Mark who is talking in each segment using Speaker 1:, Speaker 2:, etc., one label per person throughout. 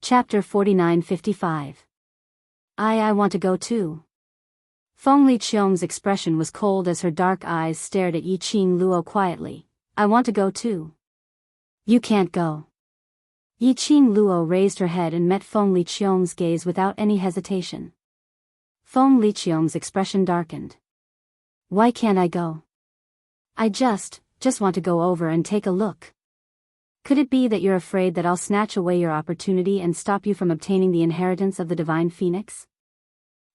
Speaker 1: Chapter 4955. I want to go too. Feng Liqiong's expression was cold as her dark eyes stared at Yiqing Luo quietly. I want to go too. You can't go. Yiqing Luo raised her head and met Feng Liqiong's gaze without any hesitation. Feng Liqiong's expression darkened. Why can't I go? I just want to go over and take a look. Could it be that you're afraid that I'll snatch away your opportunity and stop you from obtaining the inheritance of the divine phoenix?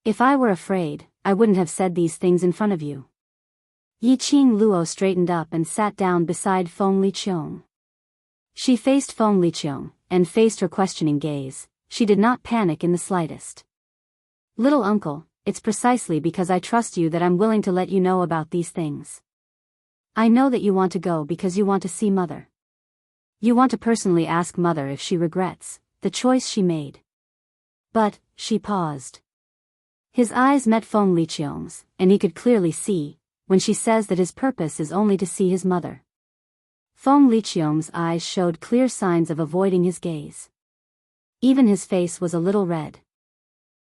Speaker 1: If I were afraid, I wouldn't have said these things in front of you. Yiqing Luo straightened up and sat down beside Feng Liqiong. She faced Feng Liqiong, and faced her questioning gaze. She did not panic in the slightest. Little uncle, it's precisely because I trust you that I'm willing to let you know about these things. I know that you want to go because you want to see Mother. You want to personally ask Mother if she regrets the choice she made. But, she paused. His eyes met Feng Liqiong's, and he could clearly see, when she says that his purpose is only to see his mother. Feng Liqiong's eyes showed clear signs of avoiding his gaze. Even his face was a little red.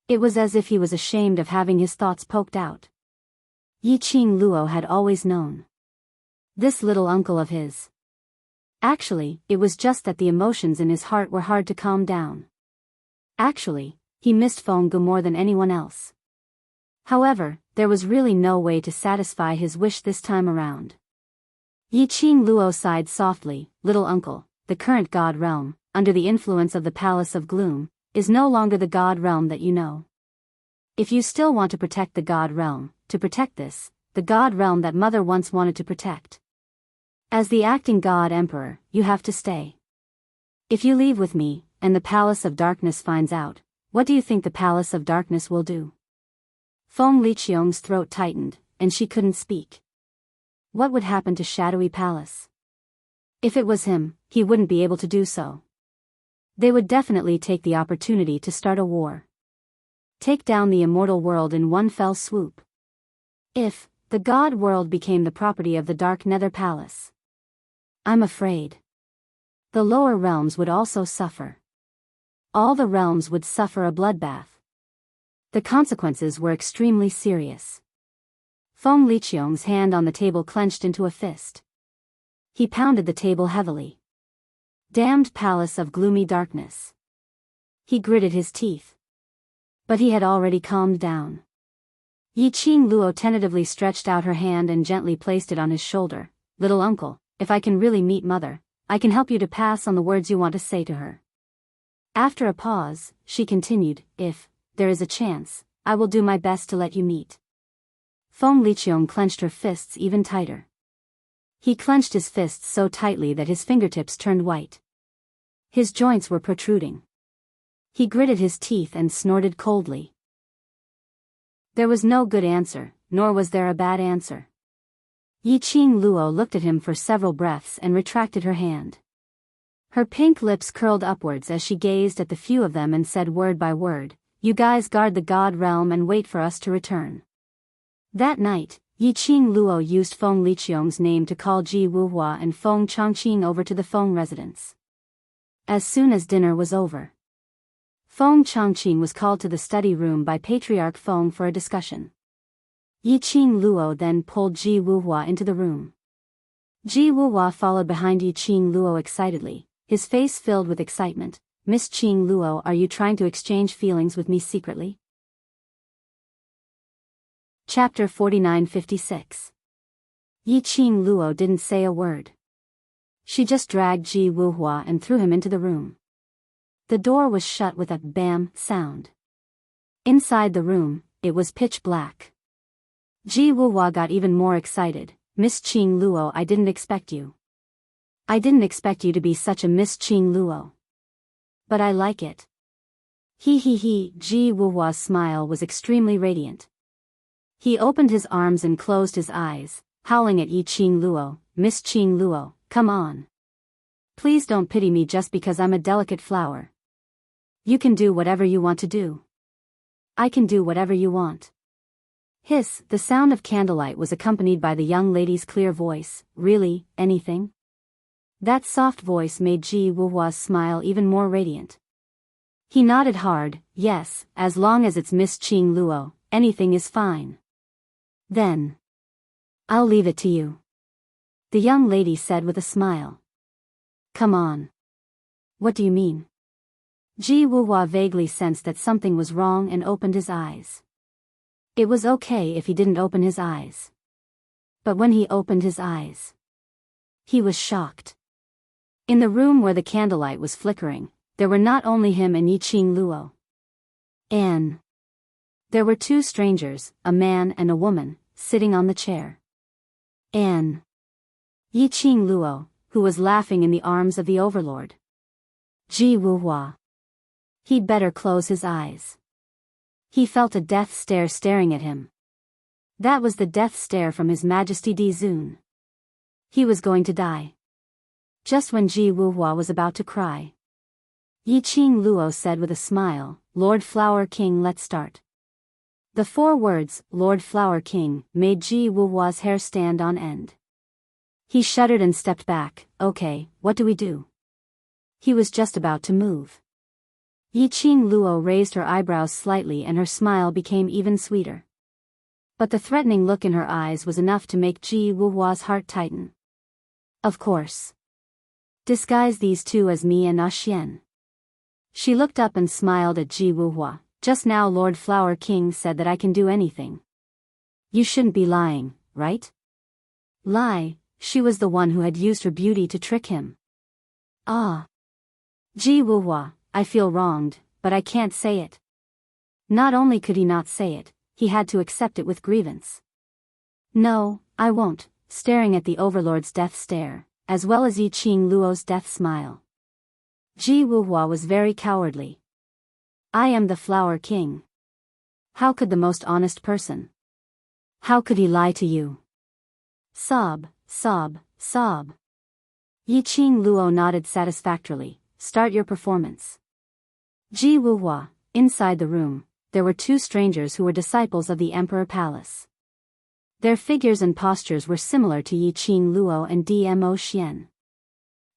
Speaker 1: It was as if he was ashamed of having his thoughts poked out. Yiqing Luo had always known. This little uncle of his. Actually, it was just that the emotions in his heart were hard to calm down. Actually, he missed Feng Gu more than anyone else. However, there was really no way to satisfy his wish this time around. Yiqing Luo sighed softly. Little uncle, the current god realm, under the influence of the Palace of Gloom, is no longer the god realm that you know. If you still want to protect the god realm, to protect this, the god realm that Mother once wanted to protect. As the acting god emperor, you have to stay. If you leave with me, and the Palace of Darkness finds out, what do you think the Palace of Darkness will do? Feng Liqiong's throat tightened, and she couldn't speak. What would happen to Shadowy Palace? If it was him, he wouldn't be able to do so. They would definitely take the opportunity to start a war. Take down the immortal world in one fell swoop. If the god world became the property of the Dark Nether Palace. I'm afraid. The lower realms would also suffer. All the realms would suffer a bloodbath. The consequences were extremely serious. Feng Liqiong's hand on the table clenched into a fist. He pounded the table heavily. Damned Palace of Gloomy Darkness. He gritted his teeth. But he had already calmed down. Yiqing Luo tentatively stretched out her hand and gently placed it on his shoulder. Little uncle, if I can really meet Mother, I can help you to pass on the words you want to say to her. After a pause, she continued, if there is a chance, I will do my best to let you meet. Feng Liqiong clenched her fists even tighter. He clenched his fists so tightly that his fingertips turned white. His joints were protruding. He gritted his teeth and snorted coldly. There was no good answer, nor was there a bad answer. Yiqing Luo looked at him for several breaths and retracted her hand. Her pink lips curled upwards as she gazed at the few of them and said word by word, you guys guard the god realm and wait for us to return. That night, Yiqing Luo used Feng Liqiong's name to call Ji Wuhua and Feng Changqing over to the Feng residence. As soon as dinner was over, Feng Changqing was called to the study room by Patriarch Feng for a discussion. Yiqing Luo then pulled Ji Wuhua into the room. Ji Wuhua followed behind Yiqing Luo excitedly, his face filled with excitement. Miss Qing Luo, are you trying to exchange feelings with me secretly? Chapter 4956. Yiqing Luo didn't say a word. She just dragged Ji Wuhua and threw him into the room. The door was shut with a bam sound. Inside the room, it was pitch black. Ji Wuhua got even more excited. Miss Qing Luo, I didn't expect you. I didn't expect you to be such a Miss Qing Luo. But I like it. He. Ji Wuhua's smile was extremely radiant. He opened his arms and closed his eyes, howling at Yiqing Luo. Miss Qing Luo, come on. Please don't pity me just because I'm a delicate flower. You can do whatever you want to do. I can do whatever you want. Hiss, the sound of candlelight was accompanied by the young lady's clear voice. Really, anything? That soft voice made Ji Wuhua's smile even more radiant. He nodded hard. Yes, as long as it's Miss Qing Luo, anything is fine. Then I'll leave it to you, the young lady said with a smile. Come on. What do you mean? Ji Wuhua vaguely sensed that something was wrong and opened his eyes. It was okay if he didn't open his eyes. But when he opened his eyes, he was shocked. In the room where the candlelight was flickering, there were not only him and Yi Qing Luo. There were two strangers, a man and a woman, sitting on the chair. Yi Qing Luo, who was laughing in the arms of the overlord. Ji Wuhua. He'd better close his eyes. He felt a death stare staring at him. That was the death stare from His Majesty Di Zun. He was going to die. Just when Ji Wuhua was about to cry, Yi Qing Luo said with a smile, Lord Flower King, let's start. The 4 words, Lord Flower King, made Ji Wuhua's hair stand on end. He shuddered and stepped back. Okay, what do we do? He was just about to move. Yi Qing Luo raised her eyebrows slightly and her smile became even sweeter. But the threatening look in her eyes was enough to make Ji Wuhua's heart tighten. Of course. Disguise these two as me and Xian. She looked up and smiled at Ji Wuhua. Just now Lord Flower King said that I can do anything. You shouldn't be lying, right? Lie, she was the one who had used her beauty to trick him. Ah. Ji Wuhua, I feel wronged, but I can't say it. Not only could he not say it, he had to accept it with grievance. No, I won't, staring at the overlord's death stare, as well as Yi Qing Luo's death smile. Ji Wuhua was very cowardly. I am the Flower King. How could the most honest person? How could he lie to you? Sob, sob, sob. Yi Qing Luo nodded satisfactorily. Start your performance. Ji Wuhua. Inside the room, there were 2 strangers who were disciples of the Emperor Palace. Their figures and postures were similar to Yi Qing Luo and Dmo Xian.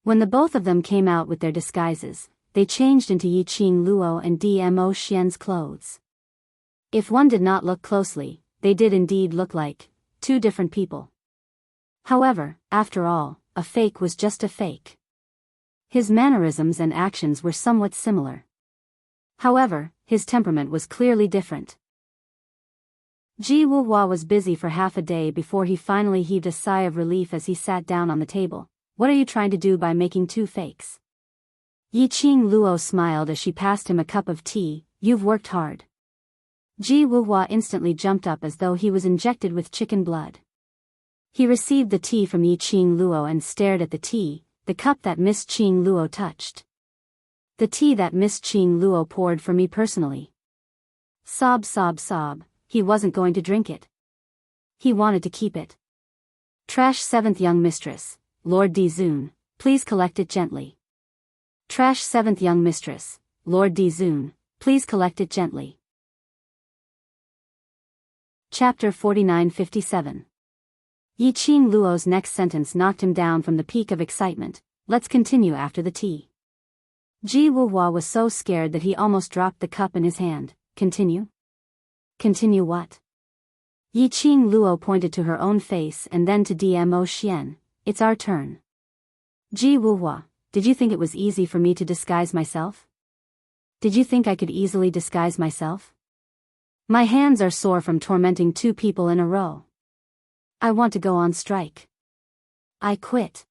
Speaker 1: When the both of them came out with their disguises, they changed into Yi Qing Luo and Dmo Xian's clothes. If one did not look closely, they did indeed look like 2 different people. However, after all, a fake was just a fake. His mannerisms and actions were somewhat similar. However, his temperament was clearly different. Ji Wuhua was busy for half a day before he finally heaved a sigh of relief as he sat down on the table. What are you trying to do by making 2 fakes? Yi Qing Luo smiled as she passed him a cup of tea. You've worked hard. Ji Wuhua instantly jumped up as though he was injected with chicken blood. He received the tea from Yi Qing Luo and stared at the tea, the cup that Miss Qing Luo touched. The tea that Miss Qing Luo poured for me personally. Sob, sob, sob, he wasn't going to drink it. He wanted to keep it. Trash 7th young mistress, Lord Di Zun, please collect it gently. Trash 7th young mistress, Lord Di Zun, please collect it gently. Chapter 4957. Yi Qing Luo's next sentence knocked him down from the peak of excitement. Let's continue after the tea. Ji Wuhua was so scared that he almost dropped the cup in his hand. Continue? Continue what? Yi Qing Luo pointed to her own face and then to Dmo Xian. It's our turn. Ji Wuhua, did you think it was easy for me to disguise myself? Did you think I could easily disguise myself? My hands are sore from tormenting 2 people in a row. I want to go on strike. I quit.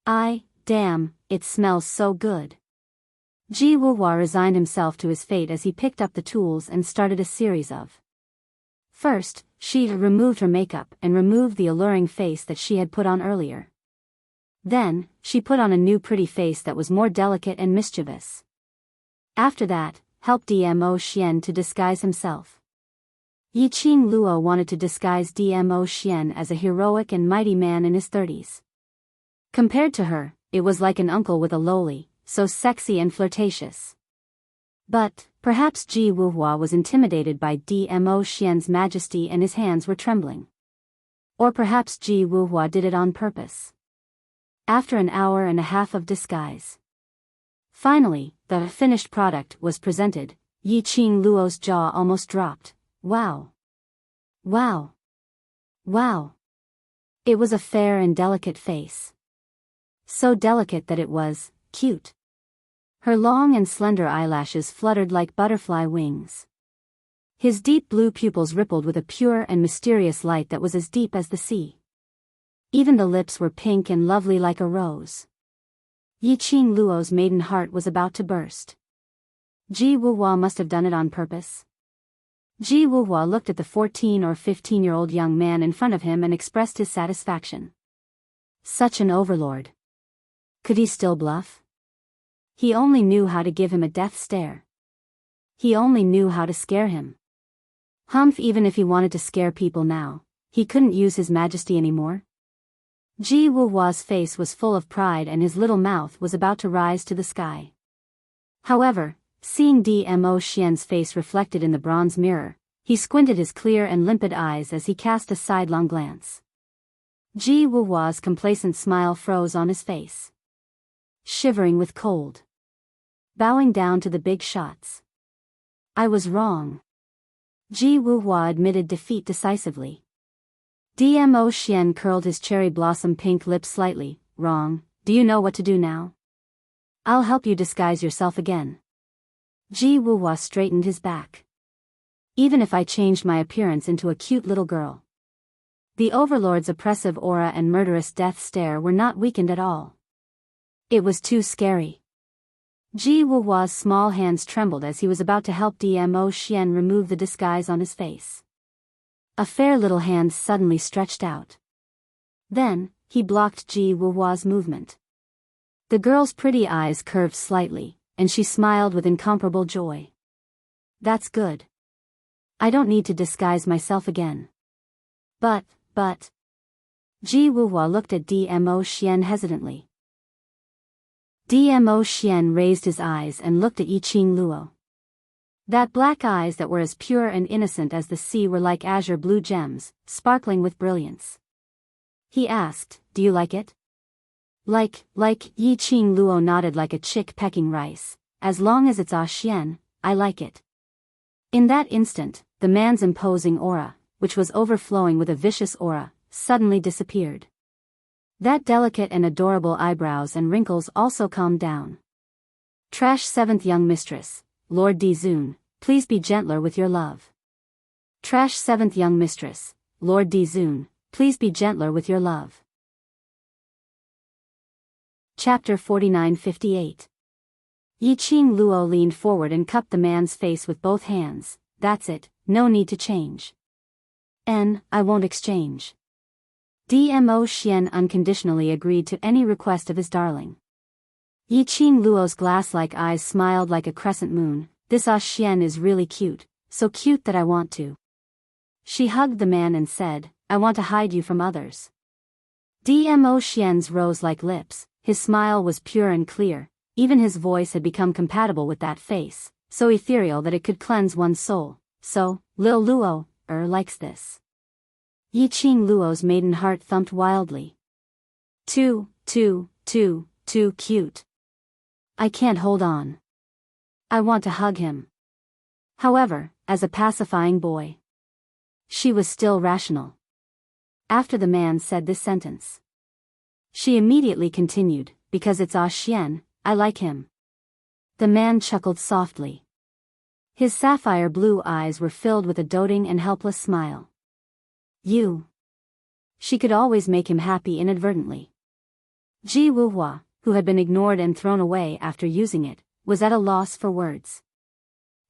Speaker 1: Damn, it smells so good. Ji Wuhua resigned himself to his fate as he picked up the tools and started a series of. First, she removed her makeup and removed the alluring face that she had put on earlier. Then, she put on a new pretty face that was more delicate and mischievous. After that, helped Dmo Xian to disguise himself. Yi Qing Luo wanted to disguise Dmo Xian as a heroic and mighty man in his 30s. Compared to her, it was like an uncle with a loli, so sexy and flirtatious. But, perhaps Ji Wuhua was intimidated by Dmo Xian's majesty and his hands were trembling. Or perhaps Ji Wuhua did it on purpose. After an hour and a half of disguise, finally, the finished product was presented, Yi Qing Luo's jaw almost dropped. Wow! Wow! Wow! It was a fair and delicate face. So delicate that it was cute. Her long and slender eyelashes fluttered like butterfly wings. His deep blue pupils rippled with a pure and mysterious light that was as deep as the sea. Even the lips were pink and lovely like a rose. Yi Qing Luo's maiden heart was about to burst. Ji Wuhua must have done it on purpose. Ji Wuhua looked at the 14 or 15-year-old young man in front of him and expressed his satisfaction. Such an overlord. Could he still bluff? He only knew how to give him a death stare. He only knew how to scare him. Humph, even if he wanted to scare people now, he couldn't use his majesty anymore. Ji Wuhua's face was full of pride and his little mouth was about to rise to the sky. However, seeing Dmo Xian's face reflected in the bronze mirror, he squinted his clear and limpid eyes as he cast a sidelong glance. Ji Wuhua's complacent smile froze on his face. Shivering with cold. Bowing down to the big shots. I was wrong. Ji Wuhua admitted defeat decisively. Dmo Xian curled his cherry blossom pink lips slightly. Wrong, do you know what to do now? I'll help you disguise yourself again. Ji Wuhua straightened his back. Even if I changed my appearance into a cute little girl. The overlord's oppressive aura and murderous death stare were not weakened at all. It was too scary. Ji Wuhua's small hands trembled as he was about to help Dmo Xian remove the disguise on his face. A fair little hand suddenly stretched out. Then, he blocked Ji Wuhua's movement. The girl's pretty eyes curved slightly, and she smiled with incomparable joy. That's good. I don't need to disguise myself again. But. Ji Wuhua looked at Dmo Xian hesitantly. Dmo Xian raised his eyes and looked at Yi Qing Luo. That black eyes that were as pure and innocent as the sea were like azure blue gems, sparkling with brilliance. He asked, do you like it? Like, Yi Qing Luo nodded like a chick pecking rice. As long as it's Xian, I like it. In that instant, the man's imposing aura, which was overflowing with a vicious aura, suddenly disappeared. That delicate and adorable eyebrows and wrinkles also calmed down. Trash 7th young mistress, Lord Dizun, please be gentler with your love. Trash 7th young mistress, Lord Dizun, please be gentler with your love. Chapter 49-58. Yi Qing Luo leaned forward and cupped the man's face with both hands. That's it, no need to change. I won't exchange. Dmo Xian unconditionally agreed to any request of his darling. Yi Qing Luo's glass-like eyes smiled like a crescent moon. This Xian is really cute, so cute that I want to. She hugged the man and said, I want to hide you from others. Dmo Xian's rose-like lips, his smile was pure and clear, even his voice had become compatible with that face, so ethereal that it could cleanse one's soul. So, Lil Luo, likes this. Yi Qing Luo's maiden heart thumped wildly. Too cute. I can't hold on. I want to hug him. However, as a pacifying boy. She was still rational. After the man said this sentence, she immediately continued, because it's Xian, I like him. The man chuckled softly. His sapphire blue eyes were filled with a doting and helpless smile. You. She could always make him happy inadvertently. Ji Wuhua, who had been ignored and thrown away after using it, was at a loss for words.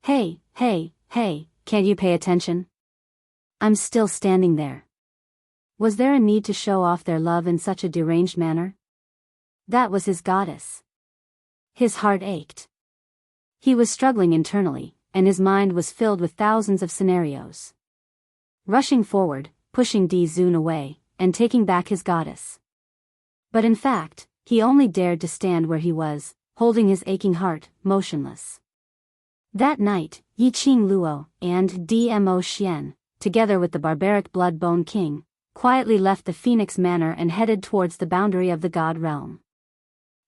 Speaker 1: Hey, can't you pay attention? I'm still standing there. Was there a need to show off their love in such a deranged manner? That was his goddess. His heart ached. He was struggling internally, and his mind was filled with thousands of scenarios. Rushing forward, pushing Dizun away, and taking back his goddess. But in fact, he only dared to stand where he was, holding his aching heart, motionless. That night, Yi Qing Luo and Dmo Xian, together with the barbaric Blood-Bone King, quietly left the Phoenix Manor and headed towards the boundary of the God realm.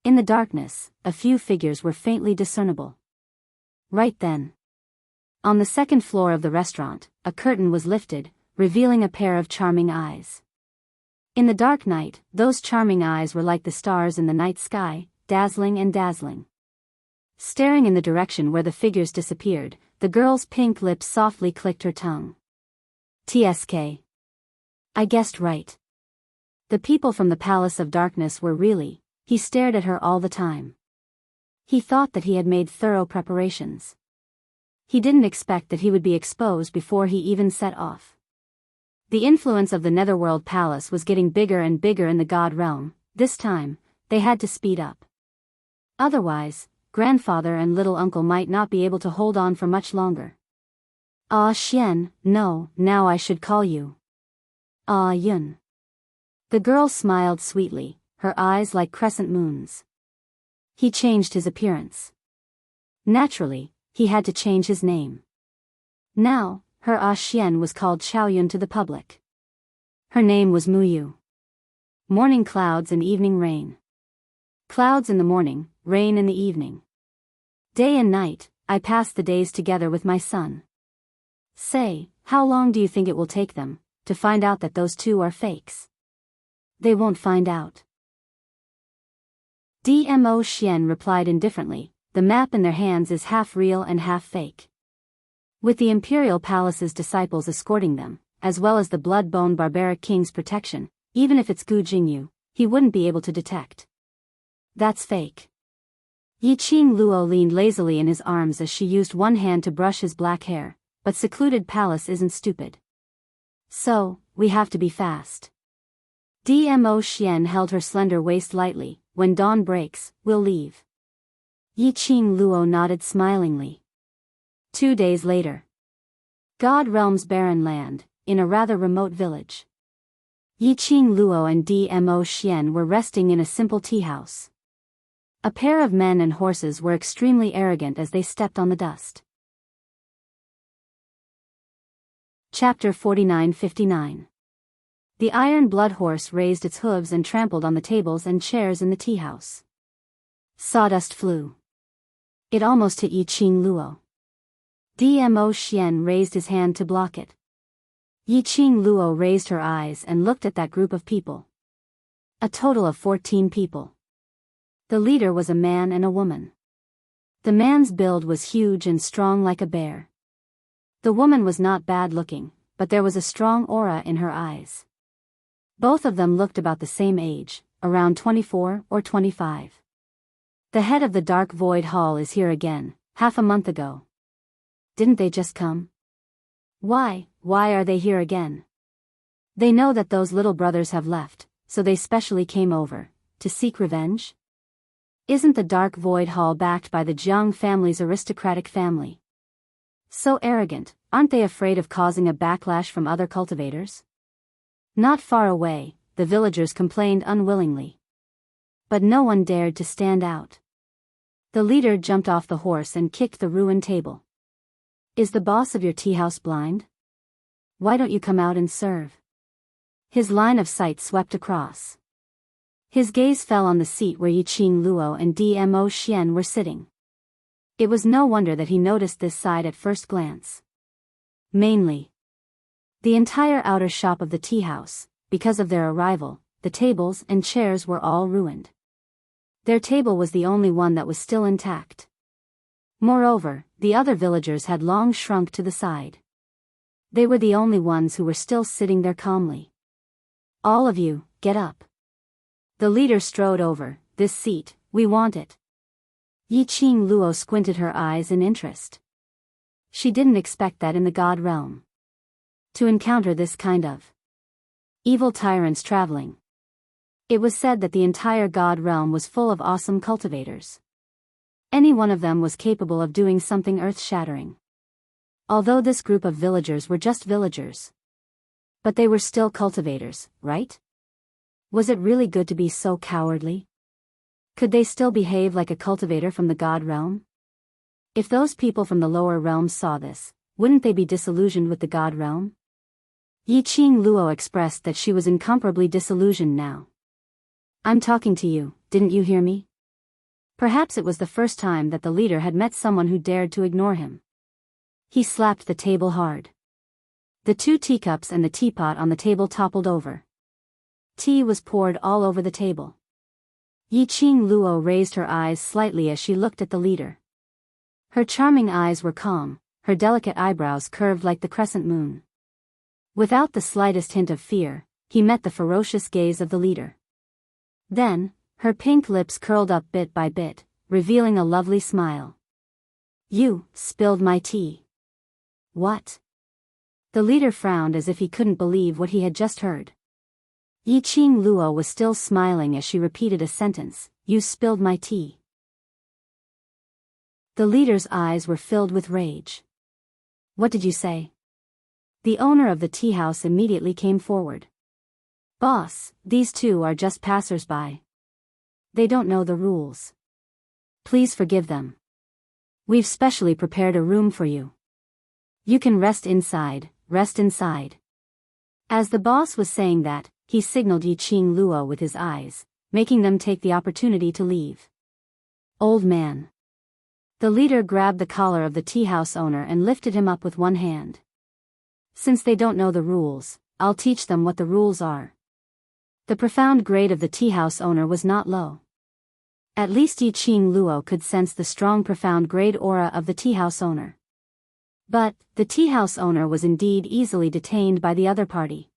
Speaker 1: In the darkness, a few figures were faintly discernible. Right then, on the second floor of the restaurant, a curtain was lifted, revealing a pair of charming eyes. In the dark night, those charming eyes were like the stars in the night sky, dazzling and dazzling. Staring in the direction where the figures disappeared, the girl's pink lips softly clicked her tongue. TSK. I guessed right. The people from the Palace of Darkness were really. He stared at her all the time. He thought that he had made thorough preparations. He didn't expect that he would be exposed before he even set off. The influence of the Netherworld Palace was getting bigger and bigger in the God realm. This time, they had to speed up. Otherwise, grandfather and little uncle might not be able to hold on for much longer. Ah Xian, no, now I should call you. Ah Yun. The girl smiled sweetly, her eyes like crescent moons. He changed his appearance. Naturally, he had to change his name. Now, her Ah Xian was called Xiaoyun to the public. Her name was Muyu. Morning clouds and evening rain. Clouds in the morning, rain in the evening. Day and night, I pass the days together with my son. Say, how long do you think it will take them to find out that those two are fakes? They won't find out. Dmo Xian replied indifferently, the map in their hands is half real and half fake. With the Imperial Palace's disciples escorting them, as well as the blood-bone barbaric king's protection, even if it's Gu Jingyu, he wouldn't be able to detect. That's fake. Yi Qing Luo leaned lazily in his arms as she used one hand to brush his black hair, but secluded palace isn't stupid. So, we have to be fast. Dmo Xian held her slender waist lightly, when dawn breaks, we'll leave. Yi Qing Luo nodded smilingly. 2 days later. God Realm's barren land, in a rather remote village. Yi Qing Luo and Dmo Xian were resting in a simple tea house. A pair of men and horses were extremely arrogant as they stepped on the dust. Chapter 49-59. The iron blood horse raised its hooves and trampled on the tables and chairs in the tea house. Sawdust flew. It almost hit Yi Qing Luo. Dmo Xian raised his hand to block it. Yi Qing Luo raised her eyes and looked at that group of people. A total of 14 people. The leader was a man and a woman. The man's build was huge and strong like a bear. The woman was not bad looking, but there was a strong aura in her eyes. Both of them looked about the same age, around 24 or 25. The head of the Dark Void Hall is here again, half a month ago. Didn't they just come? Why are they here again? They know that those little brothers have left, so they specially came over, to seek revenge? Isn't the Dark Void Hall backed by the Jiang family's aristocratic family? So arrogant, aren't they afraid of causing a backlash from other cultivators? Not far away, the villagers complained unwillingly. But no one dared to stand out. The leader jumped off the horse and kicked the ruined table. Is the boss of your tea house blind? Why don't you come out and serve? His line of sight swept across. His gaze fell on the seat where Yi Qing Luo and Dmo Xian were sitting. It was no wonder that he noticed this side at first glance. Mainly, the entire outer shop of the tea house, because of their arrival, the tables and chairs were all ruined. Their table was the only one that was still intact. Moreover, the other villagers had long shrunk to the side. They were the only ones who were still sitting there calmly. All of you, get up. The leader strode over, this seat, we want it. Yi Qing Luo squinted her eyes in interest. She didn't expect that in the God realm. To encounter this kind of evil tyrants traveling. It was said that the entire God realm was full of awesome cultivators. Any one of them was capable of doing something earth-shattering. Although this group of villagers were just villagers. But they were still cultivators, right? Was it really good to be so cowardly? Could they still behave like a cultivator from the God realm? If those people from the lower realms saw this, wouldn't they be disillusioned with the God realm? Yi Qing Luo expressed that she was incomparably disillusioned now. I'm talking to you, didn't you hear me? Perhaps it was the first time that the leader had met someone who dared to ignore him. He slapped the table hard. The 2 teacups and the teapot on the table toppled over. Tea was poured all over the table. Yiqing Luo raised her eyes slightly as she looked at the leader. Her charming eyes were calm, her delicate eyebrows curved like the crescent moon. Without the slightest hint of fear, he met the ferocious gaze of the leader. Then, her pink lips curled up bit by bit, revealing a lovely smile. "You spilled my tea." "What?" The leader frowned as if he couldn't believe what he had just heard. Yiqing Luo was still smiling as she repeated a sentence, "You spilled my tea." The leader's eyes were filled with rage. "What did you say?" The owner of the tea house immediately came forward. "Boss, these 2 are just passers-by. They don't know the rules. Please forgive them. We've specially prepared a room for you. You can rest inside, rest inside." As the boss was saying that, he signaled Yiqing Luo with his eyes, making them take the opportunity to leave. "Old man." The leader grabbed the collar of the tea house owner and lifted him up with one hand. "Since they don't know the rules, I'll teach them what the rules are." The profound grade of the tea house owner was not low. At least Yiqing Luo could sense the strong profound grade aura of the tea house owner. But, the tea house owner was indeed easily detained by the other party.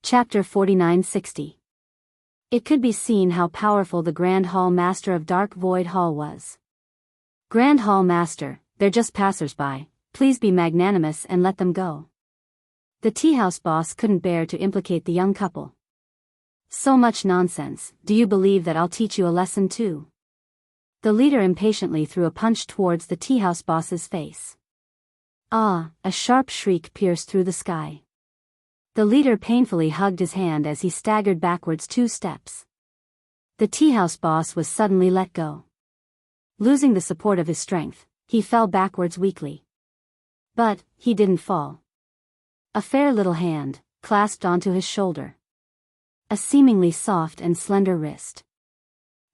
Speaker 1: Chapter 4960. It could be seen how powerful the Grand Hall Master of Dark Void Hall was. "Grand Hall Master, they're just passers-by, please be magnanimous and let them go." The tea house boss couldn't bear to implicate the young couple. "So much nonsense, do you believe that I'll teach you a lesson too?" The leader impatiently threw a punch towards the tea house boss's face. "Ah!" A sharp shriek pierced through the sky. The leader painfully hugged his hand as he staggered backwards 2 steps. The tea house boss was suddenly let go. Losing the support of his strength, he fell backwards weakly. But, he didn't fall. A fair little hand clasped onto his shoulder. A seemingly soft and slender wrist.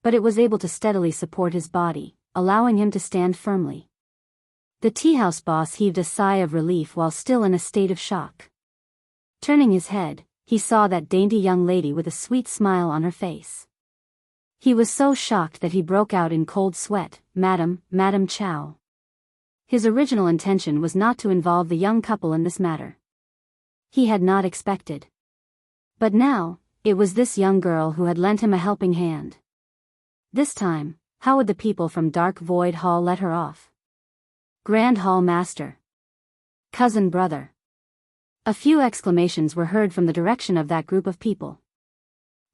Speaker 1: But it was able to steadily support his body, allowing him to stand firmly. The tea house boss heaved a sigh of relief while still in a state of shock. Turning his head, he saw that dainty young lady with a sweet smile on her face. He was so shocked that he broke out in cold sweat, Madam Chow." His original intention was not to involve the young couple in this matter. He had not expected. But now, it was this young girl who had lent him a helping hand. This time, how would the people from Dark Void Hall let her off? "Grand Hall Master. Cousin brother." A few exclamations were heard from the direction of that group of people.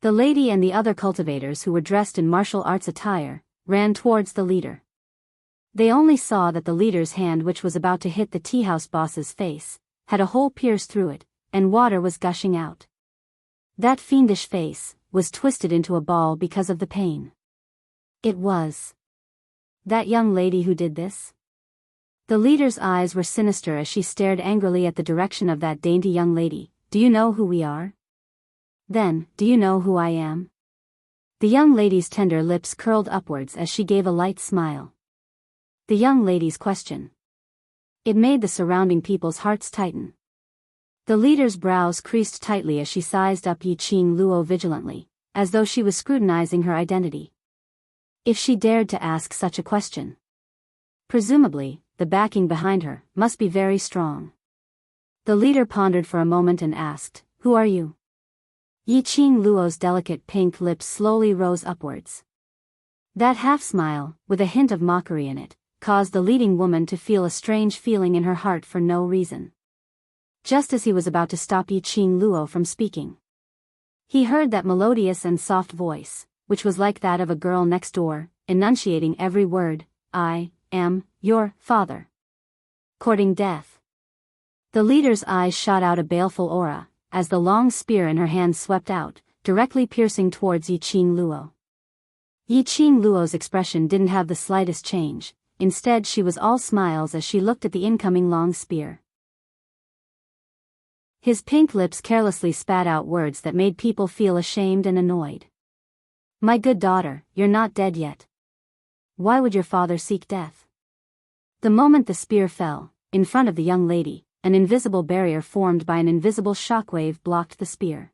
Speaker 1: The lady and the other cultivators who were dressed in martial arts attire, ran towards the leader. They only saw that the leader's hand, which was about to hit the tea house boss's face, had a hole pierced through it, and water was gushing out. That fiendish face was twisted into a ball because of the pain. It was that young lady who did this? The leader's eyes were sinister as she stared angrily at the direction of that dainty young lady. "Do you know who we are? Then, do you know who I am?" The young lady's tender lips curled upwards as she gave a light smile. The young lady's question. It made the surrounding people's hearts tighten. The leader's brows creased tightly as she sized up Yiqing Luo vigilantly, as though she was scrutinizing her identity. If she dared to ask such a question, presumably, the backing behind her must be very strong. The leader pondered for a moment and asked, "Who are you?" Yiqing Luo's delicate pink lips slowly rose upwards. That half-smile, with a hint of mockery in it, caused the leading woman to feel a strange feeling in her heart for no reason. Just as he was about to stop Yiqing Luo from speaking, he heard that melodious and soft voice, which was like that of a girl next door, enunciating every word, "I am your father." Courting death. The leader's eyes shot out a baleful aura, as the long spear in her hand swept out, directly piercing towards Yiqing Luo. Yiqing Luo's expression didn't have the slightest change, instead she was all smiles as she looked at the incoming long spear. His pink lips carelessly spat out words that made people feel ashamed and annoyed. My good daughter, you're not dead yet. Why would your father seek death? The moment the spear fell, in front of the young lady, an invisible barrier formed by an invisible shockwave blocked the spear.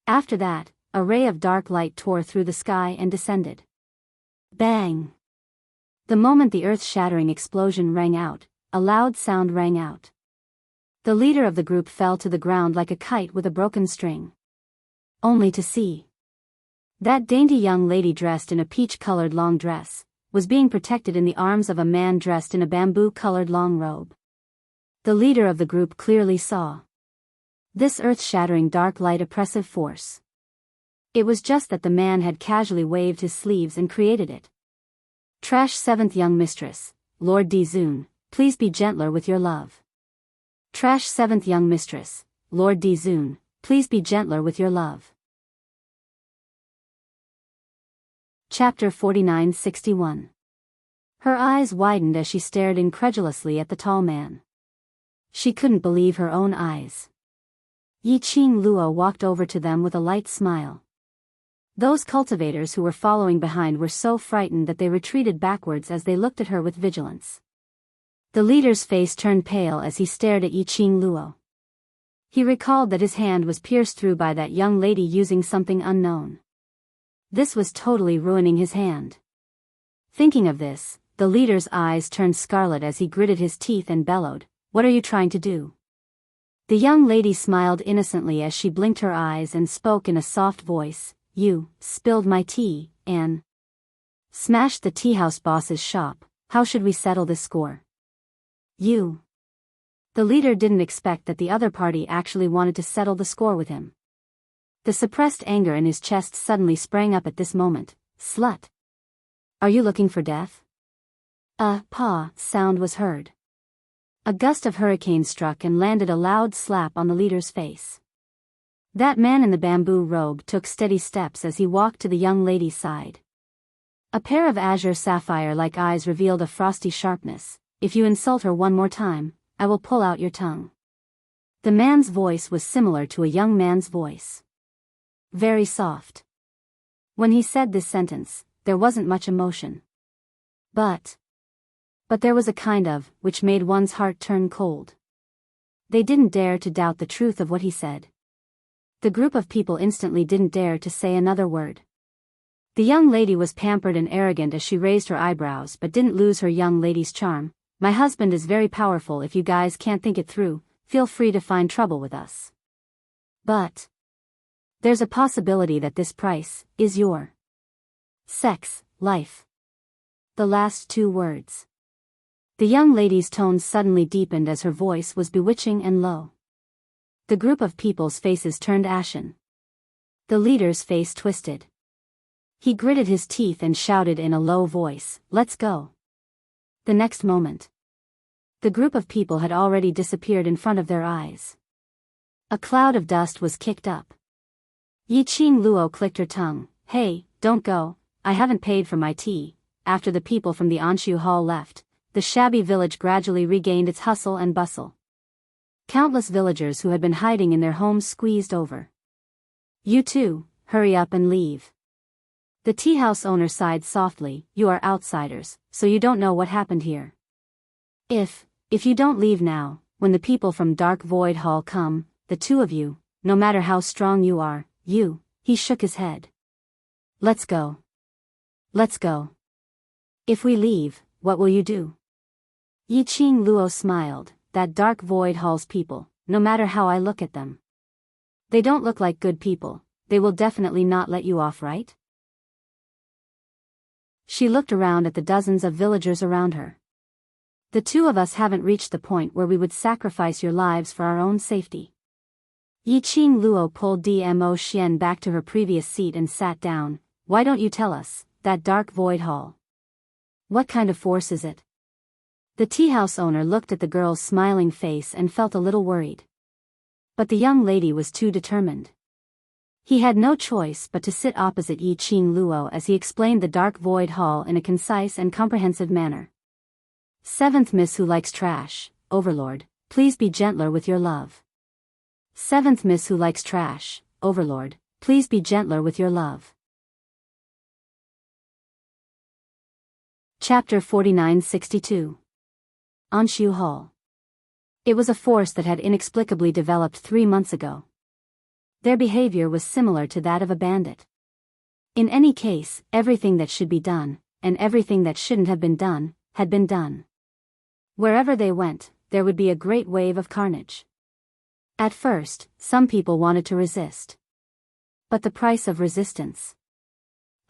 Speaker 1: After that, a ray of dark light tore through the sky and descended. Bang! The moment the earth-shattering explosion rang out, a loud sound rang out. The leader of the group fell to the ground like a kite with a broken string. Only to see that dainty young lady dressed in a peach-colored long dress was being protected in the arms of a man dressed in a bamboo-colored long robe. The leader of the group clearly saw this earth-shattering dark light oppressive force. It was just that the man had casually waved his sleeves and created it. Trash 7th young mistress, Lord Dizun, please be gentler with your love. Trash 7th young mistress, Lord Dizun, please be gentler with your love. Chapter 49-61. Her eyes widened as she stared incredulously at the tall man. She couldn't believe her own eyes. Yi Qing Luo walked over to them with a light smile. Those cultivators who were following behind were so frightened that they retreated backwards as they looked at her with vigilance. The leader's face turned pale as he stared at Yi Qing Luo. He recalled that his hand was pierced through by that young lady using something unknown. This was totally ruining his hand. Thinking of this, the leader's eyes turned scarlet as he gritted his teeth and bellowed, "What are you trying to do?" The young lady smiled innocently as she blinked her eyes and spoke in a soft voice, "You spilled my tea, and smashed the teahouse boss's shop. How should we settle this score?" "You." The leader didn't expect that the other party actually wanted to settle the score with him. The suppressed anger in his chest suddenly sprang up at this moment. "Slut! Are you looking for death?" A paw sound was heard. A gust of hurricane struck and landed a loud slap on the leader's face. That man in the bamboo robe took steady steps as he walked to the young lady's side. A pair of azure sapphire-like eyes revealed a frosty sharpness. "If you insult her one more time, I will pull out your tongue." The man's voice was similar to a young man's voice. Very soft. When he said this sentence, there wasn't much emotion. But there was a kind of, which made one's heart turn cold. They didn't dare to doubt the truth of what he said. The group of people instantly didn't dare to say another word. The young lady was pampered and arrogant as she raised her eyebrows but didn't lose her young lady's charm. "My husband is very powerful. If you guys can't think it through, feel free to find trouble with us. But there's a possibility that this price is your sex life." The last two words. The young lady's tones suddenly deepened as her voice was bewitching and low. The group of people's faces turned ashen. The leader's face twisted. He gritted his teeth and shouted in a low voice, "Let's go." The next moment, the group of people had already disappeared in front of their eyes. A cloud of dust was kicked up. Yi Qing Luo clicked her tongue. "Hey, don't go, I haven't paid for my tea." After the people from the Anshu Hall left, the shabby village gradually regained its hustle and bustle. Countless villagers who had been hiding in their homes squeezed over. "You too, hurry up and leave." The tea house owner sighed softly. "You are outsiders, so you don't know what happened here. If you don't leave now, when the people from Dark Void Hall come, the two of you, no matter how strong you are, he shook his head. "Let's go. Let's go. If we leave, what will you do?" Yi Qing Luo smiled. "That Dark Void Hall's people, no matter how I look at them, they don't look like good people. They will definitely not let you off, right?" She looked around at the dozens of villagers around her. "The two of us haven't reached the point where we would sacrifice your lives for our own safety." Yi Qing Luo pulled Dmo Xian back to her previous seat and sat down. "Why don't you tell us, that Dark Void Hall? What kind of force is it?" The tea house owner looked at the girl's smiling face and felt a little worried. But the young lady was too determined. He had no choice but to sit opposite Yi Qing Luo as he explained the Dark Void Hall in a concise and comprehensive manner. "Seventh Miss who likes trash, Overlord, please be gentler with your love. Seventh Miss who likes trash, Overlord, please be gentler with your love." Chapter 4962. Anshu Hall. It was a force that had inexplicably developed 3 months ago. Their behavior was similar to that of a bandit. In any case, everything that should be done, and everything that shouldn't have been done, had been done. Wherever they went, there would be a great wave of carnage. At first, some people wanted to resist. But the price of resistance.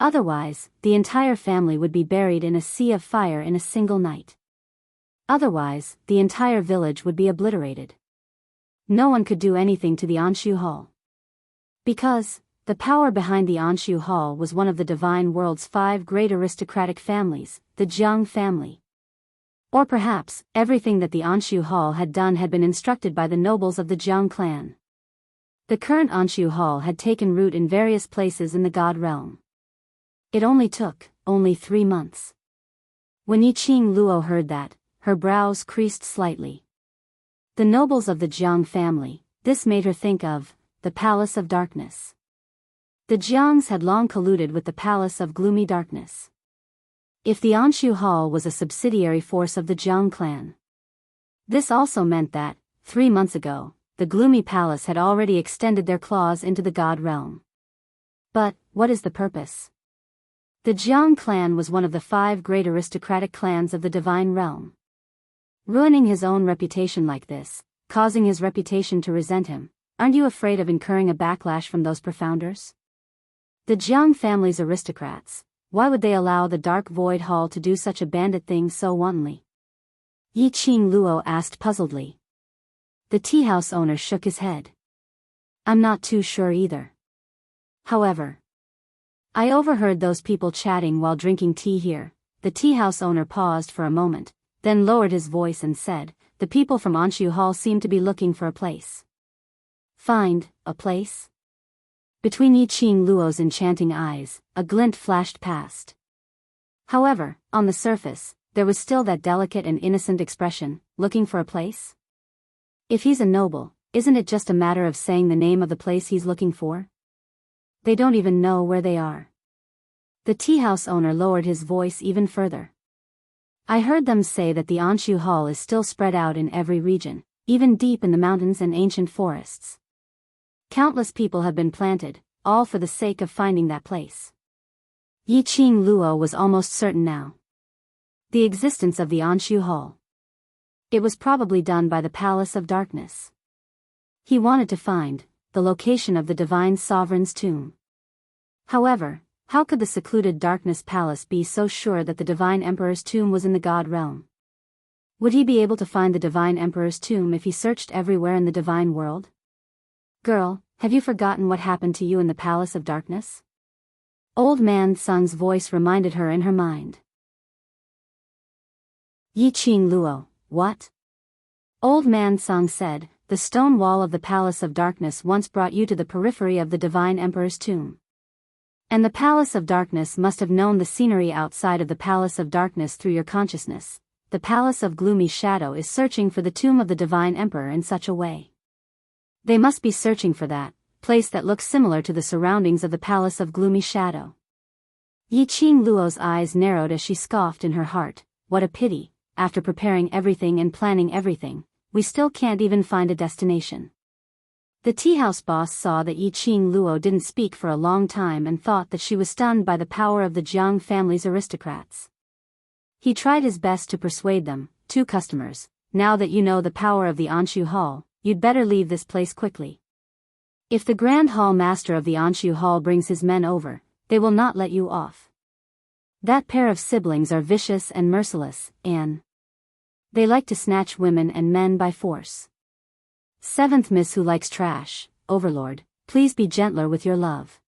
Speaker 1: Otherwise, the entire family would be buried in a sea of fire in a single night. Otherwise, the entire village would be obliterated. No one could do anything to the Anshu Hall. Because, the power behind the Anshu Hall was one of the divine world's 5 great aristocratic families, the Jiang family. Or perhaps, everything that the Anshu Hall had done had been instructed by the nobles of the Jiang clan. The current Anshu Hall had taken root in various places in the God realm. It only took 3 months. When Yiqing Luo heard that, her brows creased slightly. The nobles of the Jiang family, this made her think of the Palace of Darkness. The Jiangs had long colluded with the Palace of Gloomy Darkness. If the Anshu Hall was a subsidiary force of the Jiang clan, this also meant that, 3 months ago, the Gloomy Palace had already extended their claws into the God realm. But, what is the purpose? The Jiang clan was one of the 5 great aristocratic clans of the divine realm. Ruining his own reputation like this, causing his reputation to resent him, aren't you afraid of incurring a backlash from those profounders? The Jiang family's aristocrats, why would they allow the Dark Void Hall to do such a bandit thing so wantonly? Yiqing Luo asked puzzledly. The tea house owner shook his head. I'm not too sure either. However, I overheard those people chatting while drinking tea here. The tea house owner paused for a moment, then lowered his voice and said, the people from Anshu Hall seem to be looking for a place. Find a place? Between Yiqing Luo's enchanting eyes, a glint flashed past. However, on the surface, there was still that delicate and innocent expression, looking for a place? If he's a noble, isn't it just a matter of saying the name of the place he's looking for? They don't even know where they are. The tea house owner lowered his voice even further. I heard them say that the Anshu Hall is still spread out in every region, even deep in the mountains and ancient forests. Countless people have been planted, all for the sake of finding that place. Yiqing Luo was almost certain now. The existence of the Anshu Hall. It was probably done by the Palace of Darkness. He wanted to find the location of the Divine Sovereign's tomb. However, how could the secluded Darkness Palace be so sure that the Divine Emperor's tomb was in the God realm? Would he be able to find the Divine Emperor's tomb if he searched everywhere in the divine world? Girl, have you forgotten what happened to you in the Palace of Darkness? Old Man Sung's voice reminded her in her mind. Yiqing Luo, what? Old Man Sung said, the stone wall of the Palace of Darkness once brought you to the periphery of the Divine Emperor's tomb. And the Palace of Darkness must have known the scenery outside of the Palace of Darkness through your consciousness. The Palace of Gloomy Shadow is searching for the tomb of the Divine Emperor in such a way. They must be searching for that place that looks similar to the surroundings of the Palace of Gloomy Shadow. Yiqing Luo's eyes narrowed as she scoffed in her heart. What a pity, after preparing everything and planning everything, we still can't even find a destination. The tea house boss saw that Yiqing Luo didn't speak for a long time and thought that she was stunned by the power of the Jiang family's aristocrats. He tried his best to persuade them, 2 customers, now that you know the power of the Anshu Hall, you'd better leave this place quickly. If the Grand Hall Master of the Anshu Hall brings his men over, they will not let you off. That pair of siblings are vicious and merciless, and they like to snatch women and men by force. 7th Miss who likes trash, Overlord, please be gentler with your love.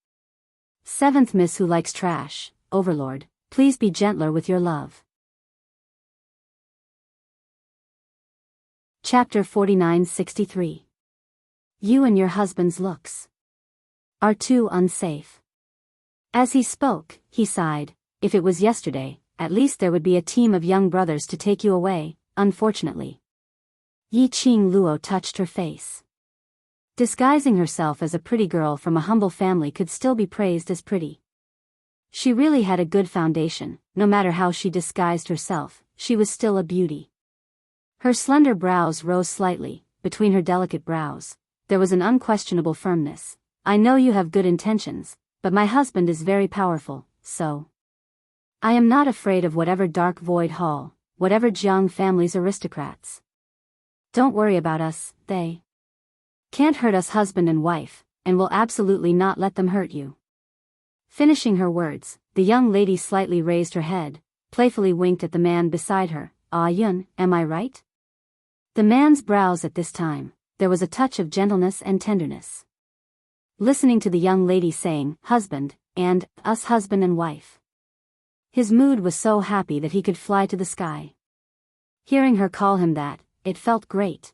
Speaker 1: 7th Miss who likes trash, Overlord, please be gentler with your love. Chapter 4963. You and your husband's looks are too unsafe. As he spoke, he sighed. If it was yesterday, at least there would be a team of young brothers to take you away. Unfortunately. Yiqing Luo touched her face. Disguising herself as a pretty girl from a humble family could still be praised as pretty. She really had a good foundation, no matter how she disguised herself, she was still a beauty. Her slender brows rose slightly, between her delicate brows. There was an unquestionable firmness. I know you have good intentions, but my husband is very powerful, so I am not afraid of whatever dark void hall, whatever Jiang family's aristocrats. Don't worry about us, they can't hurt us husband and wife, and will absolutely not let them hurt you. Finishing her words, the young lady slightly raised her head, playfully winked at the man beside her. Ah Yun, am I right? The man's brows at this time, there was a touch of gentleness and tenderness. Listening to the young lady saying, husband, and, us husband and wife. His mood was so happy that he could fly to the sky. Hearing her call him that, it felt great.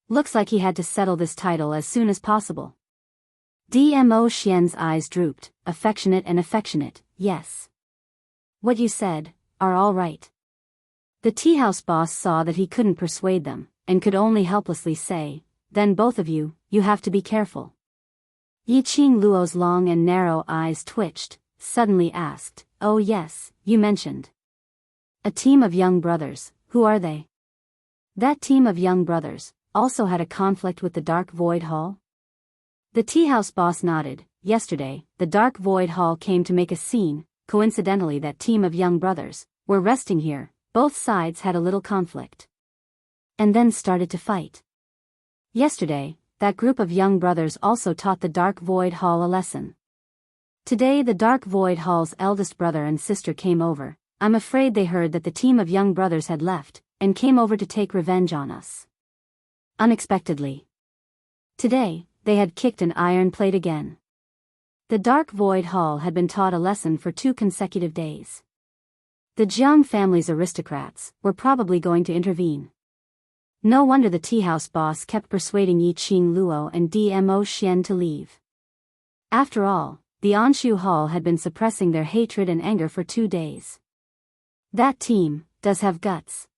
Speaker 1: Looks like he had to settle this title as soon as possible. Dmo Xian's eyes drooped, affectionate, yes. What you said, are all right. The tea-house boss saw that he couldn't persuade them, and could only helplessly say, then both of you, you have to be careful. Yiqing Luo's long and narrow eyes twitched, suddenly asked, oh yes, you mentioned a team of young brothers, who are they? That team of young brothers also had a conflict with the Dark Void Hall? The tea-house boss nodded. Yesterday, the Dark Void Hall came to make a scene. Coincidentally, that team of young brothers were resting here. Both sides had a little conflict, and then started to fight. Yesterday, that group of young brothers also taught the Dark Void Hall a lesson. Today the Dark Void Hall's eldest brother and sister came over. I'm afraid they heard that the team of young brothers had left, and came over to take revenge on us. Unexpectedly. Today, they had kicked an iron plate again. The Dark Void Hall had been taught a lesson for 2 consecutive days. The Jiang family's aristocrats were probably going to intervene. No wonder the tea-house boss kept persuading Yiqing Luo and Dmo Xian to leave. After all, the Anshu Hall had been suppressing their hatred and anger for 2 days. That team does have guts.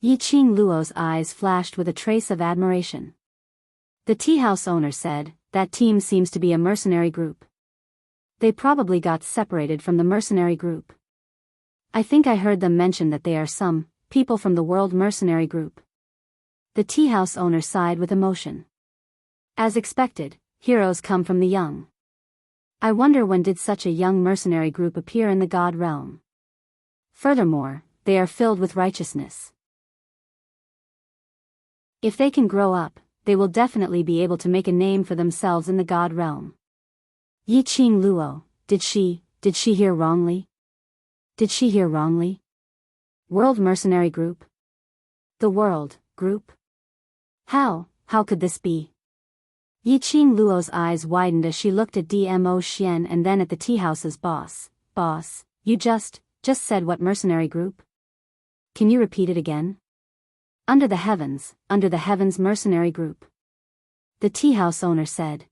Speaker 1: Yiqing Luo's eyes flashed with a trace of admiration. The tea-house owner said, that team seems to be a mercenary group. They probably got separated from the mercenary group. I think I heard them mention that they are some people from the World Mercenary Group. The tea-house owner sighed with emotion. As expected, heroes come from the young. I wonder when did such a young mercenary group appear in the God realm. Furthermore, they are filled with righteousness. If they can grow up, they will definitely be able to make a name for themselves in the God realm. Yiqing Luo, did she hear wrongly? Did she hear wrongly? World Mercenary Group? The World Group? How could this be? Yiqing Luo's eyes widened as she looked at Dmo Xian and then at the tea-house's boss. Boss, you just said what mercenary group? Can you repeat it again? Under the heavens mercenary group. The tea-house owner said.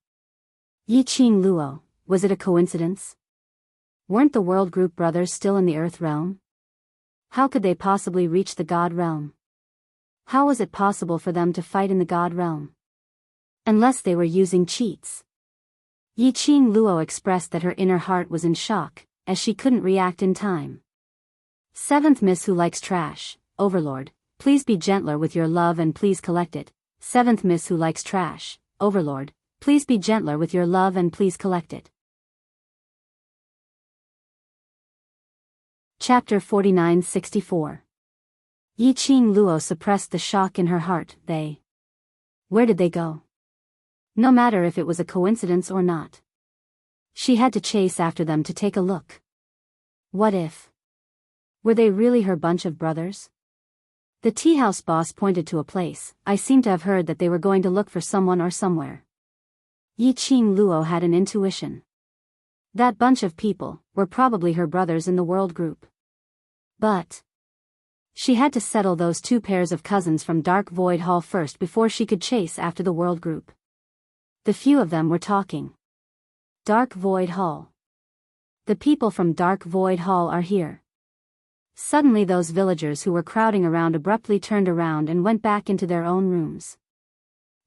Speaker 1: Yiqing Luo, was it a coincidence? Weren't the World Group brothers still in the Earth realm? How could they possibly reach the God realm? How was it possible for them to fight in the God realm? Unless they were using cheats. Yiqing Luo expressed that her inner heart was in shock, as she couldn't react in time. 7th Miss Who Likes Trash, Overlord, please be gentler with your love and please collect it. 7th Miss Who Likes Trash, Overlord, please be gentler with your love and please collect it. Chapter 49-64. Yiqing Luo suppressed the shock in her heart. Where did they go? No matter if it was a coincidence or not. She had to chase after them to take a look. What if? Were they really her bunch of brothers? The tea-house boss pointed to a place. I seem to have heard that they were going to look for someone or somewhere. Yiqing Luo had an intuition. That bunch of people were probably her brothers in the World Group. But she had to settle those 2 pairs of cousins from Dark Void Hall first before she could chase after the World Group. The few of them were talking. Dark Void Hall. The people from Dark Void Hall are here. Suddenly those villagers who were crowding around abruptly turned around and went back into their own rooms.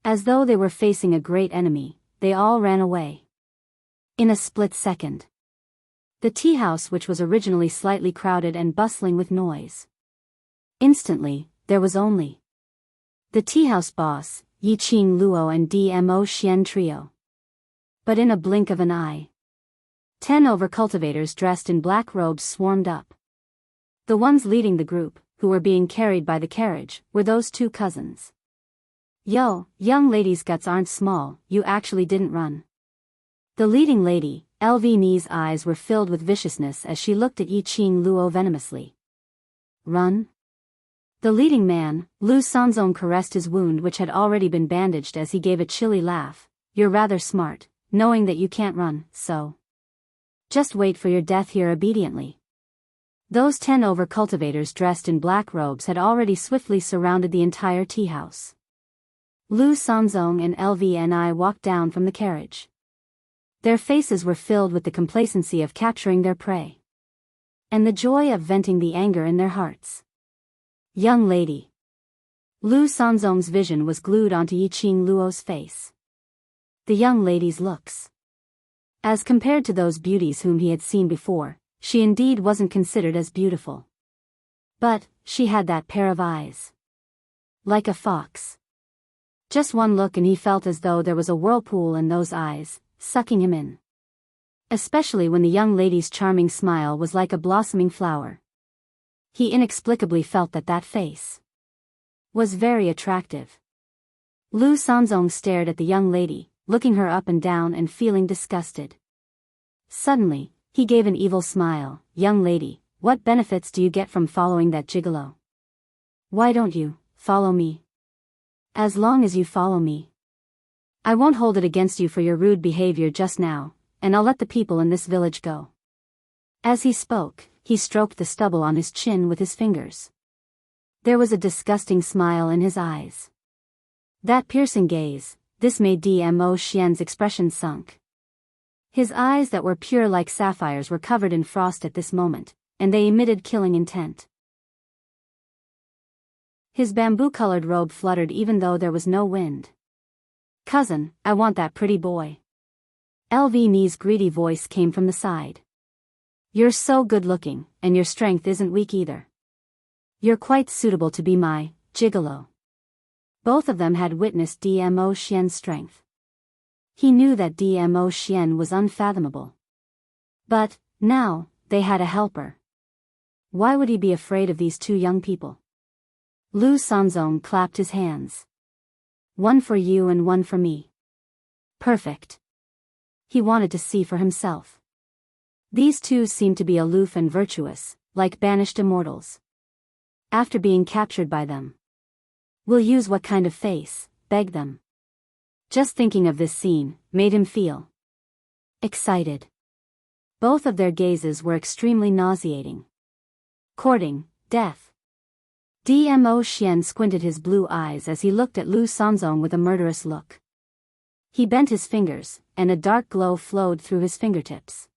Speaker 1: As though they were facing a great enemy, they all ran away. In a split second. The tea house, which was originally slightly crowded and bustling with noise. Instantly, there was only the tea house boss, Yiqing Luo and DMO Xian trio. But in a blink of an eye, 10 overcultivators dressed in black robes swarmed up. The ones leading the group, who were being carried by the carriage, were those two cousins. Yo, young lady's guts aren't small, you actually didn't run. The leading lady, LV Ni's eyes were filled with viciousness as she looked at Yiqing Luo venomously. Run? The leading man, Lu Sanzong, caressed his wound, which had already been bandaged, as he gave a chilly laugh. You're rather smart, knowing that you can't run, so just wait for your death here obediently. Those 10 overcultivators dressed in black robes had already swiftly surrounded the entire tea house. Lu Sanzong and LVNI walked down from the carriage. Their faces were filled with the complacency of capturing their prey, and the joy of venting the anger in their hearts. Young lady. Lu Sanzong's vision was glued onto Yiqing Luo's face. The young lady's looks, as compared to those beauties whom he had seen before, she indeed wasn't considered as beautiful. But she had that pair of eyes, like a fox. Just one look and he felt as though there was a whirlpool in those eyes, sucking him in. Especially when the young lady's charming smile was like a blossoming flower. He inexplicably felt that that face was very attractive. Lu Sanzong stared at the young lady, looking her up and down and feeling disgusted. Suddenly, he gave an evil smile. Young lady, what benefits do you get from following that gigolo? Why don't you follow me? As long as you follow me, I won't hold it against you for your rude behavior just now, and I'll let the people in this village go. As he spoke, he stroked the stubble on his chin with his fingers. There was a disgusting smile in his eyes. That piercing gaze, this made DMO Xian's expression sunk. His eyes that were pure like sapphires were covered in frost at this moment, and they emitted killing intent. His bamboo-colored robe fluttered even though there was no wind. Cousin, I want that pretty boy. LV Ni's greedy voice came from the side. You're so good-looking, and your strength isn't weak either. You're quite suitable to be my gigolo. Both of them had witnessed DMO Xian's strength. He knew that DMO Xian was unfathomable. But, now, they had a helper. Why would he be afraid of these two young people? Lu Sanzong clapped his hands. One for you and one for me. Perfect. He wanted to see for himself. These two seemed to be aloof and virtuous, like banished immortals. After being captured by them, we'll use what kind of face, beg them. Just thinking of this scene made him feel excited. Both of their gazes were extremely nauseating. Courting, death. DMO Xian squinted his blue eyes as he looked at Lu Sanzong with a murderous look. He bent his fingers, and a dark glow flowed through his fingertips.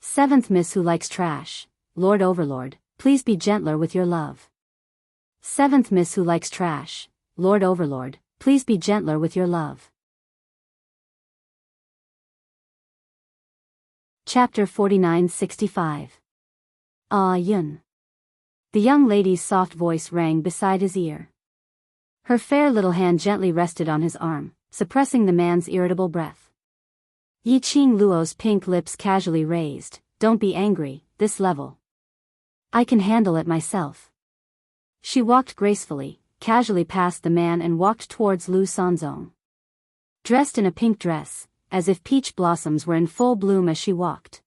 Speaker 1: Seventh Miss who likes trash, Lord Overlord, please be gentler with your love. Seventh Miss who likes trash, Lord Overlord, please be gentler with your love. Chapter 4965. Ah Yun. The young lady's soft voice rang beside his ear. Her fair little hand gently rested on his arm, suppressing the man's irritable breath. Yiqing Luo's pink lips casually raised. Don't be angry, this level. I can handle it myself. She walked gracefully, casually past the man and walked towards Lu Sanzong. Dressed in a pink dress, as if peach blossoms were in full bloom as she walked.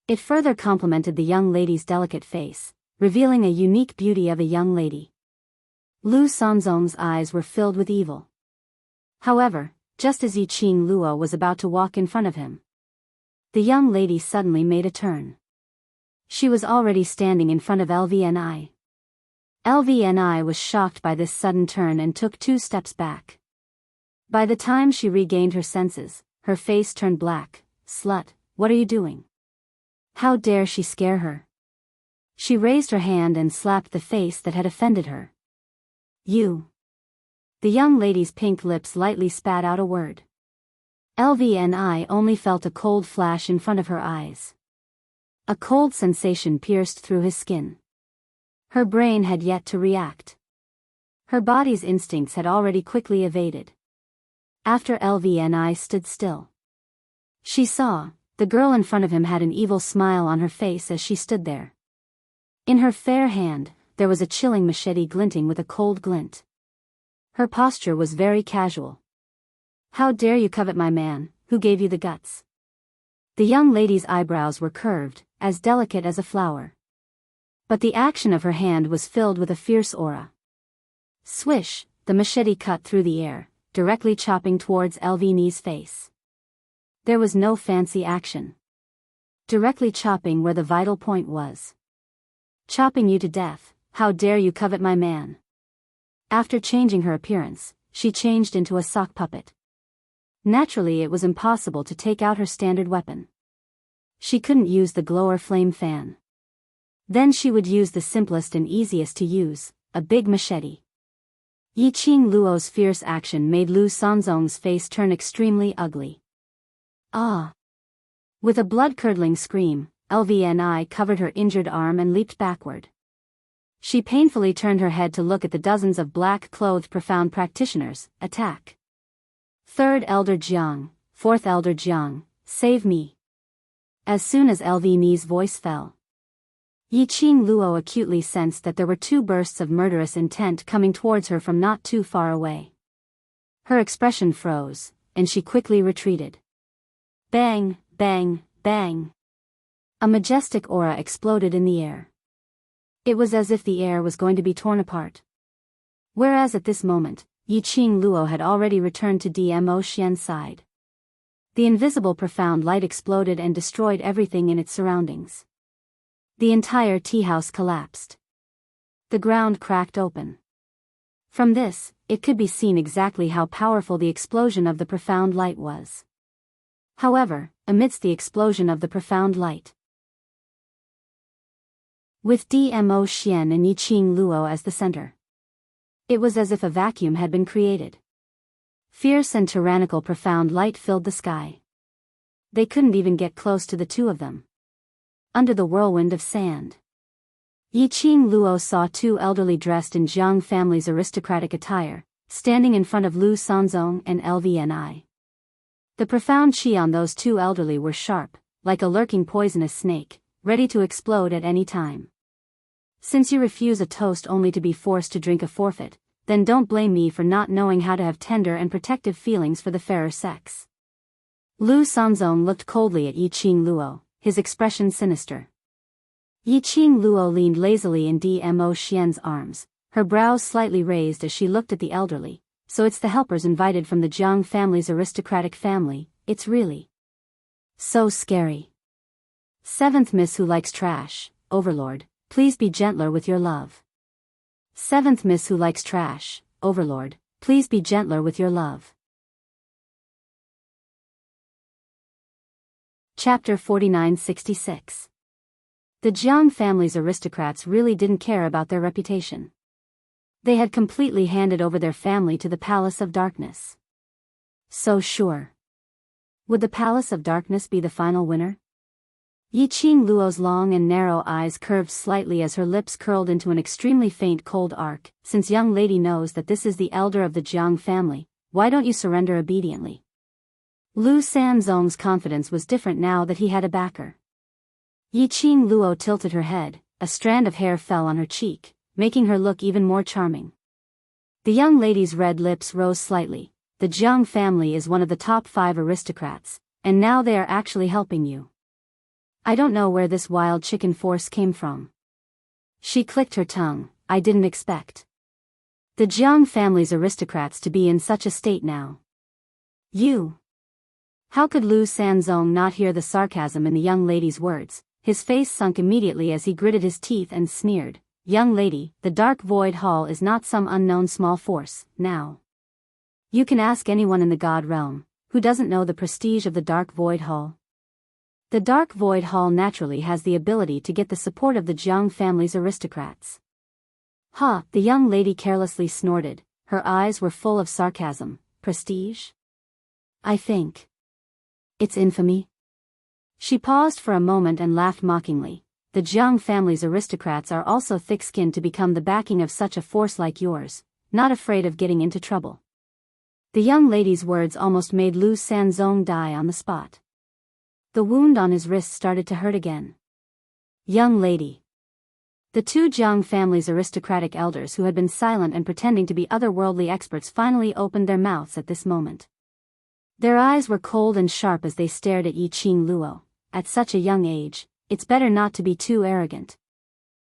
Speaker 1: It further complemented the young lady's delicate face, revealing a unique beauty of a young lady. Lu Sanzong's eyes were filled with evil. However, just as Yiqing Luo was about to walk in front of him, the young lady suddenly made a turn. She was already standing in front of LVNI. LVNI was shocked by this sudden turn and took 2 steps back. By the time she regained her senses, her face turned black. Slut, what are you doing? How dare she scare her? She raised her hand and slapped the face that had offended her. You. The young lady's pink lips lightly spat out a word. LVNI only felt a cold flash in front of her eyes. A cold sensation pierced through his skin. Her brain had yet to react. Her body's instincts had already quickly evaded. After LVNI stood still. She saw, the girl in front of him had an evil smile on her face as she stood there. In her fair hand, there was a chilling machete glinting with a cold glint. Her posture was very casual. "How dare you covet my man, who gave you the guts?" The young lady's eyebrows were curved, as delicate as a flower. But the action of her hand was filled with a fierce aura. Swish, the machete cut through the air, directly chopping towards LVNI's face. There was no fancy action. Directly chopping where the vital point was. "Chopping you to death, how dare you covet my man?" After changing her appearance, she changed into a sock puppet. Naturally, it was impossible to take out her standard weapon. She couldn't use the glower flame fan. Then she would use the simplest and easiest to use, a big machete. Yiqing Luo's fierce action made Lu Sanzong's face turn extremely ugly. "Ah!" With a blood-curdling scream, LVNI covered her injured arm and leaped backward. She painfully turned her head to look at the dozens of black-clothed profound practitioners. Attack! Third Elder Jiang, Fourth Elder Jiang, save me! As soon as LVNI's voice fell, Yiqing Luo acutely sensed that there were two bursts of murderous intent coming towards her from not too far away. Her expression froze, and she quickly retreated. Bang, bang, bang! A majestic aura exploded in the air. It was as if the air was going to be torn apart. Whereas at this moment, Yiqing Luo had already returned to Dmo Xian's side. The invisible profound light exploded and destroyed everything in its surroundings. The entire tea house collapsed. The ground cracked open. From this, it could be seen exactly how powerful the explosion of the profound light was. However, amidst the explosion of the profound light, with Dmo Xian and Yiqing Luo as the center, it was as if a vacuum had been created. Fierce and tyrannical profound light filled the sky. They couldn't even get close to the two of them. Under the whirlwind of sand, Yiqing Luo saw two elderly dressed in Jiang family's aristocratic attire, standing in front of Lu Sanzong and LVNI. The profound qi on those two elderly were sharp, like a lurking poisonous snake, ready to explode at any time. Since you refuse a toast only to be forced to drink a forfeit, then don't blame me for not knowing how to have tender and protective feelings for the fairer sex. Lu Sanzong looked coldly at Yiqing Luo, his expression sinister. Yiqing Luo leaned lazily in Dmo Xian's arms, her brows slightly raised as she looked at the elderly. "So it's the helpers invited from the Jiang family's aristocratic family, it's really so scary. Seventh Miss who likes trash, Overlord, please be gentler with your love. Seventh Miss who likes trash, Overlord, please be gentler with your love." Chapter 4966. The Jiang family's aristocrats really didn't care about their reputation. They had completely handed over their family to the Palace of Darkness. So sure. Would the Palace of Darkness be the final winner? Yiqing Luo's long and narrow eyes curved slightly as her lips curled into an extremely faint cold arc. "Since young lady knows that this is the elder of the Jiang family, why don't you surrender obediently?" Lu Sanzong's confidence was different now that he had a backer. Yiqing Luo tilted her head, a strand of hair fell on her cheek, making her look even more charming. The young lady's red lips rose slightly. "The Jiang family is one of the top 5 aristocrats, and now they are actually helping you. I don't know where this wild chicken force came from." She clicked her tongue. "I didn't expect the Jiang family's aristocrats to be in such a state now." "You." How could Lu Sanzong not hear the sarcasm in the young lady's words? His face sunk immediately as he gritted his teeth and sneered. "Young lady, the Dark Void Hall is not some unknown small force, now. You can ask anyone in the God realm, who doesn't know the prestige of the Dark Void Hall. The Dark Void Hall naturally has the ability to get the support of the Jiang family's aristocrats." "Ha!" The young lady carelessly snorted, her eyes were full of sarcasm. "Prestige? I think it's infamy." She paused for a moment and laughed mockingly. The Jiang family's aristocrats are also thick-skinned to become the backing of such a force like yours, not afraid of getting into trouble. The young lady's words almost made Lu Sanzong die on the spot. The wound on his wrist started to hurt again. Young lady. The two Jiang family's aristocratic elders who had been silent and pretending to be otherworldly experts finally opened their mouths at this moment. Their eyes were cold and sharp as they stared at Yi Qing Luo. At such a young age, it's better not to be too arrogant.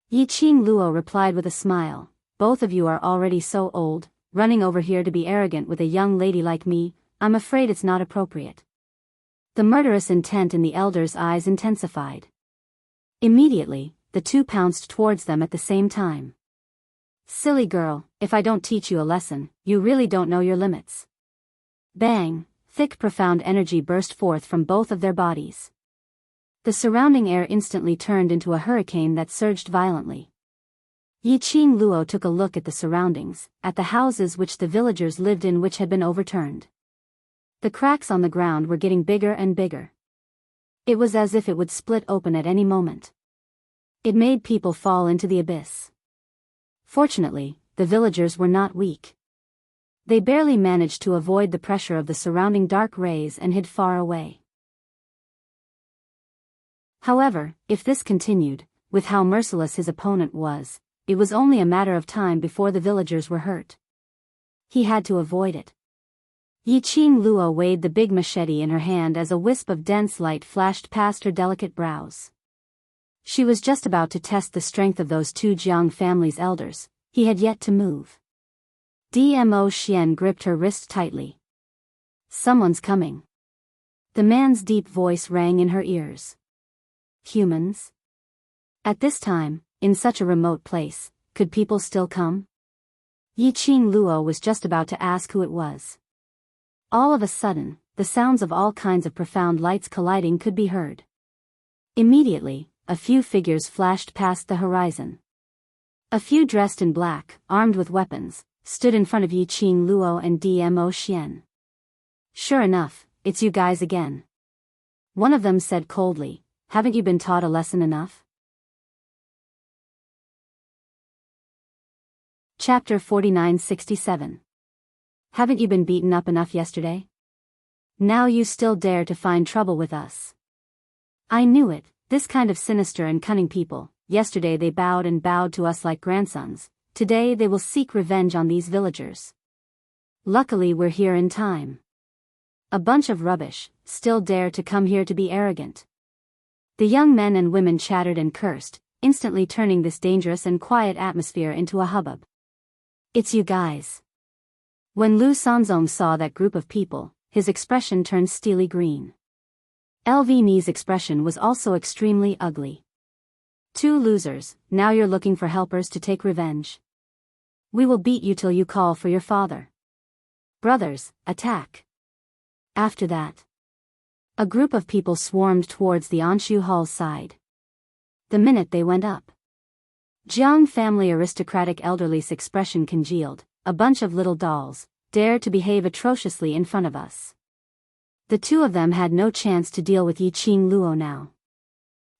Speaker 1: Yi Qing Luo replied with a smile, both of you are already so old, running over here to be arrogant with a young lady like me, I'm afraid it's not appropriate. The murderous intent in the elder's eyes intensified. Immediately, the two pounced towards them at the same time. Silly girl, if I don't teach you a lesson, you really don't know your limits. Bang, thick profound energy burst forth from both of their bodies. The surrounding air instantly turned into a hurricane that surged violently. Yi Qing Luo took a look at the surroundings, at the houses which the villagers lived in which had been overturned. The cracks on the ground were getting bigger and bigger. It was as if it would split open at any moment. It made people fall into the abyss. Fortunately, the villagers were not weak. They barely managed to avoid the pressure of the surrounding dark rays and hid far away. However, if this continued, with how merciless his opponent was, it was only a matter of time before the villagers were hurt. He had to avoid it. Yi Qing Luo weighed the big machete in her hand as a wisp of dense light flashed past her delicate brows. She was just about to test the strength of those two Jiang family's elders. He had yet to move. Dmo Xian gripped her wrist tightly. Someone's coming. The man's deep voice rang in her ears. Humans? At this time, in such a remote place, could people still come? Yi Qing Luo was just about to ask who it was. All of a sudden, the sounds of all kinds of profound lights colliding could be heard. Immediately, a few figures flashed past the horizon. A few dressed in black, armed with weapons, stood in front of Yi Qing Luo and Dmo Xian. Sure enough, it's you guys again. One of them said coldly, haven't you been taught a lesson enough? Chapter 4967. Haven't you been beaten up enough yesterday? Now you still dare to find trouble with us. I knew it, this kind of sinister and cunning people. Yesterday they bowed and bowed to us like grandsons. Today they will seek revenge on these villagers. Luckily we're here in time. A bunch of rubbish, still dare to come here to be arrogant. The young men and women chattered and cursed, instantly turning this dangerous and quiet atmosphere into a hubbub. It's you guys. When Lu Sanzong saw that group of people, his expression turned steely green. LV Ni's expression was also extremely ugly. Two losers, now you're looking for helpers to take revenge. We will beat you till you call for your father. Brothers, attack. After that, a group of people swarmed towards the Anshu Hall's side. The minute they went up, Jiang family aristocratic elderly's expression congealed. A bunch of little dolls, dare to behave atrociously in front of us. The two of them had no chance to deal with Yi Qing Luo now.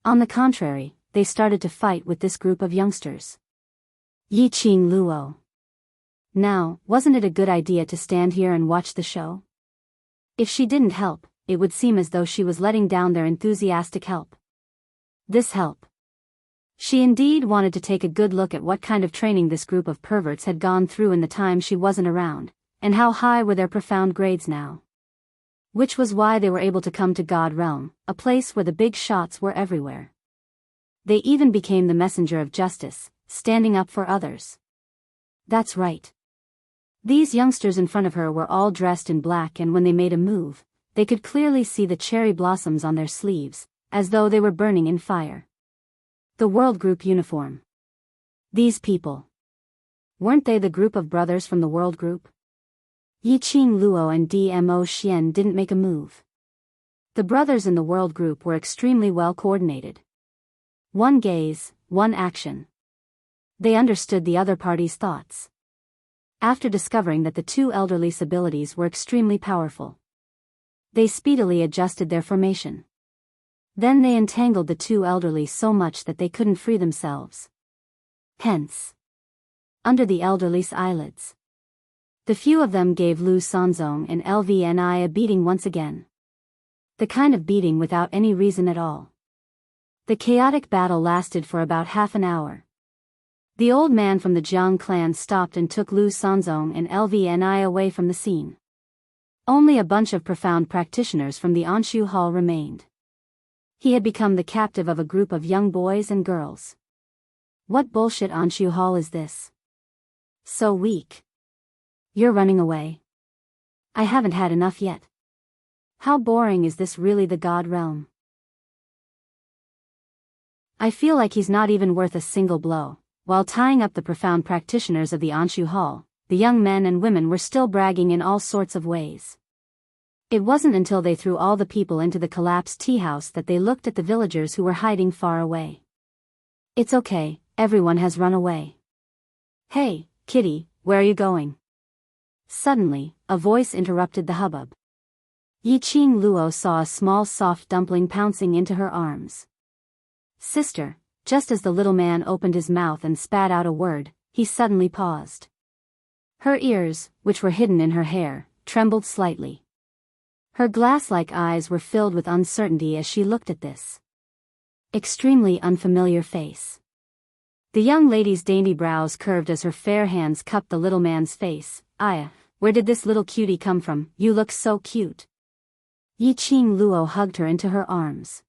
Speaker 1: On the contrary, they started to fight with this group of youngsters. Yi Qing Luo. Now, wasn't it a good idea to stand here and watch the show? If she didn't help, it would seem as though she was letting down their enthusiastic help. This help. She indeed wanted to take a good look at what kind of training this group of perverts had gone through in the time she wasn't around, and how high were their profound grades now. Which was why they were able to come to God Realm, a place where the big shots were everywhere. They even became the messenger of justice, standing up for others. That's right. These youngsters in front of her were all dressed in black, and when they made a move, they could clearly see the cherry blossoms on their sleeves, as though they were burning in fire. The World Group uniform. These people. Weren't they the group of brothers from the World Group? Yi Qing Luo and Dmo Xian didn't make a move. The brothers in the World Group were extremely well coordinated. One gaze, one action. They understood the other party's thoughts. After discovering that the two elderly's abilities were extremely powerful, they speedily adjusted their formation. Then they entangled the two elderly so much that they couldn't free themselves. Hence, under the elderly's eyelids. The few of them gave Lu Sanzong and LVNI a beating once again. The kind of beating without any reason at all. The chaotic battle lasted for about half an hour. The old man from the Jiang clan stopped and took Lu Sanzong and LVNI away from the scene. Only a bunch of profound practitioners from the Anshu Hall remained. He had become the captive of a group of young boys and girls. What bullshit Anshu Hall is this? So weak. You're running away. I haven't had enough yet. How boring is this really, the God realm? I feel like he's not even worth a single blow. While tying up the profound practitioners of the Anshu Hall, the young men and women were still bragging in all sorts of ways. It wasn't until they threw all the people into the collapsed tea house that they looked at the villagers who were hiding far away. It's okay, everyone has run away. Hey, kitty, where are you going? Suddenly, a voice interrupted the hubbub. Yiqing Luo saw a small soft dumpling pouncing into her arms. Sister, just as the little man opened his mouth and spat out a word, he suddenly paused. Her ears, which were hidden in her hair, trembled slightly. Her glass-like eyes were filled with uncertainty as she looked at this extremely unfamiliar face. The young lady's dainty brows curved as her fair hands cupped the little man's face. Aya, where did this little cutie come from? You look so cute. Yiqing Luo hugged her into her arms.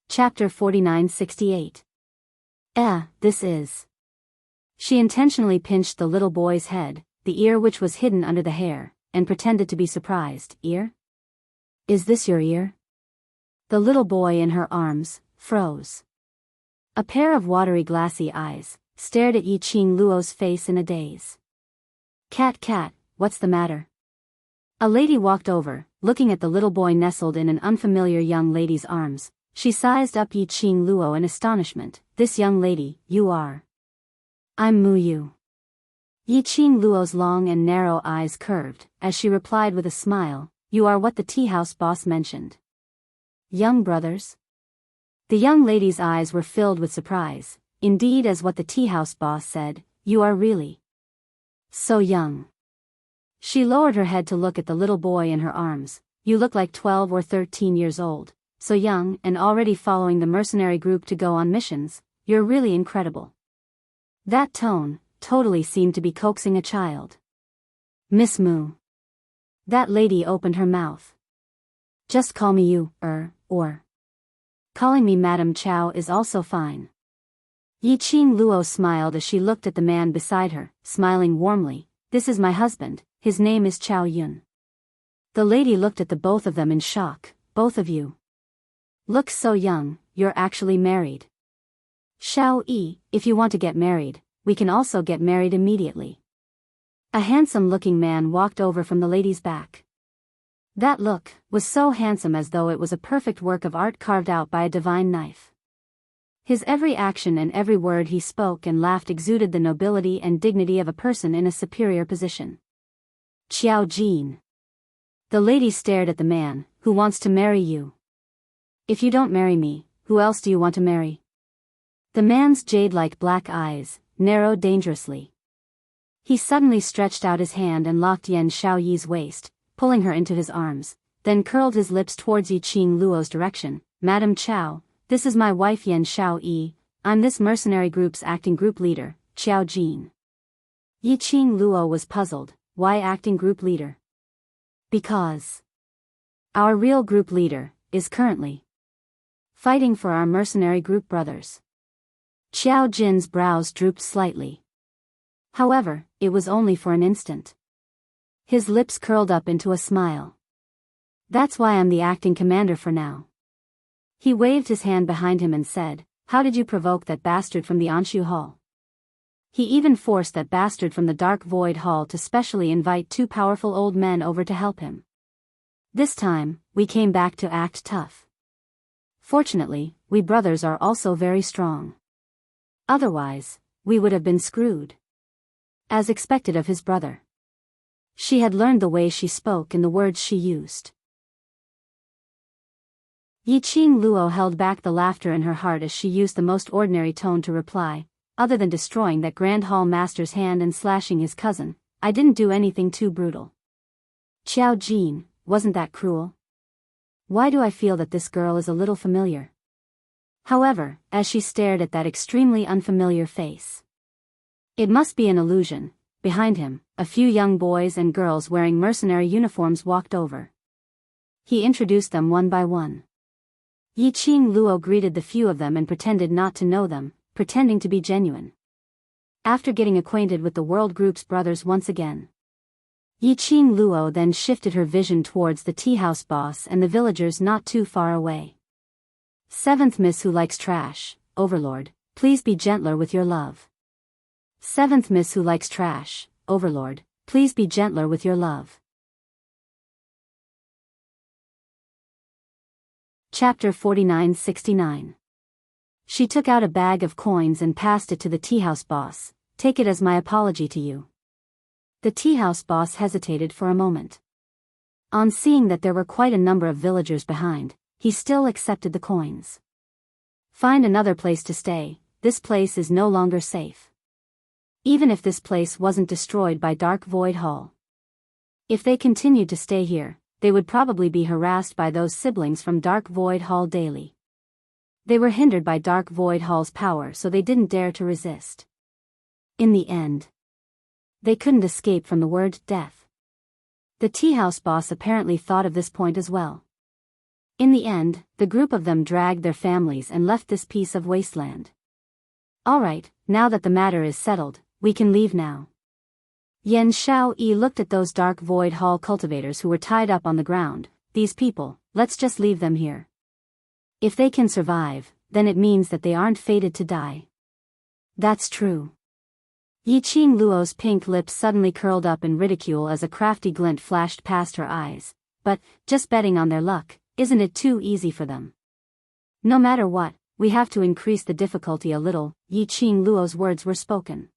Speaker 1: Chapter 4968. This is. She intentionally pinched the little boy's head, the ear which was hidden under the hair, and pretended to be surprised. Ear? Is this your ear? The little boy in her arms froze. A pair of watery glassy eyes stared at Yiqing Luo's face in a daze. Cat, what's the matter? A lady walked over, looking at the little boy nestled in an unfamiliar young lady's arms. She sized up Yiqing Luo in astonishment. This young lady, you are. I'm Mu Yu. Yiqing Luo's long and narrow eyes curved, as she replied with a smile, you are what the tea house boss mentioned. Young brothers? The young lady's eyes were filled with surprise. Indeed, as what the tea house boss said, you are really so young. She lowered her head to look at the little boy in her arms. You look like 12 or 13 years old, so young and already following the mercenary group to go on missions. You're really incredible. That tone totally seemed to be coaxing a child. Miss Mu. That lady opened her mouth. Just call me you, or. Calling me Madam Chow is also fine. Yiqing Luo smiled as she looked at the man beside her, smiling warmly. This is my husband, his name is Chow Yun. The lady looked at the both of them in shock. Both of you look so young, you're actually married. Xiao Yi, if you want to get married, we can also get married immediately. A handsome-looking man walked over from the lady's back. That look was so handsome, as though it was a perfect work of art carved out by a divine knife. His every action and every word he spoke and laughed exuded the nobility and dignity of a person in a superior position. Qiao Jin. The lady stared at the man. Who wants to marry you? If you don't marry me, who else do you want to marry? The man's jade-like black eyes narrowed dangerously. He suddenly stretched out his hand and locked Yan Xiaoyi's waist, pulling her into his arms, then curled his lips towards Yiqing Luo's direction. Madam Chow, this is my wife Yan Xiaoyi. I'm this mercenary group's acting group leader, Qiao Jin. Yiqing Luo was puzzled. Why acting group leader? Because our real group leader is currently fighting for our mercenary group brothers. Qiao Jin's brows drooped slightly. However, it was only for an instant. His lips curled up into a smile. That's why I'm the acting commander for now. He waved his hand behind him and said, how did you provoke that bastard from the Anshu Hall? He even forced that bastard from the Dark Void Hall to specially invite two powerful old men over to help him. This time, we came back to act tough. Fortunately, we brothers are also very strong. Otherwise, we would have been screwed. As expected of his brother. She had learned the way she spoke and the words she used. Yi Qing Luo held back the laughter in her heart as she used the most ordinary tone to reply, other than destroying that Grand Hall Master's hand and slashing his cousin, I didn't do anything too brutal. Qiao Jin, wasn't that cruel? Why do I feel that this girl is a little familiar? However, as she stared at that extremely unfamiliar face. It must be an illusion. Behind him, a few young boys and girls wearing mercenary uniforms walked over. He introduced them one by one. Yi Qing Luo greeted the few of them and pretended not to know them, pretending to be genuine. After getting acquainted with the World Group's brothers once again, Yi Qing Luo then shifted her vision towards the tea house boss and the villagers not too far away. Seventh Miss who likes trash, Overlord, please be gentler with your love. Seventh Miss who likes trash, Overlord, please be gentler with your love. Chapter 49-69. She took out a bag of coins and passed it to the tea house boss. Take it as my apology to you. The tea house boss hesitated for a moment. On seeing that there were quite a number of villagers behind, he still accepted the coins. Find another place to stay, this place is no longer safe. Even if this place wasn't destroyed by Dark Void Hall. If they continued to stay here, they would probably be harassed by those siblings from Dark Void Hall daily. They were hindered by Dark Void Hall's power, so they didn't dare to resist. In the end, they couldn't escape from the word death. The tea house boss apparently thought of this point as well. In the end, the group of them dragged their families and left this piece of wasteland. Alright, now that the matter is settled, we can leave now. Yan Xiaoyi looked at those Dark Void Hall cultivators who were tied up on the ground. These people, let's just leave them here. If they can survive, then it means that they aren't fated to die. That's true. Yi Qing Luo's pink lips suddenly curled up in ridicule as a crafty glint flashed past her eyes. But, just betting on their luck, isn't it too easy for them? No matter what, we have to increase the difficulty a little. Yi Qing Luo's words were spoken.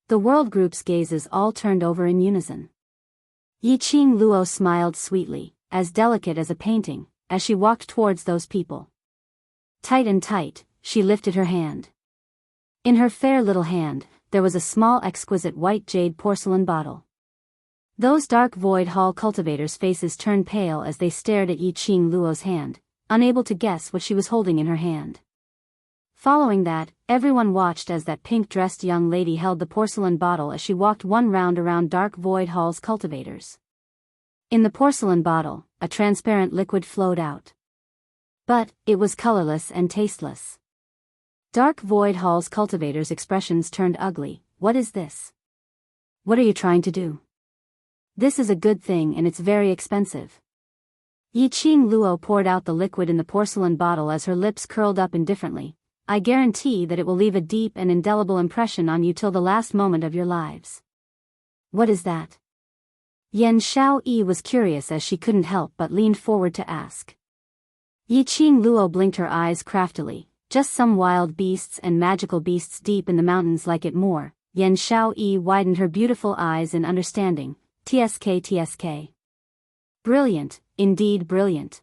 Speaker 1: The world group's gazes all turned over in unison. Yi Qing Luo smiled sweetly, as delicate as a painting, as she walked towards those people. Tight and tight, she lifted her hand. In her fair little hand, there was a small exquisite white jade porcelain bottle. Those Dark Void Hall cultivators' faces turned pale as they stared at Yi Qing Luo's hand, unable to guess what she was holding in her hand. Following that, everyone watched as that pink-dressed young lady held the porcelain bottle as she walked one round around Dark Void Hall's cultivators. In the porcelain bottle, a transparent liquid flowed out. But, it was colorless and tasteless. Dark Void Hall's cultivators' expressions turned ugly. What is this? What are you trying to do? This is a good thing and it's very expensive. Yi Qing Luo poured out the liquid in the porcelain bottle as her lips curled up indifferently. I guarantee that it will leave a deep and indelible impression on you till the last moment of your lives. What is that? Yan Xiaoyi was curious as she couldn't help but leaned forward to ask. Yi Qing Luo blinked her eyes craftily. Just some wild beasts and magical beasts deep in the mountains like it more. Yan Xiaoyi widened her beautiful eyes in understanding. TSK. Brilliant, indeed brilliant.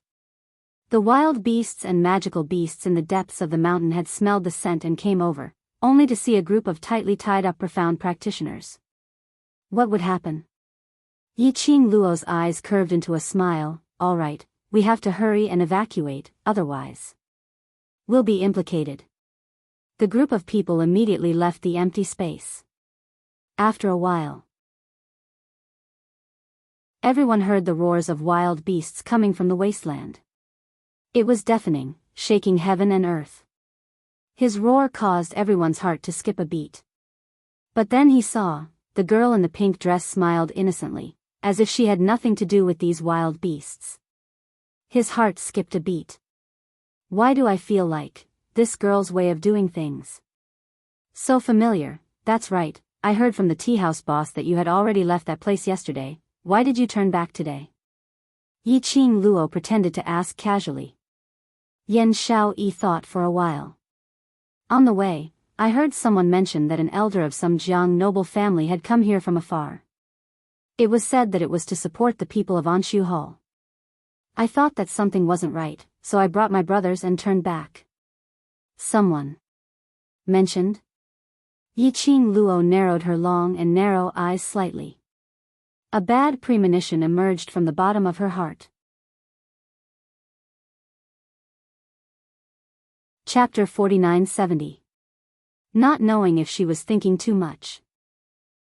Speaker 1: The wild beasts and magical beasts in the depths of the mountain had smelled the scent and came over, only to see a group of tightly tied up profound practitioners. What would happen? Yi Qing Luo's eyes curved into a smile. All right, we have to hurry and evacuate, otherwise we'll be implicated. The group of people immediately left the empty space. After a while, everyone heard the roars of wild beasts coming from the wasteland. It was deafening, shaking heaven and earth. His roar caused everyone's heart to skip a beat. But then he saw, the girl in the pink dress smiled innocently, as if she had nothing to do with these wild beasts. His heart skipped a beat. Why do I feel like this girl's way of doing things so familiar? That's right, I heard from the tea house boss that you had already left that place yesterday. Why did you turn back today? Yi Qing Luo pretended to ask casually. Yan Xiaoyi thought for a while. On the way, I heard someone mention that an elder of some Jiang noble family had come here from afar. It was said that it was to support the people of Anshu Hall. I thought that something wasn't right, so I brought my brothers and turned back. Someone mentioned? Yiqing Luo narrowed her long and narrow eyes slightly. A bad premonition emerged from the bottom of her heart. Chapter 4970. Not knowing if she was thinking too much.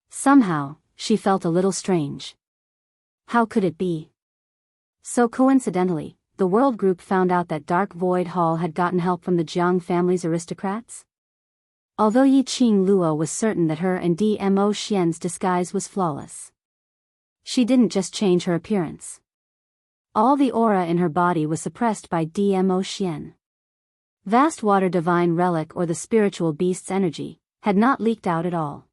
Speaker 1: Somehow, she felt a little strange. How could it be? So coincidentally, the World Group found out that Dark Void Hall had gotten help from the Jiang family's aristocrats? Although Yiqing Luo was certain that her and Dmo Xian's disguise was flawless. She didn't just change her appearance. All the aura in her body was suppressed by Dmo Xian. Vast water divine relic or the spiritual beast's energy had not leaked out at all.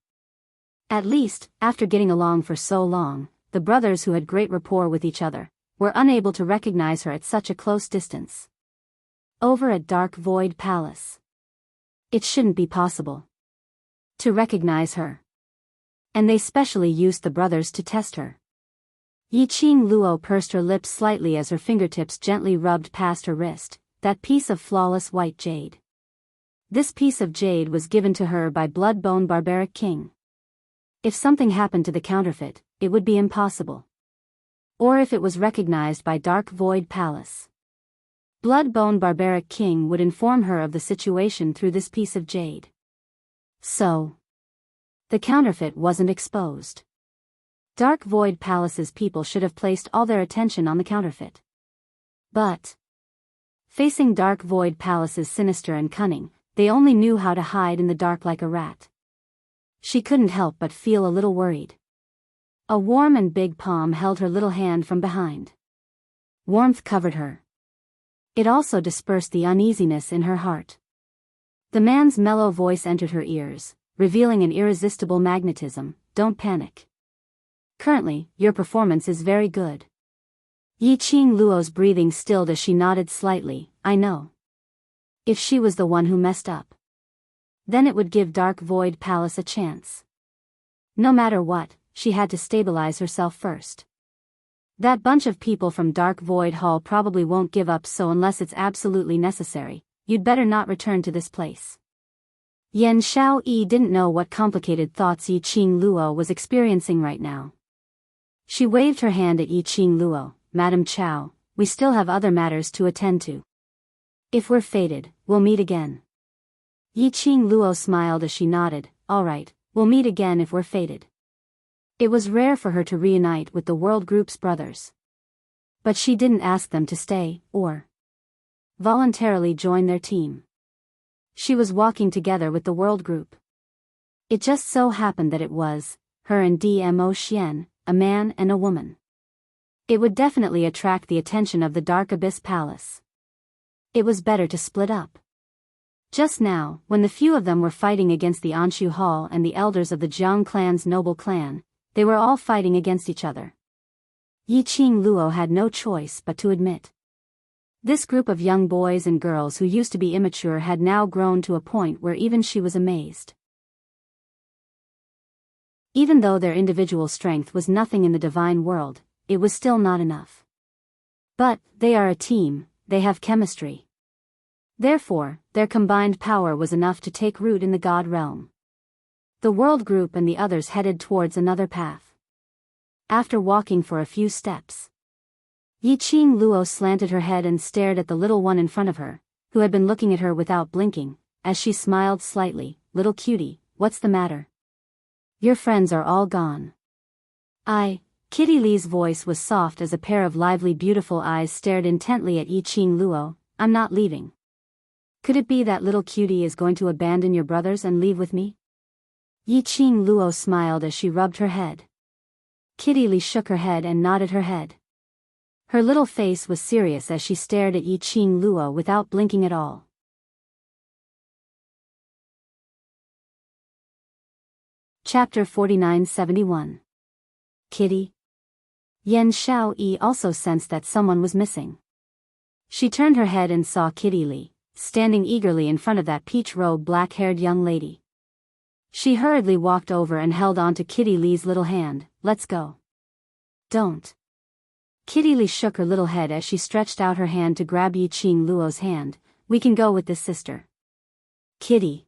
Speaker 1: At least, after getting along for so long, the brothers who had great rapport with each other were unable to recognize her at such a close distance. Over at Dark Void Palace. It shouldn't be possible to recognize her. And they specially used the brothers to test her. Yiqing Luo pursed her lips slightly as her fingertips gently rubbed past her wrist, that piece of flawless white jade. This piece of jade was given to her by Bloodbone Barbaric King. If something happened to the counterfeit, it would be impossible. Or if it was recognized by Dark Void Palace. Bloodbone Barbaric King would inform her of the situation through this piece of jade. So, the counterfeit wasn't exposed. Dark Void Palace's people should have placed all their attention on the counterfeit. But, facing Dark Void Palace's sinister and cunning, they only knew how to hide in the dark like a rat. She couldn't help but feel a little worried. A warm and big palm held her little hand from behind. Warmth covered her. It also dispersed the uneasiness in her heart. The man's mellow voice entered her ears, revealing an irresistible magnetism. Don't panic. Currently, your performance is very good. Yiqing Luo's breathing stilled as she nodded slightly. I know. If she was the one who messed up, then it would give Dark Void Palace a chance. No matter what, she had to stabilize herself first. That bunch of people from Dark Void Hall probably won't give up, so unless it's absolutely necessary, you'd better not return to this place. Yan Xiaoyi didn't know what complicated thoughts Yiqing Luo was experiencing right now. She waved her hand at Yiqing Luo. Madam Chao, we still have other matters to attend to. If we're fated, we'll meet again. Yiqing Luo smiled as she nodded. All right, we'll meet again if we're fated. It was rare for her to reunite with the World Group's brothers. But she didn't ask them to stay, or voluntarily join their team. She was walking together with the World Group. It just so happened that it was her and Dmo Xian, a man and a woman. It would definitely attract the attention of the Dark Abyss Palace. It was better to split up. Just now, when the few of them were fighting against the Anshu Hall and the elders of the Jiang clan's noble clan, they were all fighting against each other. Yiqing Luo had no choice but to admit. This group of young boys and girls who used to be immature had now grown to a point where even she was amazed. Even though their individual strength was nothing in the divine world, it was still not enough. But, they are a team, they have chemistry. Therefore, their combined power was enough to take root in the God realm. The World Group and the others headed towards another path. After walking for a few steps, Yiqing Luo slanted her head and stared at the little one in front of her, who had been looking at her without blinking, as she smiled slightly. Little cutie, what's the matter? Your friends are all gone. Kitty Lee's voice was soft as a pair of lively beautiful eyes stared intently at Yiqing Luo. I'm not leaving. Could it be that little cutie is going to abandon your brothers and leave with me? Yiqing Luo smiled as she rubbed her head. Kitty Lee shook her head and nodded her head. Her little face was serious as she stared at Yiqing Luo without blinking at all. Chapter 4971. Kitty. Yan Xiaoyi also sensed that someone was missing. She turned her head and saw Kitty Lee, standing eagerly in front of that peach-robed black-haired young lady. She hurriedly walked over and held onto Kitty Lee's little hand. Let's go. Don't Kitty Li shook her little head as she stretched out her hand to grab Yiqing Luo's hand. We can go with this, sister. Kitty.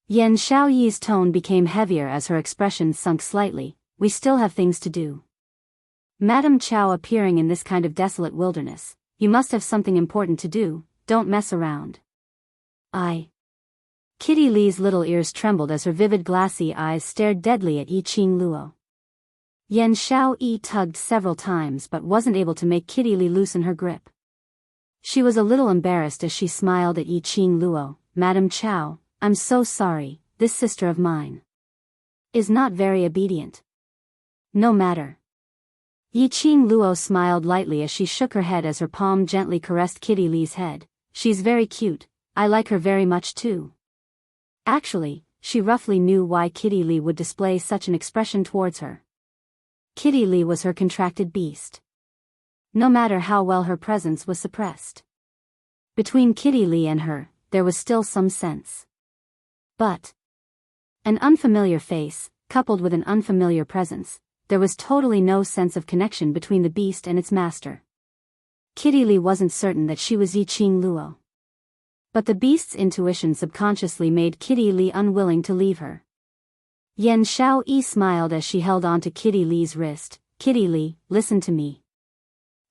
Speaker 1: Yan Xiaoyi's tone became heavier as her expression sunk slightly. We still have things to do. Madame Chow appearing in this kind of desolate wilderness. You must have something important to do, don't mess around. Kitty Li's little ears trembled as her vivid glassy eyes stared deadly at Yiqing Luo. Yan Xiaoyi tugged several times but wasn't able to make Kitty Li loosen her grip. She was a little embarrassed as she smiled at Yiqing Luo. Madame Chow, I'm so sorry, this sister of mine is not very obedient. No matter. Yiqing Luo smiled lightly as she shook her head as her palm gently caressed Kitty Li's head. She's very cute, I like her very much too. Actually, she roughly knew why Kitty Li would display such an expression towards her. Kitty Li was her contracted beast. No matter how well her presence was suppressed. Between Kitty Li and her, there was still some sense. But an unfamiliar face, coupled with an unfamiliar presence, there was totally no sense of connection between the beast and its master. Kitty Li wasn't certain that she was Yiqing Luo. But the beast's intuition subconsciously made Kitty Li unwilling to leave her. Yan Xiaoyi smiled as she held onto Kitty Li's wrist. Kitty Li, listen to me.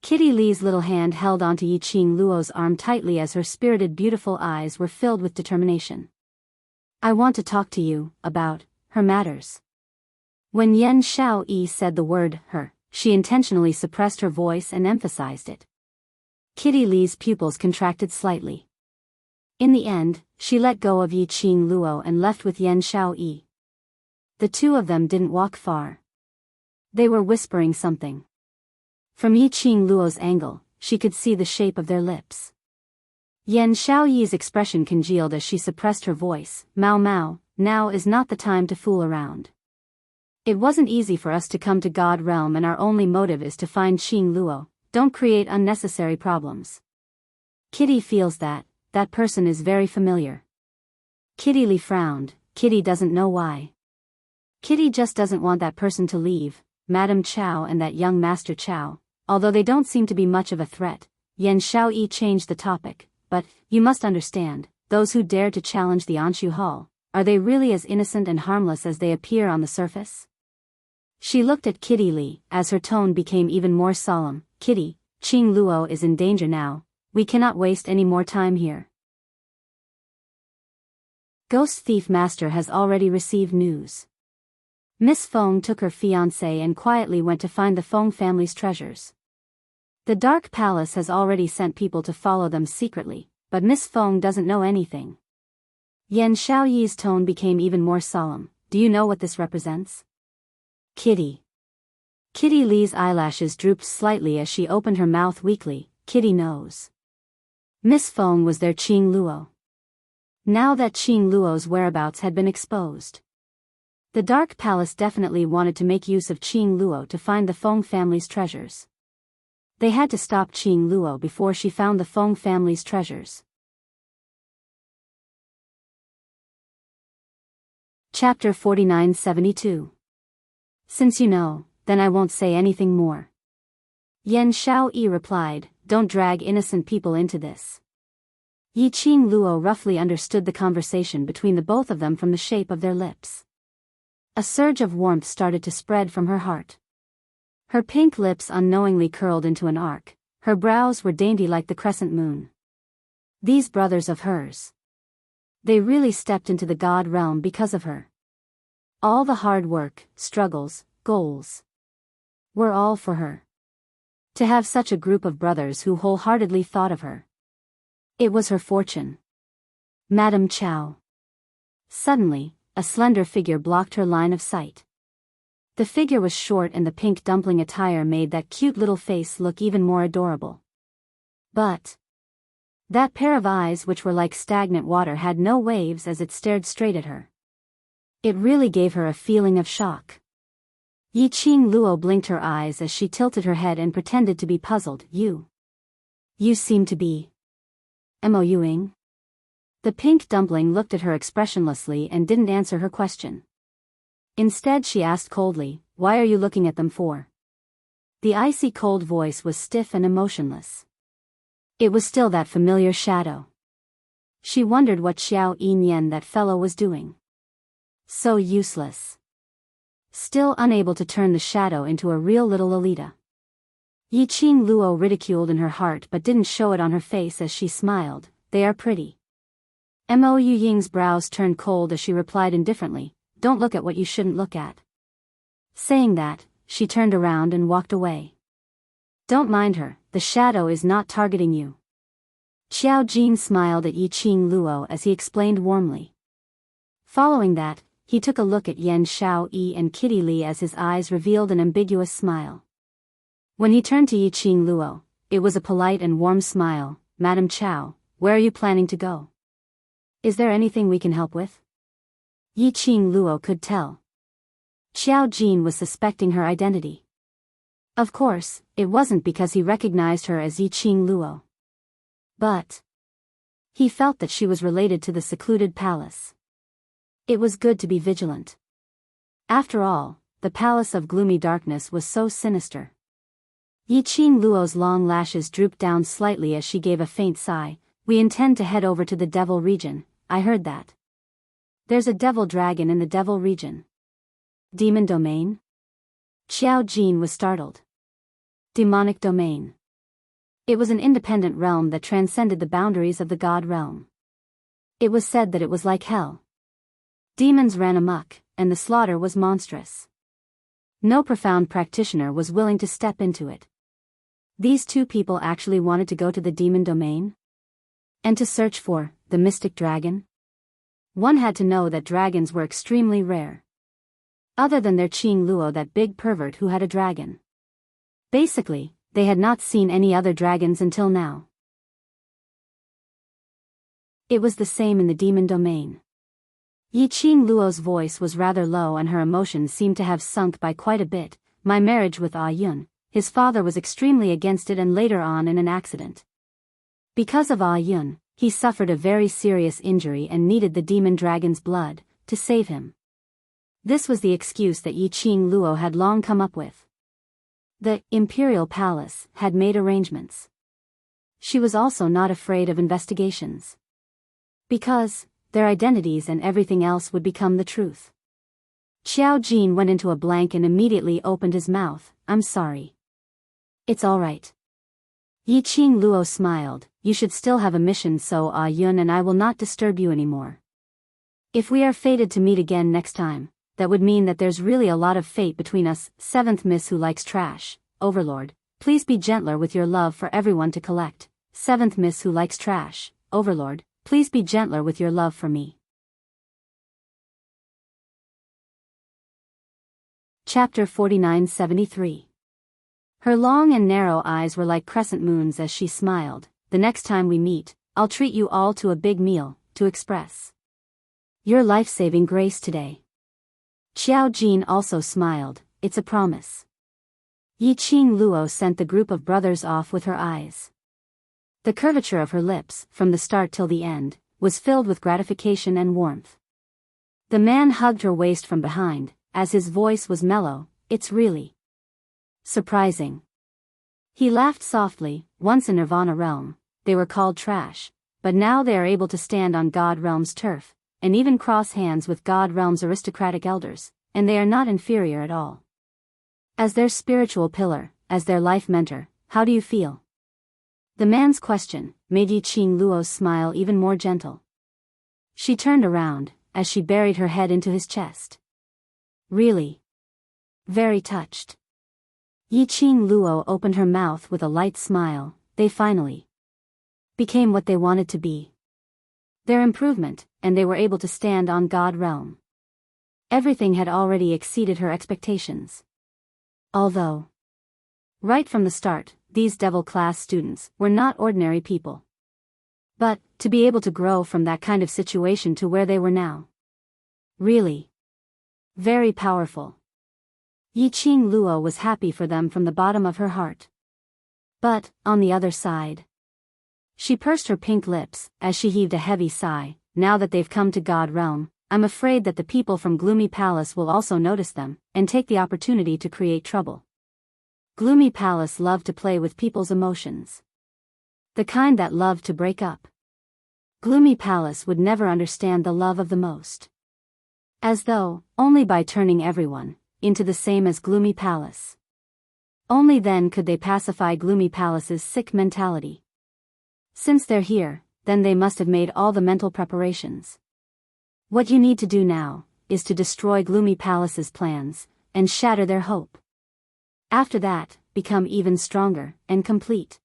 Speaker 1: Kitty Li's little hand held onto Yiqing Luo's arm tightly as her spirited beautiful eyes were filled with determination. I want to talk to you about her matters. When Yan Xiaoyi said the word her, she intentionally suppressed her voice and emphasized it. Kitty Li's pupils contracted slightly. In the end, she let go of Yiqing Luo and left with Yan Xiaoyi. The two of them didn't walk far. They were whispering something. From Yiqing Luo's angle, she could see the shape of their lips. Yan Xiaoyi's expression congealed as she suppressed her voice. Mao Mao, now is not the time to fool around. It wasn't easy for us to come to God Realm and our only motive is to find Qing Luo. Don't create unnecessary problems. Kitty feels that person is very familiar. Kitty Li frowned. Kitty doesn't know why. Kitty just doesn't want that person to leave, Madame Chow and that young Master Chow, although they don't seem to be much of a threat. Yan Xiaoyi changed the topic, but, you must understand, those who dare to challenge the Anshu Hall, are they really as innocent and harmless as they appear on the surface? She looked at Kitty Li, as her tone became even more solemn. Kitty, Qing Luo is in danger now, we cannot waste any more time here. Ghost Thief Master has already received news. Miss Feng took her fiancé and quietly went to find the Feng family's treasures. The Dark Palace has already sent people to follow them secretly, but Miss Feng doesn't know anything. Yan Xiaoyi's tone became even more solemn. Do you know what this represents? Kitty. Kitty Li's eyelashes drooped slightly as she opened her mouth weakly. Kitty knows. Miss Feng was their Qing Luo. Now that Qing Luo's whereabouts had been exposed, the Dark Palace definitely wanted to make use of Qing Luo to find the Feng family's treasures. They had to stop Qing Luo before she found the Feng family's treasures. Chapter 4972. Since you know, then I won't say anything more. Yan Xiaoyi replied, don't drag innocent people into this. Yiqing Luo roughly understood the conversation between the both of them from the shape of their lips. A surge of warmth started to spread from her heart. Her pink lips unknowingly curled into an arc, her brows were dainty like the crescent moon. These brothers of hers. They really stepped into the God realm because of her. All the hard work, struggles, goals were all for her. To have such a group of brothers who wholeheartedly thought of her. It was her fortune. Madame Chow. Suddenly, a slender figure blocked her line of sight. The figure was short and the pink dumpling attire made that cute little face look even more adorable. But that pair of eyes which were like stagnant water had no waves as it stared straight at her. It really gave her a feeling of shock. Yiqing Luo blinked her eyes as she tilted her head and pretended to be puzzled. You seem to be MOUing? The pink dumpling looked at her expressionlessly and didn't answer her question. Instead she asked coldly, why are you looking at them for? The icy cold voice was stiff and emotionless. It was still that familiar shadow. She wondered what Xiao Yinyan that fellow was doing. So useless. Still unable to turn the shadow into a real little Lolita. Yiqing Luo ridiculed in her heart but didn't show it on her face as she smiled. They are pretty. Mo Yuying's brows turned cold as she replied indifferently, don't look at what you shouldn't look at. Saying that, she turned around and walked away. Don't mind her, the shadow is not targeting you. Xiao Jin smiled at Yiqing Luo as he explained warmly. Following that, he took a look at Yan Xiao Yi and Kitty Li as his eyes revealed an ambiguous smile. When he turned to Yiqing Luo, it was a polite and warm smile. Madam Chow, where are you planning to go? Is there anything we can help with? Yiqing Luo could tell. Xiao Jin was suspecting her identity. Of course, it wasn't because he recognized her as Yiqing Luo. But he felt that she was related to the secluded palace. It was good to be vigilant. After all, the palace of gloomy darkness was so sinister. Yiqing Luo's long lashes drooped down slightly as she gave a faint sigh. We intend to head over to the Devil region, I heard that. There's a devil dragon in the Devil region. Demon domain? Xiao Jin was startled. Demonic domain. It was an independent realm that transcended the boundaries of the god realm. It was said that it was like hell. Demons ran amok, and the slaughter was monstrous. No profound practitioner was willing to step into it. These two people actually wanted to go to the demon domain? And to search for the mystic dragon? One had to know that dragons were extremely rare. Other than their Qing Luo, that big pervert who had a dragon. Basically, they had not seen any other dragons until now. It was the same in the demon domain. Yiqing Luo's voice was rather low and her emotions seemed to have sunk by quite a bit. My marriage with Ah Yun, his father was extremely against it and later on in an accident. Because of Ah Yun, he suffered a very serious injury and needed the demon dragon's blood to save him. This was the excuse that Yiqing Luo had long come up with. The Imperial Palace had made arrangements. She was also not afraid of investigations. Because their identities and everything else would become the truth. Xiao Jin went into a blank and immediately opened his mouth. I'm sorry. It's all right. Yiqing Luo smiled. You should still have a mission, so Ah Yun and I will not disturb you anymore. If we are fated to meet again next time, that would mean that there's really a lot of fate between us. 7th Miss who likes trash, Overlord, please be gentler with your love for everyone to collect. 7th Miss who likes trash, Overlord, please be gentler with your love for me. Chapter 4973. Her long and narrow eyes were like crescent moons as she smiled. The next time we meet, I'll treat you all to a big meal, to express your life-saving grace today. Xiao Jin also smiled. It's a promise. Yiqing Luo sent the group of brothers off with her eyes. The curvature of her lips, from the start till the end, was filled with gratification and warmth. The man hugged her waist from behind, as his voice was mellow. It's really surprising. He laughed softly. Once in Nirvana realm, they were called trash, but now they are able to stand on God realm's turf, and even cross hands with God realm's aristocratic elders, and they are not inferior at all. As their spiritual pillar, as their life mentor, how do you feel? The man's question made Yiqing Luo's smile even more gentle. She turned around, as she buried her head into his chest. Really? Very touched. Yiqing Luo opened her mouth with a light smile. They finally became what they wanted to be. Their improvement, and they were able to stand on God realm. Everything had already exceeded her expectations. Although, right from the start, these devil-class students were not ordinary people. But, to be able to grow from that kind of situation to where they were now. Really. Very powerful. Yiqing Luo was happy for them from the bottom of her heart. But, on the other side, she pursed her pink lips, as she heaved a heavy sigh. Now that they've come to God realm, I'm afraid that the people from Gloomy Palace will also notice them, and take the opportunity to create trouble. Gloomy Palace loved to play with people's emotions. The kind that loved to break up. Gloomy Palace would never understand the love of the most. As though, only by turning everyone into the same as Gloomy Palace. Only then could they pacify Gloomy Palace's sick mentality. Since they're here, then they must have made all the mental preparations. What you need to do now is to destroy Gloomy Palace's plans and shatter their hope. After that, become even stronger and complete.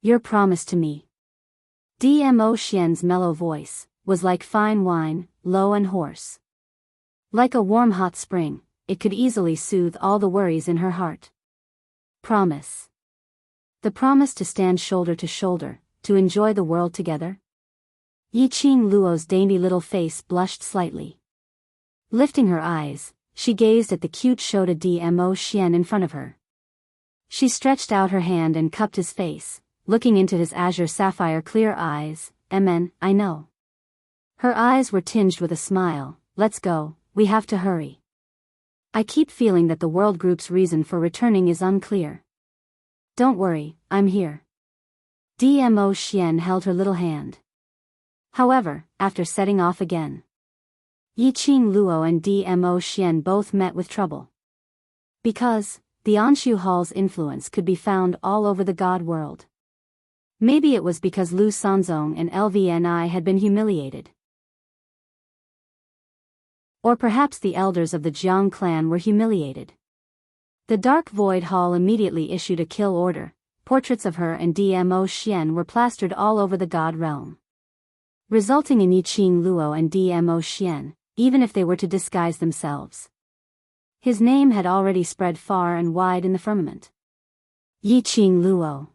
Speaker 1: Your promise to me. Dmo Xian's mellow voice was like fine wine, low and hoarse. Like a warm hot spring, it could easily soothe all the worries in her heart. Promise. The promise to stand shoulder to shoulder, to enjoy the world together? Yiqing Luo's dainty little face blushed slightly. Lifting her eyes, she gazed at the cute Shota Dmo Xian in front of her. She stretched out her hand and cupped his face, looking into his azure sapphire clear eyes. I know. Her eyes were tinged with a smile. Let's go, we have to hurry. I keep feeling that the world group's reason for returning is unclear. Don't worry, I'm here. Dmo Xian held her little hand. However, after setting off again, Yiqing Luo and Dmo Xian both met with trouble. Because the Anshu Hall's influence could be found all over the god world. Maybe it was because Lu Sanzong and LVNI had been humiliated. Or perhaps the elders of the Jiang clan were humiliated. The Dark Void Hall immediately issued a kill order. Portraits of her and Dmo Xian were plastered all over the god realm. Resulting in Yiqing Luo and Dmo Xian, even if they were to disguise themselves. His name had already spread far and wide in the firmament. Yiqing Luo.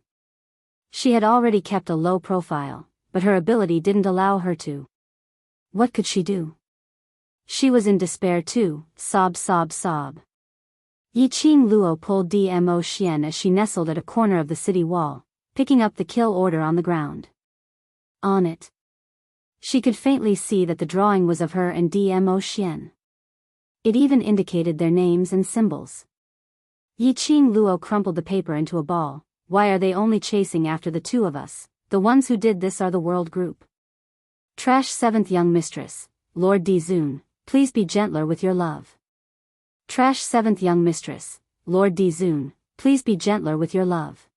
Speaker 1: She had already kept a low profile, but her ability didn't allow her to. What could she do? She was in despair too, sob. Yiqing Luo pulled Dmo Xian as she nestled at a corner of the city wall, picking up the kill order on the ground. On it, she could faintly see that the drawing was of her and Dmo Xian. It even indicated their names and symbols. Yiqing Luo crumpled the paper into a ball. Why are they only chasing after the two of us? The ones who did this are the world group. Trash 7th young mistress, Lord Dizun, please be gentler with your love. Trash 7th young mistress, Lord Dizun, please be gentler with your love.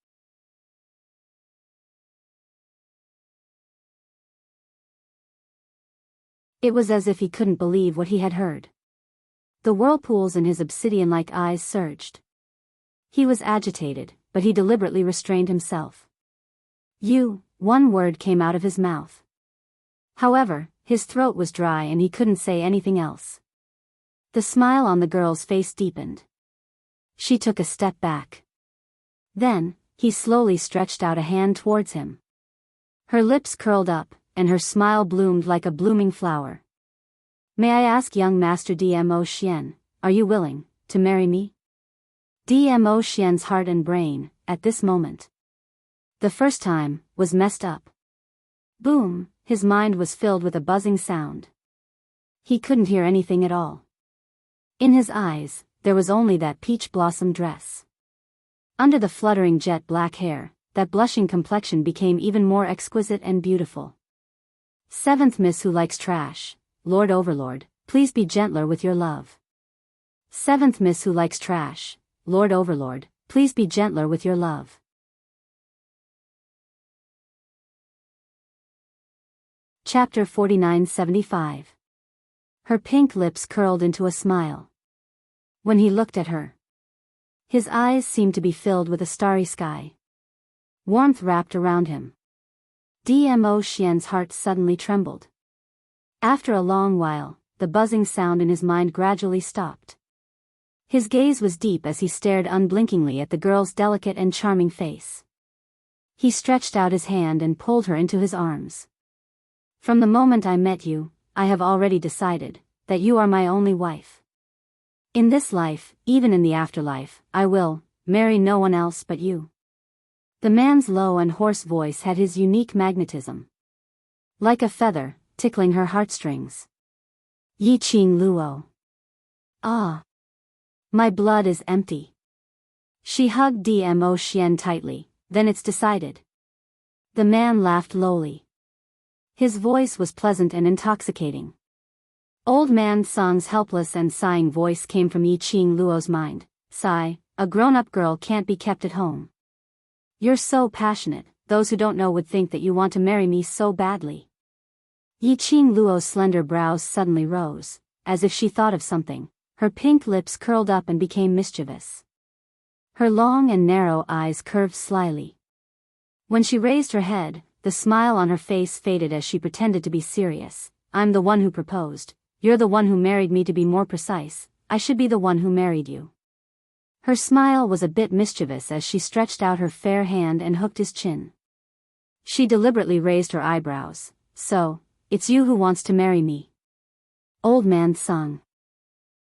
Speaker 1: It was as if he couldn't believe what he had heard. The whirlpools in his obsidian-like eyes surged. He was agitated, but he deliberately restrained himself. One word came out of his mouth. However, his throat was dry and he couldn't say anything else. The smile on the girl's face deepened. She took a step back. Then, he slowly stretched out a hand towards him. Her lips curled up, and her smile bloomed like a blooming flower. May I ask young Master Dmo Xian, are you willing to marry me? Dmo Xian's heart and brain, at this moment, the first time, was messed up. Boom, his mind was filled with a buzzing sound. He couldn't hear anything at all. In his eyes, there was only that peach blossom dress. Under the fluttering jet black hair, that blushing complexion became even more exquisite and beautiful. 7th Miss who likes trash, Lord Overlord, please be gentler with your love. 7th Miss who likes trash, Lord Overlord, please be gentler with your love. Chapter 4975. Her pink lips curled into a smile. When he looked at her, his eyes seemed to be filled with a starry sky. Warmth wrapped around him. Dmo Xian's heart suddenly trembled. After a long while, the buzzing sound in his mind gradually stopped. His gaze was deep as he stared unblinkingly at the girl's delicate and charming face. He stretched out his hand and pulled her into his arms. From the moment I met you, I have already decided that you are my only wife. In this life, even in the afterlife, I will marry no one else but you. The man's low and hoarse voice had his unique magnetism. Like a feather, tickling her heartstrings. Yiqing Luo. Ah. My blood is empty. She hugged Dmo Xian tightly. Then it's decided. The man laughed lowly. His voice was pleasant and intoxicating. Old man Song's helpless and sighing voice came from Yiqing Luo's mind. Sigh, a grown-up girl can't be kept at home. You're so passionate, those who don't know would think that you want to marry me so badly. Yiqing Luo's slender brows suddenly rose, as if she thought of something. Her pink lips curled up and became mischievous. Her long and narrow eyes curved slyly. When she raised her head, the smile on her face faded as she pretended to be serious. I'm the one who proposed. You're the one who married me. To be more precise, I should be the one who married you. Her smile was a bit mischievous as she stretched out her fair hand and hooked his chin. She deliberately raised her eyebrows. So, it's you who wants to marry me? Old man Song.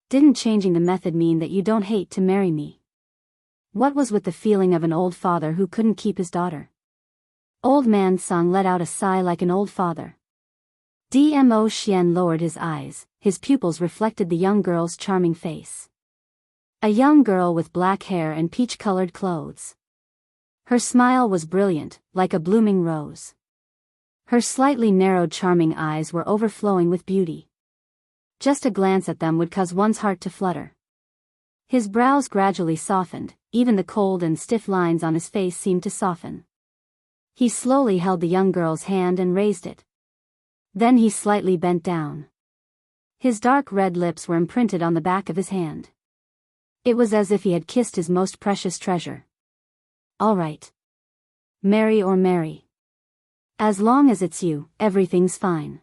Speaker 1: Didn't changing the method mean that you don't hate to marry me? What was with the feeling of an old father who couldn't keep his daughter? Old man Song let out a sigh like an old father. Dmo Xian lowered his eyes, his pupils reflected the young girl's charming face. A young girl with black hair and peach-colored clothes. Her smile was brilliant, like a blooming rose. Her slightly narrowed charming eyes were overflowing with beauty. Just a glance at them would cause one's heart to flutter. His brows gradually softened, even the cold and stiff lines on his face seemed to soften. He slowly held the young girl's hand and raised it. Then he slightly bent down. His dark red lips were imprinted on the back of his hand. It was as if he had kissed his most precious treasure. All right. Marry or marry. As long as it's you, everything's fine.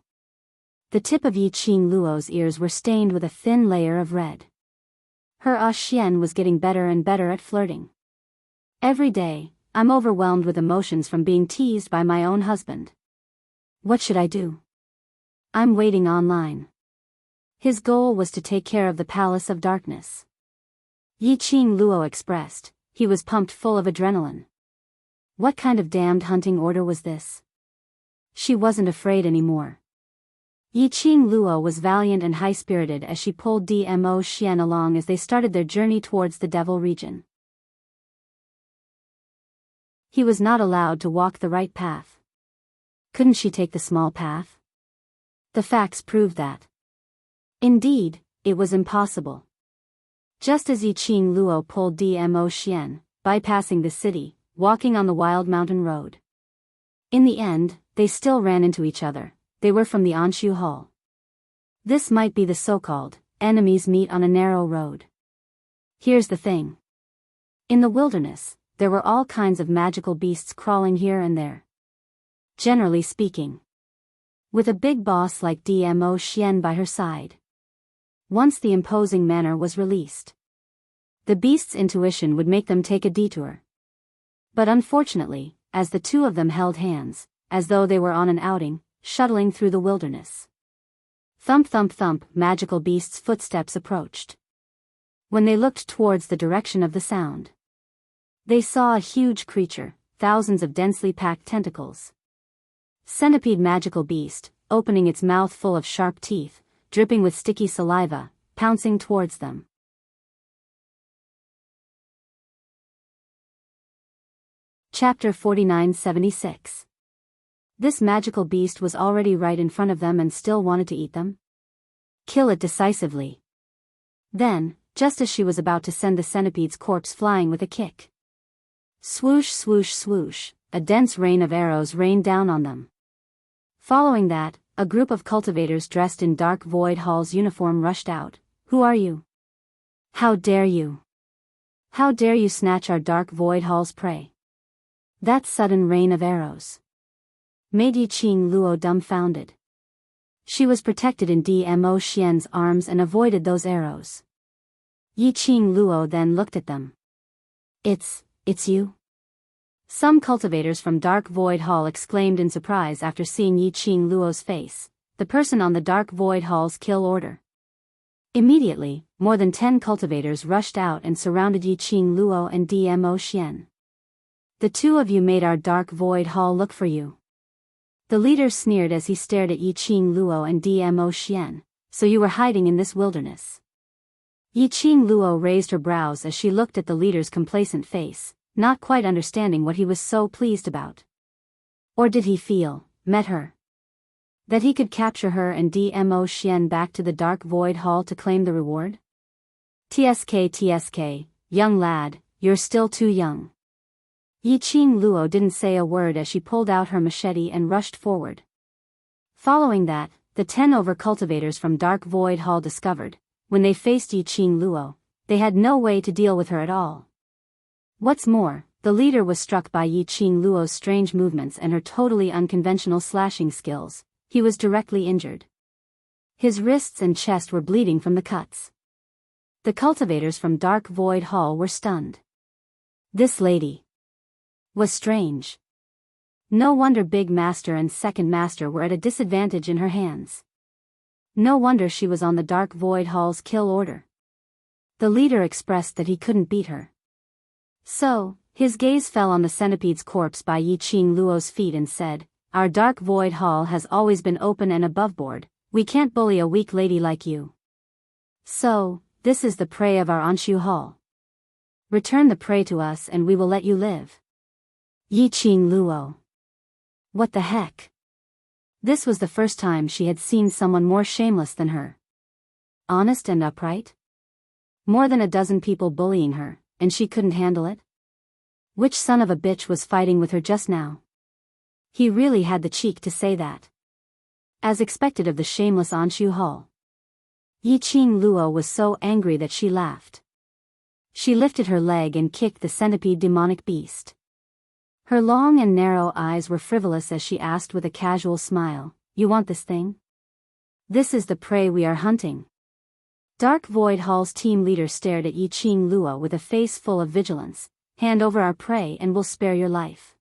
Speaker 1: The tip of Yiqing Luo's ears were stained with a thin layer of red. Her Xian was getting better and better at flirting. Every day, I'm overwhelmed with emotions from being teased by my own husband. What should I do? I'm waiting online. His goal was to take care of the Palace of Darkness. Yiqing Luo expressed, he was pumped full of adrenaline. What kind of damned hunting order was this? She wasn't afraid anymore. Yiqing Luo was valiant and high-spirited as she pulled Dmo Xian along as they started their journey towards the Devil region. He was not allowed to walk the right path. Couldn't she take the small path? The facts proved that. Indeed, it was impossible. Just as Yiqing Luo pulled Dmo Xian, bypassing the city, walking on the wild mountain road. In the end, they still ran into each other. They were from the Anshu Hall. This might be the so-called enemies meet on a narrow road. Here's the thing. In the wilderness, there were all kinds of magical beasts crawling here and there. Generally speaking. With a big boss like Dmo Xian by her side. Once the imposing manner was released, the beast's intuition would make them take a detour. But unfortunately, as the two of them held hands, as though they were on an outing, shuttling through the wilderness. Thump thump thump, magical beast's footsteps approached. When they looked towards the direction of the sound, they saw a huge creature, thousands of densely packed tentacles. Centipede magical beast, opening its mouth full of sharp teeth, dripping with sticky saliva, pouncing towards them. Chapter 4976. This magical beast was already right in front of them and still wanted to eat them? Kill it decisively. Then, just as she was about to send the centipede's corpse flying with a kick. Swoosh swoosh swoosh, a dense rain of arrows rained down on them. Following that, a group of cultivators dressed in dark void hall's uniform rushed out. Who are you? How dare you? How dare you snatch our dark void hall's prey? That sudden rain of arrows made Yiqing Luo dumbfounded. She was protected in Dmo Xian's arms and avoided those arrows. Yiqing Luo then looked at them. It's you? Some cultivators from Dark Void Hall exclaimed in surprise after seeing Yiqing Luo's face, the person on the Dark Void Hall's kill order. Immediately, more than 10 cultivators rushed out and surrounded Yiqing Luo and Dmo Xian. The two of you made our Dark Void Hall look for you. The leader sneered as he stared at Yiqing Luo and Dmo Xian. So you were hiding in this wilderness. Yi Qing Luo raised her brows as she looked at the leader's complacent face, not quite understanding what he was so pleased about. Or did he feel, met her, that he could capture her and Dmo Xian back to the dark void hall to claim the reward? TSK, young lad, you're still too young. Yi Qing Luo didn't say a word as she pulled out her machete and rushed forward. Following that, the 10 over-cultivators from Dark Void Hall discovered, when they faced Yi Qing Luo, they had no way to deal with her at all. What's more, the leader was struck by Yi Qing Luo's strange movements and her totally unconventional slashing skills. He was directly injured. His wrists and chest were bleeding from the cuts. The cultivators from Dark Void Hall were stunned. This lady was strange. No wonder Big Master and Second Master were at a disadvantage in her hands. No wonder she was on the Dark Void Hall's kill order. The leader expressed that he couldn't beat her. So, his gaze fell on the centipede's corpse by Yi Qing Luo's feet and said, "Our Dark Void Hall has always been open and aboveboard. We can't bully a weak lady like you. So, this is the prey of our Anshu Hall. Return the prey to us and we will let you live." Yi Qing Luo. What the heck? This was the first time she had seen someone more shameless than her. Honest and upright? More than a dozen people bullying her, and she couldn't handle it? Which son of a bitch was fighting with her just now? He really had the cheek to say that. As expected of the shameless Anshu Hall. Yi Qing Luo was so angry that she laughed. She lifted her leg and kicked the centipede demonic beast. Her long and narrow eyes were frivolous as she asked with a casual smile, "You want this thing? This is the prey we are hunting." Dark Void Hall's team leader stared at Yi Qing Luo with a face full of vigilance. "Hand over our prey and we'll spare your life."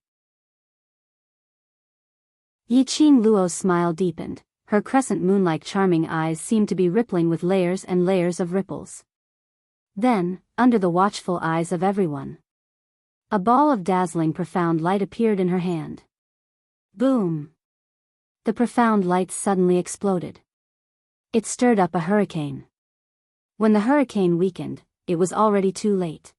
Speaker 1: Yi Qing Luo's smile deepened. Her crescent moon-like charming eyes seemed to be rippling with layers and layers of ripples. Then, under the watchful eyes of everyone, a ball of dazzling profound light appeared in her hand. Boom! The profound light suddenly exploded. It stirred up a hurricane. When the hurricane weakened, it was already too late.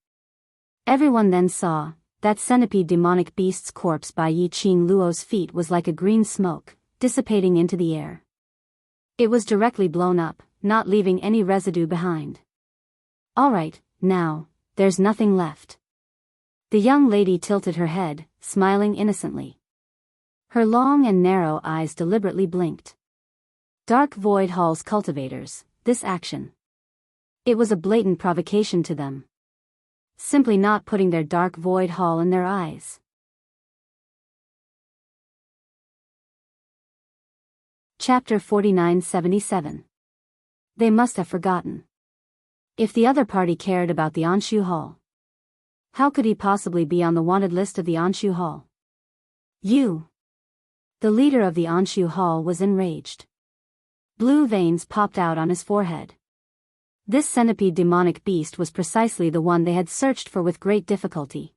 Speaker 1: Everyone then saw that centipede demonic beast's corpse by Yi Qing Luo's feet was like a green smoke, dissipating into the air. It was directly blown up, not leaving any residue behind. "All right, now, there's nothing left." The young lady tilted her head, smiling innocently. Her long and narrow eyes deliberately blinked. Dark Void Hall's cultivators, this action. It was a blatant provocation to them. Simply not putting their Dark Void Hall in their eyes. Chapter 4977. They must have forgotten. If the other party cared about the Anshu Hall, how could he possibly be on the wanted list of the Anshu Hall? You! The leader of the Anshu Hall was enraged. Blue veins popped out on his forehead. This centipede demonic beast was precisely the one they had searched for with great difficulty.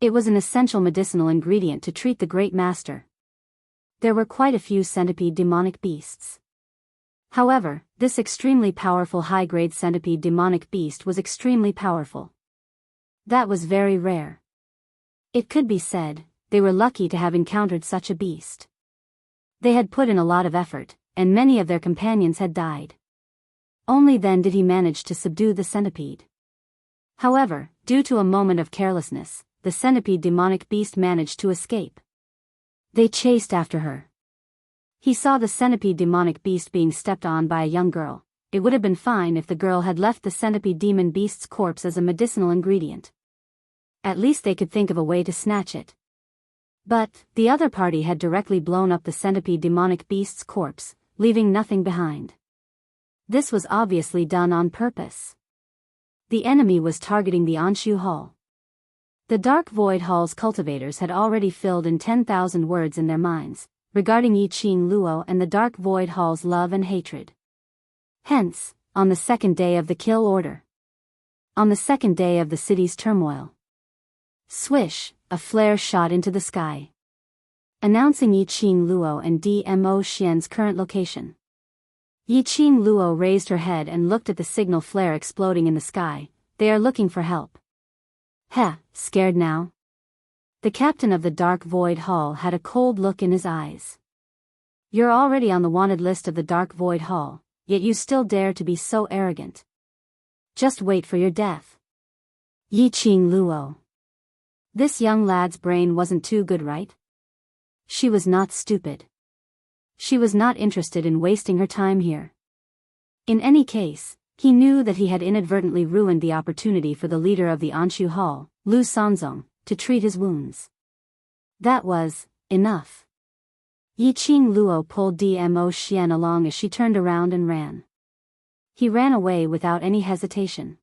Speaker 1: It was an essential medicinal ingredient to treat the great master. There were quite a few centipede demonic beasts. However, this extremely powerful high-grade centipede demonic beast was extremely powerful. That was very rare. It could be said, they were lucky to have encountered such a beast. They had put in a lot of effort, and many of their companions had died. Only then did he manage to subdue the centipede. However, due to a moment of carelessness, the centipede demonic beast managed to escape. They chased after her. He saw the centipede demonic beast being stepped on by a young girl. It would have been fine if the girl had left the centipede demon beast's corpse as a medicinal ingredient. At least they could think of a way to snatch it. But, the other party had directly blown up the centipede demonic beast's corpse, leaving nothing behind. This was obviously done on purpose. The enemy was targeting the Anshu Hall. The Dark Void Hall's cultivators had already filled in 10,000 words in their minds, regarding Yi Qing Luo and the Dark Void Hall's love and hatred. Hence, on the second day of the kill order. On the second day of the city's turmoil. Swish, a flare shot into the sky, announcing Yi Qing Luo and Dmo Xian's current location. Yi Qing Luo raised her head and looked at the signal flare exploding in the sky. They are looking for help. Heh, scared now? The captain of the Dark Void Hall had a cold look in his eyes. You're already on the wanted list of the Dark Void Hall, yet you still dare to be so arrogant. Just wait for your death. Yi Qing Luo. This young lad's brain wasn't too good, right? She was not stupid. She was not interested in wasting her time here. In any case, he knew that he had inadvertently ruined the opportunity for the leader of the Anshu Hall, Lu Sanzong, to treat his wounds. That was enough. Yi Qing Luo pulled Dmo Xian along as she turned around and ran. He ran away without any hesitation.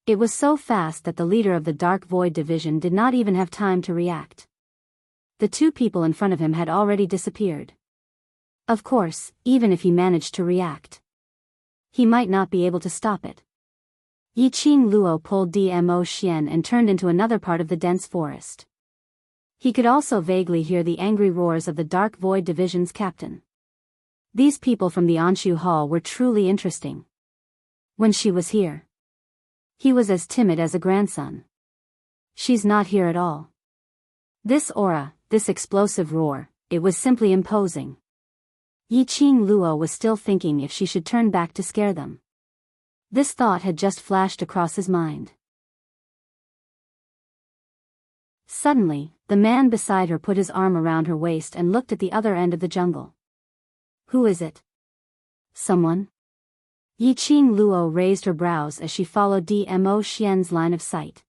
Speaker 1: It was so fast that the leader of the Dark Void Division did not even have time to react. The two people in front of him had already disappeared. Of course, even if he managed to react, he might not be able to stop it. Yi Qing Luo pulled Dmo Xian and turned into another part of the dense forest. He could also vaguely hear the angry roars of the Dark Void Division's captain. These people from the Anshu Hall were truly interesting. When she was here, he was as timid as a grandson. She's not here at all. This aura, this explosive roar, it was simply imposing. Yi Qing Luo was still thinking if she should turn back to scare them. This thought had just flashed across his mind. Suddenly, the man beside her put his arm around her waist and looked at the other end of the jungle. Who is it? Someone? Yi Qing Luo raised her brows as she followed Dmo Xian's line of sight.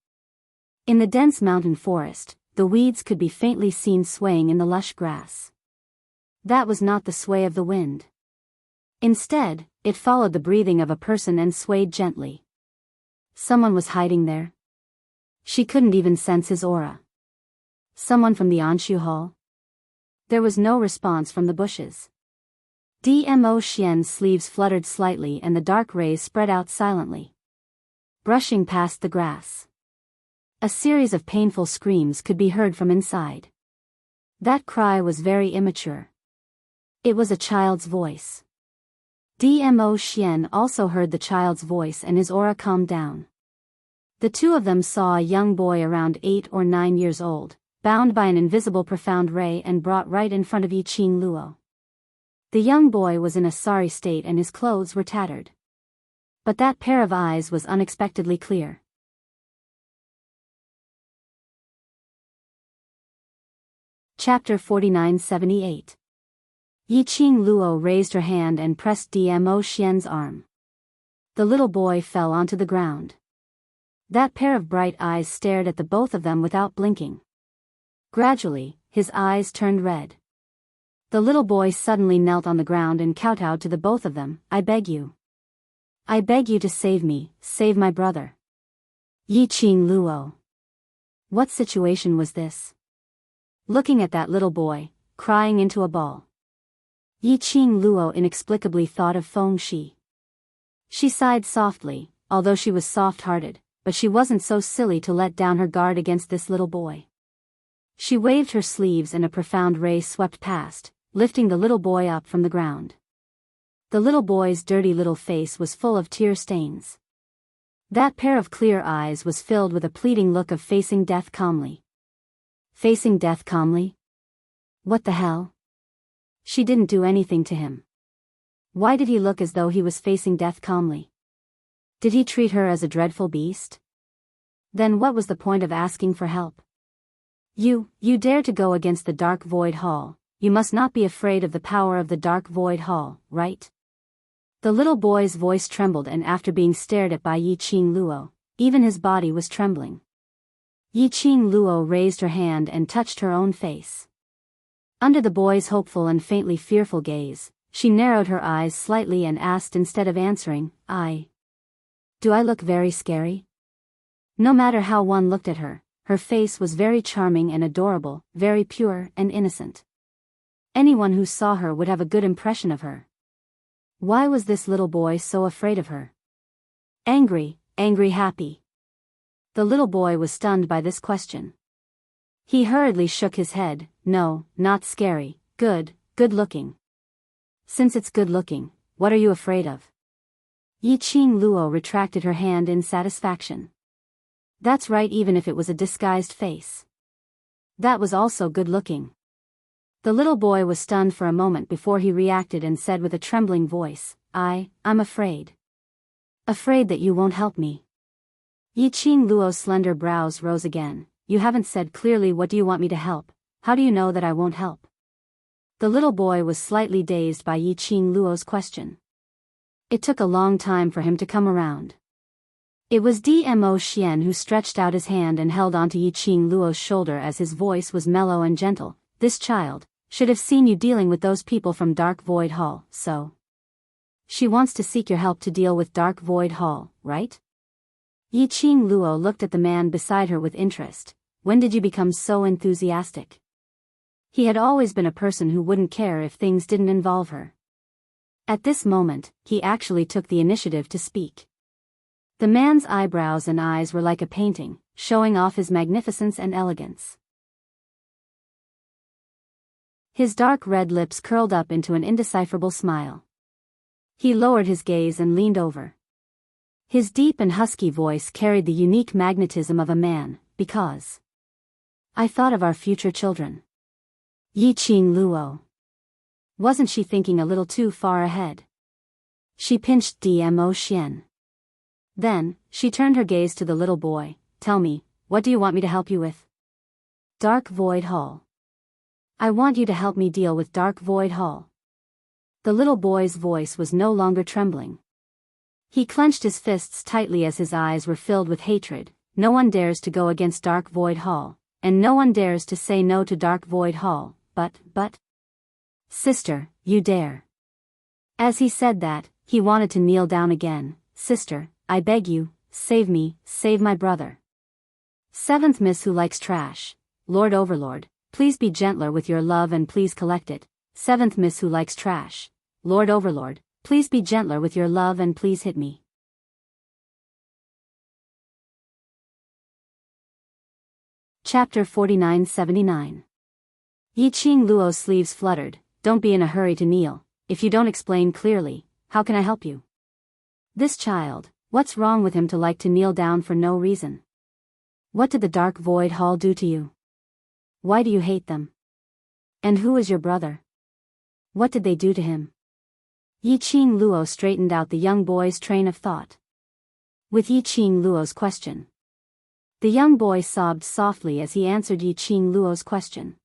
Speaker 1: In the dense mountain forest, the weeds could be faintly seen swaying in the lush grass. That was not the sway of the wind. Instead, it followed the breathing of a person and swayed gently. Someone was hiding there. She couldn't even sense his aura. Someone from the Anshu Hall? There was no response from the bushes. Dmo Xian's sleeves fluttered slightly and the dark rays spread out silently, brushing past the grass. A series of painful screams could be heard from inside. That cry was very immature. It was a child's voice. Dmo Xian also heard the child's voice and his aura calmed down. The two of them saw a young boy around 8 or 9 years old, bound by an invisible profound ray and brought right in front of Yi Qing Luo. The young boy was in a sorry state and his clothes were tattered. But that pair of eyes was unexpectedly clear. Chapter 4978. Yi Qing Luo raised her hand and pressed Dmo Xian's arm. The little boy fell onto the ground. That pair of bright eyes stared at the both of them without blinking. Gradually, his eyes turned red. The little boy suddenly knelt on the ground and kowtowed to the both of them. I beg you. I beg you to save me, save my brother. Yi Qing Luo. What situation was this? Looking at that little boy, crying into a ball. Yi Qing Luo inexplicably thought of Feng Shi. She sighed softly, although she was soft-hearted, but she wasn't so silly to let down her guard against this little boy. She waved her sleeves and a profound ray swept past, lifting the little boy up from the ground. The little boy's dirty little face was full of tear stains. That pair of clear eyes was filled with a pleading look of facing death calmly. Facing death calmly? What the hell? She didn't do anything to him. Why did he look as though he was facing death calmly? Did he treat her as a dreadful beast? Then what was the point of asking for help? You dare to go against the Dark Void Hall, you must not be afraid of the power of the Dark Void Hall, right? The little boy's voice trembled and after being stared at by Yi Qing Luo, even his body was trembling. Yi Qing Luo raised her hand and touched her own face. Under the boy's hopeful and faintly fearful gaze, she narrowed her eyes slightly and asked instead of answering, Do I look very scary? No matter how one looked at her, her face was very charming and adorable, very pure and innocent. Anyone who saw her would have a good impression of her. Why was this little boy so afraid of her? Angry, happy. The little boy was stunned by this question. He hurriedly shook his head. No, not scary, good looking. Since it's good looking, what are you afraid of? Yi Qing Luo retracted her hand in satisfaction. That's right, even if it was a disguised face. That was also good looking. The little boy was stunned for a moment before he reacted and said with a trembling voice, I'm afraid. Afraid that you won't help me. Yi Qing Luo's slender brows rose again. You haven't said clearly, what do you want me to help? How do you know that I won't help? The little boy was slightly dazed by Yi Qing Luo's question. It took a long time for him to come around. It was Dmo Xian who stretched out his hand and held onto Yi Qing Luo's shoulder as his voice was mellow and gentle. This child should have seen you dealing with those people from Dark Void Hall, so. She wants to seek your help to deal with Dark Void Hall, right? Yi Qing Luo looked at the man beside her with interest. When did you become so enthusiastic? He had always been a person who wouldn't care if things didn't involve her. At this moment, he actually took the initiative to speak. The man's eyebrows and eyes were like a painting, showing off his magnificence and elegance. His dark red lips curled up into an indecipherable smile. He lowered his gaze and leaned over. His deep and husky voice carried the unique magnetism of a man, because I thought of our future children. Yi Qing Luo. Wasn't she thinking a little too far ahead? She pinched Dmo Xian. Then, she turned her gaze to the little boy. Tell me, what do you want me to help you with? Dark Void Hall. I want you to help me deal with Dark Void Hall. The little boy's voice was no longer trembling. He clenched his fists tightly as his eyes were filled with hatred. No one dares to go against Dark Void Hall, and no one dares to say no to Dark Void Hall, but. Sister, you dare. As he said that, he wanted to kneel down again. Sister, I beg you, save me, save my brother. Seventh Miss who likes trash. Lord Overlord, please be gentler with your love and please collect it. Seventh Miss who likes trash. Lord Overlord, please be gentler with your love and please hit me. Chapter 4979. Yi Qing Luo's sleeves fluttered. Don't be in a hurry to kneel. If you don't explain clearly, how can I help you? This child, what's wrong with him to like to kneel down for no reason? What did the Dark Void Hall do to you? Why do you hate them? And who is your brother? What did they do to him? Yi Qing Luo straightened out the young boy's train of thought. With Yi Qing Luo's question. The young boy sobbed softly as he answered Yi Qing Luo's question.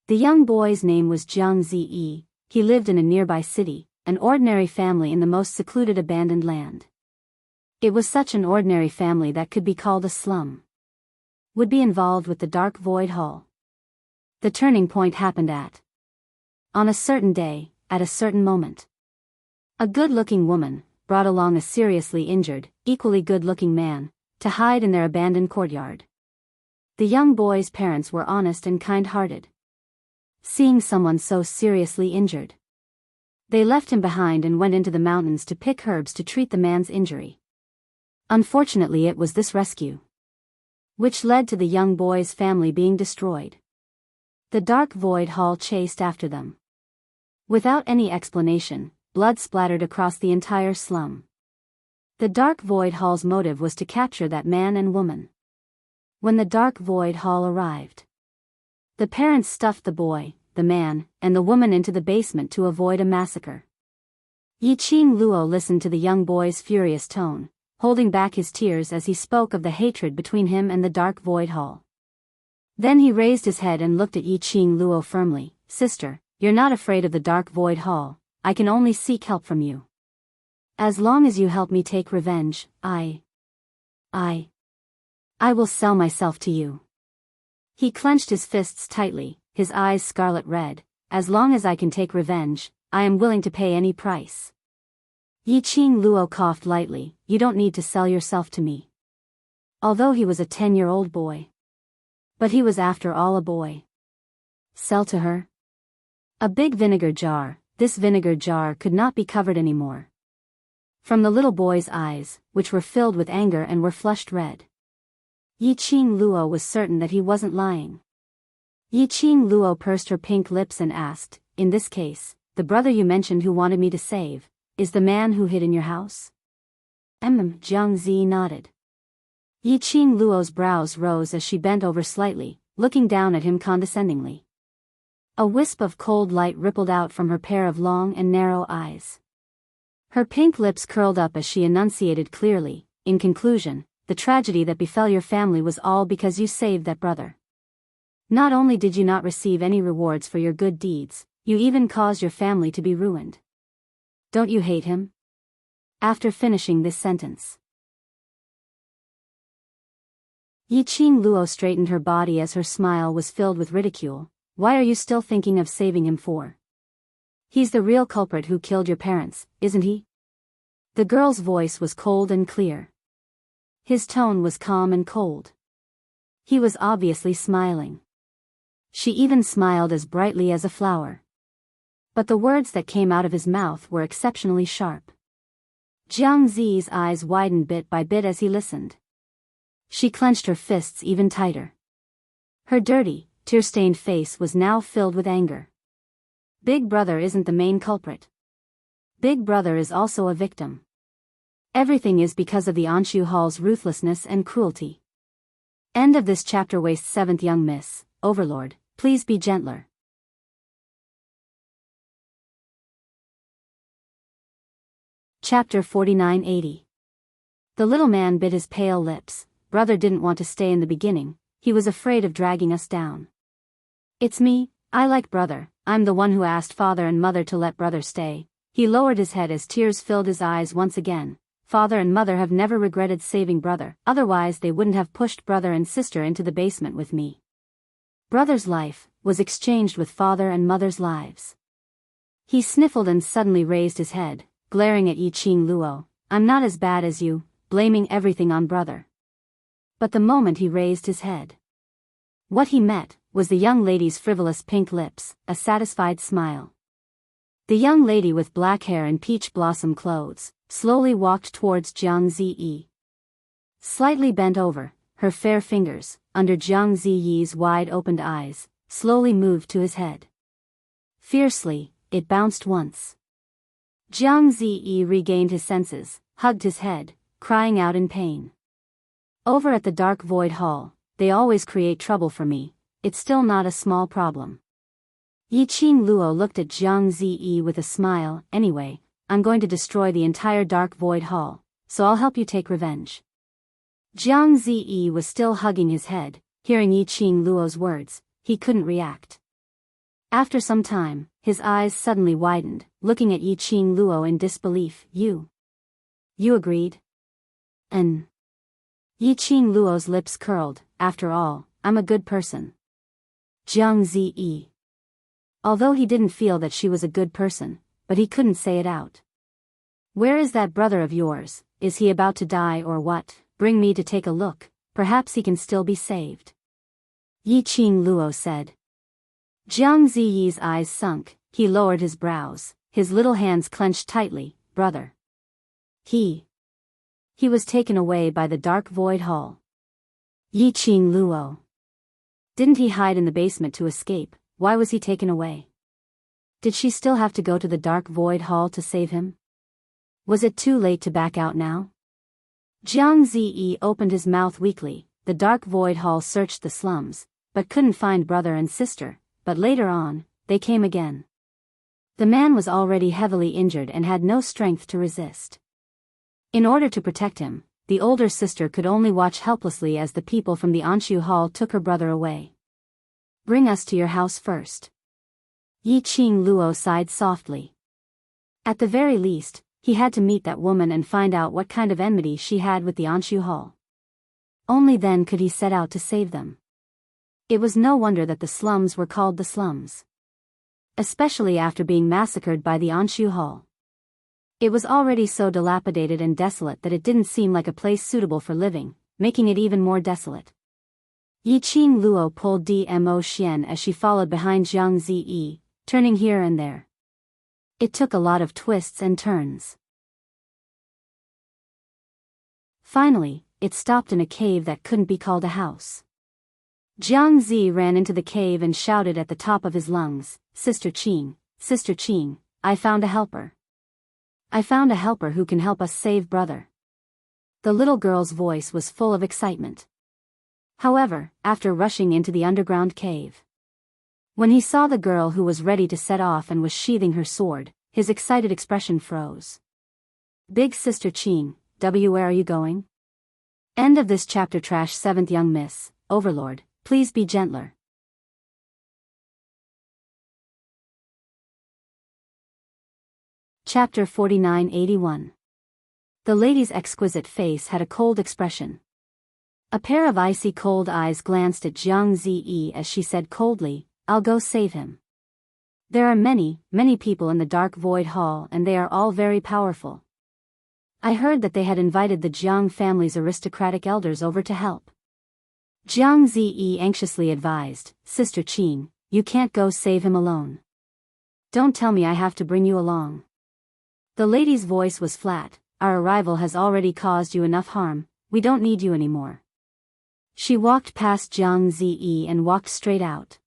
Speaker 1: The young boy's name was Jiang Ziyi. He lived in a nearby city, an ordinary family in the most secluded abandoned land. It was such an ordinary family that could be called a slum. Would be involved with the Dark Void Hall. The turning point happened on a certain day, at a certain moment. A good-looking woman brought along a seriously injured, equally good-looking man, to hide in their abandoned courtyard. The young boy's parents were honest and kind-hearted. Seeing someone so seriously injured, they left him behind and went into the mountains to pick herbs to treat the man's injury. Unfortunately, it was this rescue which led to the young boy's family being destroyed. The Dark Void Hall chased after them. Without any explanation, blood splattered across the entire slum. The Dark Void Hall's motive was to capture that man and woman. When the Dark Void Hall arrived, the parents stuffed the boy, the man, and the woman into the basement to avoid a massacre. Yi Qing Luo listened to the young boy's furious tone, holding back his tears as he spoke of the hatred between him and the Dark Void Hall. Then he raised his head and looked at Yi Qing Luo firmly. Sister, you're not afraid of the Dark Void Hall. I can only seek help from you. As long as you help me take revenge, I will sell myself to you. He clenched his fists tightly, his eyes scarlet red. As long as I can take revenge, I am willing to pay any price. Yi Qing Luo coughed lightly. You don't need to sell yourself to me. Although he was a 10-year-old boy. But he was after all a boy. Sell to her? A big vinegar jar. This vinegar jar could not be covered anymore. From the little boy's eyes, which were filled with anger and were flushed red, Yi Qing Luo was certain that he wasn't lying. Yi Qing Luo pursed her pink lips and asked, in this case, the brother you mentioned who wanted me to save, is the man who hid in your house? Jiang Zi nodded. Yiqing Luo's brows rose as she bent over slightly, looking down at him condescendingly. A wisp of cold light rippled out from her pair of long and narrow eyes. Her pink lips curled up as she enunciated clearly, in conclusion, the tragedy that befell your family was all because you saved that brother. Not only did you not receive any rewards for your good deeds, you even caused your family to be ruined. Don't you hate him? After finishing this sentence, Yiqing Luo straightened her body as her smile was filled with ridicule. Why are you still thinking of saving him for? He's the real culprit who killed your parents, isn't he? The girl's voice was cold and clear. His tone was calm and cold. He was obviously smiling. She even smiled as brightly as a flower. But the words that came out of his mouth were exceptionally sharp. Jiang Zi's eyes widened bit by bit as he listened. She clenched her fists even tighter. Her dirty, tear-stained face was now filled with anger. Big Brother isn't the main culprit. Big Brother is also a victim. Everything is because of the Anshu Hall's ruthlessness and cruelty. End of this chapter. Waste 7th Young Miss, Overlord, please be gentler. Chapter 4980. The little man bit his pale lips. Brother didn't want to stay in the beginning, he was afraid of dragging us down. It's me, I like Brother, I'm the one who asked Father and Mother to let Brother stay. He lowered his head as tears filled his eyes once again. Father and Mother have never regretted saving Brother, otherwise they wouldn't have pushed Brother and Sister into the basement with me. Brother's life was exchanged with Father and Mother's lives. He sniffled and suddenly raised his head, glaring at Yiqing Luo. I'm not as bad as you, blaming everything on Brother. But the moment he raised his head, what he met was the young lady's frivolous pink lips, a satisfied smile. The young lady with black hair and peach blossom clothes slowly walked towards Jiang Ziyi. Slightly bent over, her fair fingers, under Jiang Ziyi's wide-opened eyes, slowly moved to his head. Fiercely, it bounced once. Jiang Ziyi regained his senses, hugged his head, crying out in pain. Over at the dark void hall, they always create trouble for me, it's still not a small problem. Yiqing Luo looked at Jiang Ziyi with a smile. Anyway, I'm going to destroy the entire dark void hall, so I'll help you take revenge. Jiang Ziyi was still hugging his head. Hearing Yiqing Luo's words, he couldn't react. After some time, his eyes suddenly widened, looking at Yiqing Luo in disbelief. You agreed? Yiqing Luo's lips curled. After all, I'm a good person. Jiang Ziyi. Although he didn't feel that she was a good person, but he couldn't say it out. Where is that brother of yours? Is he about to die or what? Bring me to take a look, perhaps he can still be saved. Yiqing Luo said. Jiang Ziyi's eyes sunk, he lowered his brows, his little hands clenched tightly. Brother. He was taken away by the dark void hall. Yiqing Luo. Didn't he hide in the basement to escape? Why was he taken away? Did she still have to go to the dark void hall to save him? Was it too late to back out now? Jiang Ziyi opened his mouth weakly. The dark void hall searched the slums, but couldn't find Brother and Sister, but later on, they came again. The man was already heavily injured and had no strength to resist. In order to protect him, the older sister could only watch helplessly as the people from the Anshu Hall took her brother away. Bring us to your house first. Yiqing Luo sighed softly. At the very least, he had to meet that woman and find out what kind of enmity she had with the Anshu Hall. Only then could he set out to save them. It was no wonder that the slums were called the slums. Especially after being massacred by the Anshu Hall. It was already so dilapidated and desolate that it didn't seem like a place suitable for living, making it even more desolate. Yiqing Luo pulled Dmo Xian as she followed behind Jiang Ziyi, turning here and there. It took a lot of twists and turns. Finally, it stopped in a cave that couldn't be called a house. Jiang Zi ran into the cave and shouted at the top of his lungs, Sister Qing, I found a helper. I found a helper who can help us save brother. The little girl's voice was full of excitement. However, after rushing into the underground cave, when he saw the girl who was ready to set off and was sheathing her sword, his excited expression froze. Big Sister Ching, where are you going? End of this chapter. Trash 7th Young Miss, Overlord, please be gentler. Chapter 4981. The lady's exquisite face had a cold expression. A pair of icy cold eyes glanced at Jiang Ziyi as she said coldly, I'll go save him. There are many, many people in the Dark Void Hall and they are all very powerful. I heard that they had invited the Jiang family's aristocratic elders over to help. Jiang Ziyi anxiously advised, Sister Qing, you can't go save him alone. Don't tell me I have to bring you along. The lady's voice was flat, our arrival has already caused you enough harm, we don't need you anymore. She walked past Jiang Ziyi and walked straight out.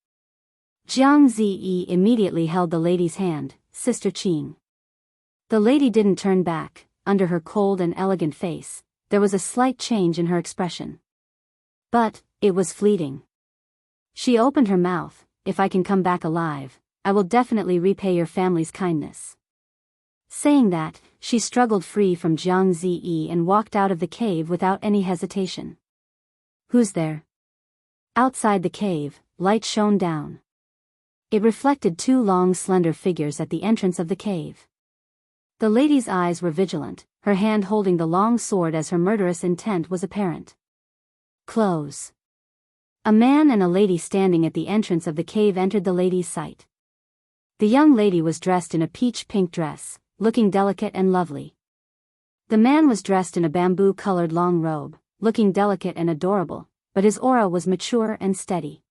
Speaker 1: Jiang Ziyi immediately held the lady's hand, Sister Qing. The lady didn't turn back, under her cold and elegant face, there was a slight change in her expression. But, it was fleeting. She opened her mouth, if I can come back alive, I will definitely repay your family's kindness. Saying that, she struggled free from Jiang Ziyi and walked out of the cave without any hesitation. Who's there? Outside the cave, light shone down. It reflected two long slender figures at the entrance of the cave. The lady's eyes were vigilant, her hand holding the long sword as her murderous intent was apparent. Close. A man and a lady standing at the entrance of the cave entered the lady's sight. The young lady was dressed in a peach-pink dress, looking delicate and lovely. The man was dressed in a bamboo-colored long robe, looking delicate and adorable, but his aura was mature and steady.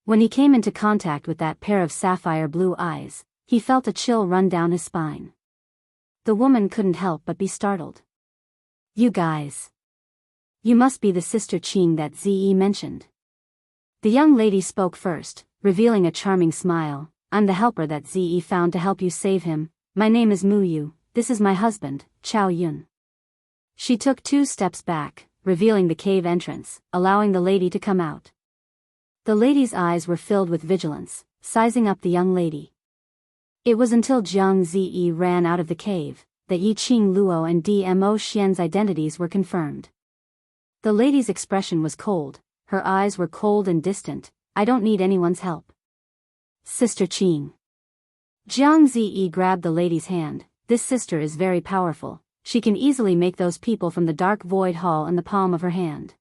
Speaker 1: When he came into contact with that pair of sapphire blue eyes, he felt a chill run down his spine. The woman couldn't help but be startled. You guys. You must be the Sister Qing that Ziyi mentioned. The young lady spoke first, revealing a charming smile, I'm the helper that Ziyi found to help you save him. My name is Mu Yu, this is my husband, Chao Yun. She took 2 steps back, revealing the cave entrance, allowing the lady to come out. The lady's eyes were filled with vigilance, sizing up the young lady. It was until Jiang Ziyi ran out of the cave, that Yi Qing Luo and Dmo Xian's identities were confirmed. The lady's expression was cold, her eyes were cold and distant, I don't need anyone's help. Sister Qing. Jiang Ziyi grabbed the lady's hand, this sister is very powerful, she can easily make those people from the Dark Void Hall in the palm of her hand.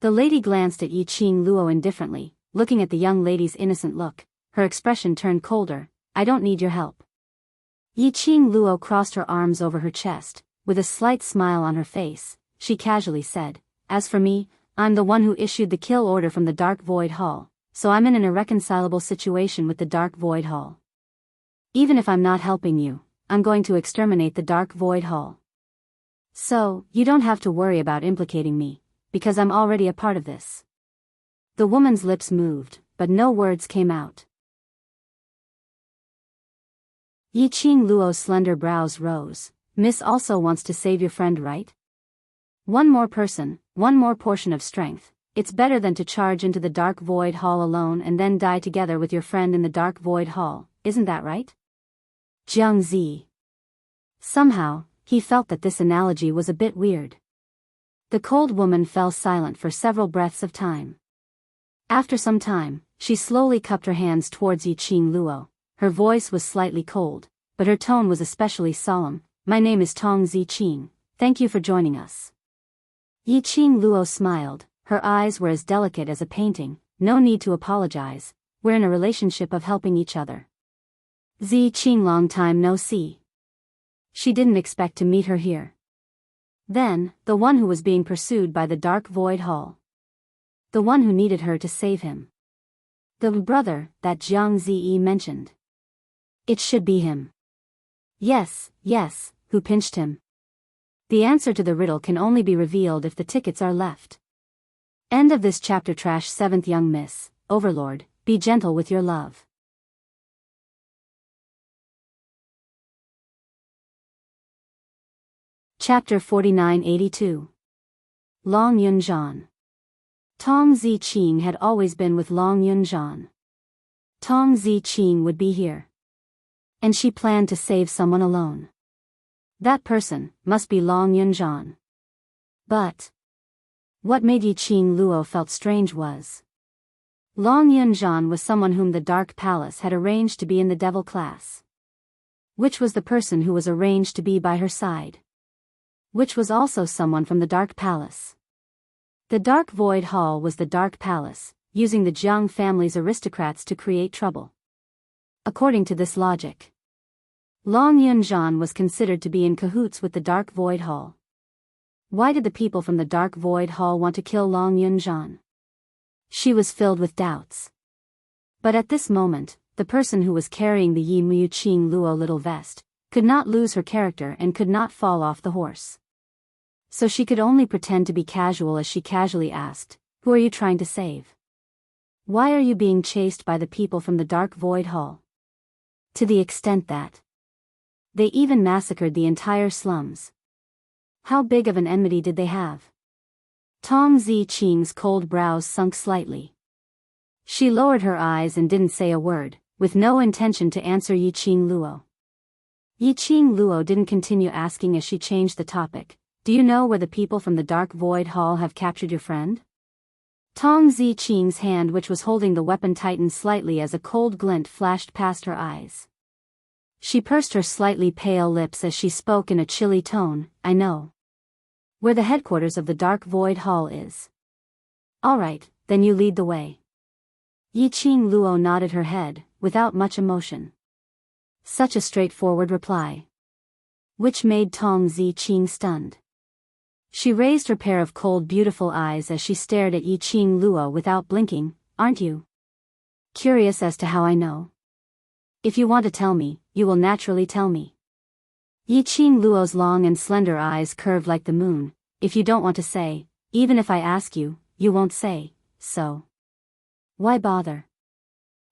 Speaker 1: The lady glanced at Yi Qing Luo indifferently, looking at the young lady's innocent look, her expression turned colder, I don't need your help. Yi Qing Luo crossed her arms over her chest, with a slight smile on her face, she casually said, as for me, I'm the one who issued the kill order from the Dark Void Hall, so I'm in an irreconcilable situation with the Dark Void Hall. Even if I'm not helping you, I'm going to exterminate the Dark Void Hall. So, you don't have to worry about implicating me, because I'm already a part of this. The woman's lips moved, but no words came out. Yi Qing Luo's slender brows rose, Miss also wants to save your friend, right? One more person, one more portion of strength, it's better than to charge into the Dark Void Hall alone and then die together with your friend in the Dark Void Hall, isn't that right? Jiang Zi. Somehow, he felt that this analogy was a bit weird. The cold woman fell silent for several breaths of time. After some time, she slowly cupped her hands towards Yi Qing Luo. Her voice was slightly cold, but her tone was especially solemn. My name is Tong Zi Qing, thank you for joining us. Yi Qing Luo smiled, her eyes were as delicate as a painting, no need to apologize, we're in a relationship of helping each other. Zi Qing, long time no see. She didn't expect to meet her here. Then, the one who was being pursued by the Dark Void Hall. The one who needed her to save him. The brother that Jiang Ziyi mentioned. It should be him. Yes, who pinched him? The answer to the riddle can only be revealed if the tickets are left. End of this chapter. Trash 7th Young Miss, Overlord, be gentle with your love. Chapter 4982. Long Yunjian. Tong Ziqing had always been with Long Yunjian. Tong Ziqing would be here. And she planned to save someone alone. That person must be Long Yunjian. But what made Yiqing Luo felt strange was Long Yunjian was someone whom the Dark Palace had arranged to be in the devil class. Which was the person who was arranged to be by her side. Which was also someone from the Dark Palace. The Dark Void Hall was the Dark Palace, using the Jiang family's aristocrats to create trouble. According to this logic, Long Yunjian was considered to be in cahoots with the Dark Void Hall. Why did the people from the Dark Void Hall want to kill Long Yunjian? She was filled with doubts. But at this moment, the person who was carrying the Yi Mu Qing Luo little vest could not lose her character and could not fall off the horse. So she could only pretend to be casual as she casually asked, "Who are you trying to save? Why are you being chased by the people from the Dark Void Hall?" To the extent that they even massacred the entire slums. How big of an enmity did they have? Tong Ziqing's cold brows sunk slightly. She lowered her eyes and didn't say a word, with no intention to answer Yiqing Luo. Yiqing Luo didn't continue asking as she changed the topic. "Do you know where the people from the Dark Void Hall have captured your friend?" Tong Ziqing's hand, which was holding the weapon, tightened slightly as a cold glint flashed past her eyes. She pursed her slightly pale lips as she spoke in a chilly tone. "I know where the headquarters of the Dark Void Hall is." "All right, then you lead the way." Yiqing Luo nodded her head, without much emotion. Such a straightforward reply. Which made Tong Ziqing stunned. She raised her pair of cold, beautiful eyes as she stared at Yiqing Luo without blinking. "Aren't you curious as to how I know? If you want to tell me, you will naturally tell me." Yiqing Luo's long and slender eyes curved like the moon. "If you don't want to say, even if I ask you, you won't say, so why bother?"